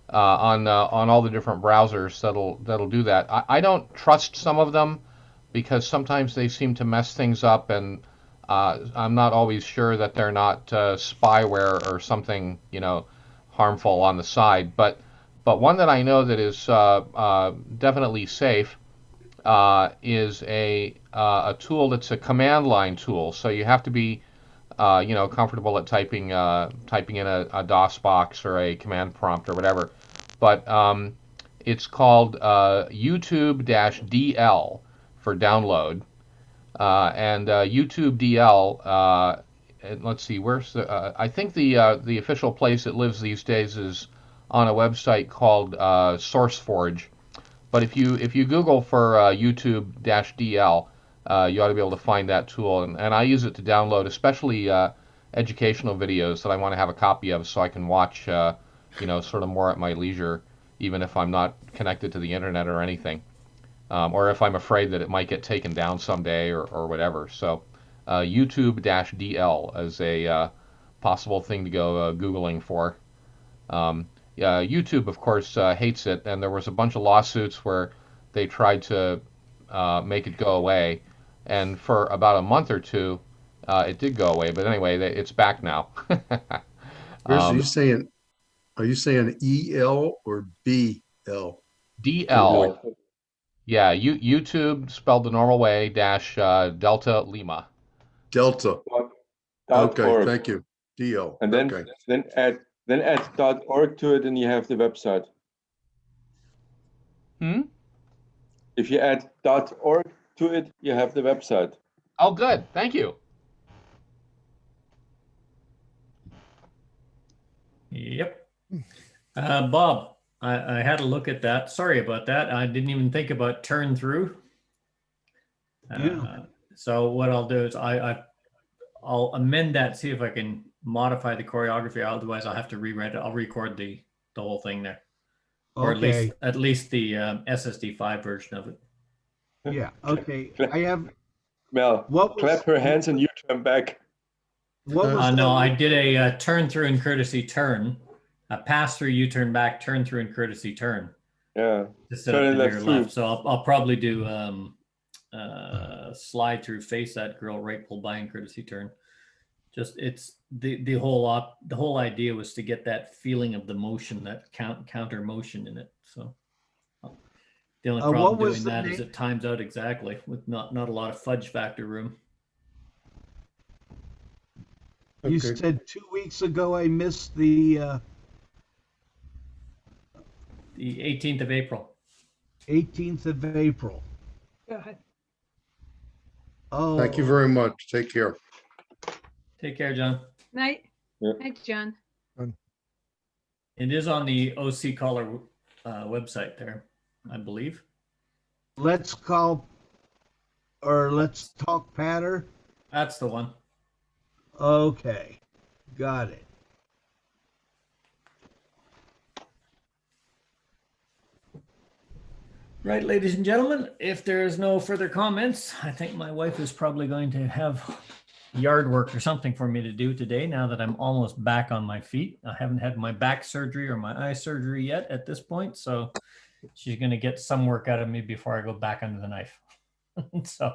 on all the different browsers that'll do that. I don't trust some of them because sometimes they seem to mess things up, and I'm not always sure that they're not spyware or something harmful on the side. But one that I know that is definitely safe is a tool that's a command line tool. So you have to be comfortable at typing in a DOS box or a command prompt or whatever. But it's called YouTube-DL for download, and YouTube DL. Let's see, where's the? I think the official place it lives these days is on a website called SourceForge. But if you Google for YouTube-DL, you ought to be able to find that tool, and I use it to download, especially educational videos that I want to have a copy of, so I can watch, sort of more at my leisure, even if I'm not connected to the internet or anything, or if I'm afraid that it might get taken down someday or whatever. So YouTube-DL is a possible thing to go Googling for. YouTube, of course, hates it, and there was a bunch of lawsuits where they tried to make it go away, and for about a month or two, it did go away. But anyway, it's back now. Are you saying EL or BL? DL. Yeah, YouTube spelled the normal way, dash Delta Lima. Delta. Okay, .org. thank you. DL. And then okay. then add .org to it, and you have the website. If you add .org to it, you have the website. Oh, good. Thank you. Yep. Bob, I had a look at that. Sorry about that. I didn't even think about turn through. So what I'll do is I'll amend that, see if I can modify the choreography. Otherwise, I'll have to rewrite it. I'll record the whole thing there, or at least the SSD5 version of it. Yeah. Okay. I have. Mel, clap her hands and you turn back. What was no, I did a turn through and courtesy turn, a pass through, U turn back, turn through and courtesy turn. Yeah. To set up the near left. So I'll probably do slide through, face that girl, right, pull by and courtesy turn. Just it's the whole idea was to get that feeling of the motion, that counter motion in it. So the only problem doing that is it times out exactly with not a lot of fudge factor room. You said 2 weeks ago I missed the 18th of April. 18th of April. Go ahead. Oh. Thank you very much. Take care. Take care, John. Night. Yep. Night, John. It is on the OC Caller website there, I believe. Let's talk Patter. That's the one. Okay, got it. Right, ladies and gentlemen, if there's no further comments, I think my wife is probably going to have yard work or something for me to do today now that I'm almost back on my feet. I haven't had my back surgery or my eye surgery yet at this point, so she's going to get some work out of me before I go back under the knife. So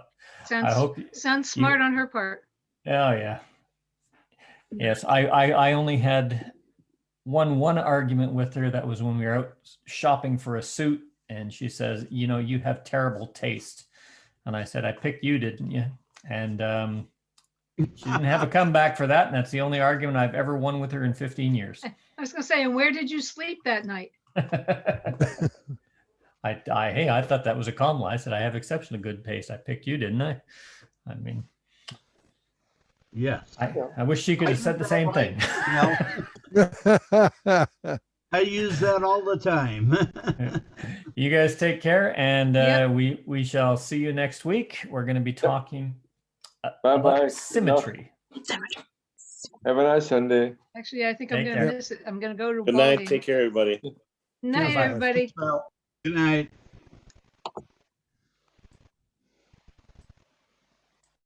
sounds smart on her part. Oh, yeah. Yes, I only had one argument with her. That was when we were out shopping for a suit, and she says, "You know, you have terrible taste." And I said, "I picked you, didn't you?" And she didn't have a comeback for that, and that's the only argument I've ever won with her in 15 years. I was gonna say, and where did you sleep that night? I thought that was a calm lie. I said, "I have exceptionally good taste. I picked you, didn't I?" I mean, yes. I wish she could have said the same thing. I use that all the time. You guys take care, and we shall see you next week. We're going to be talking about symmetry. Have a nice Sunday. Actually, I think I'm going to miss it. I'm going to go to Good night. Take care, everybody. Night, everybody. Good night.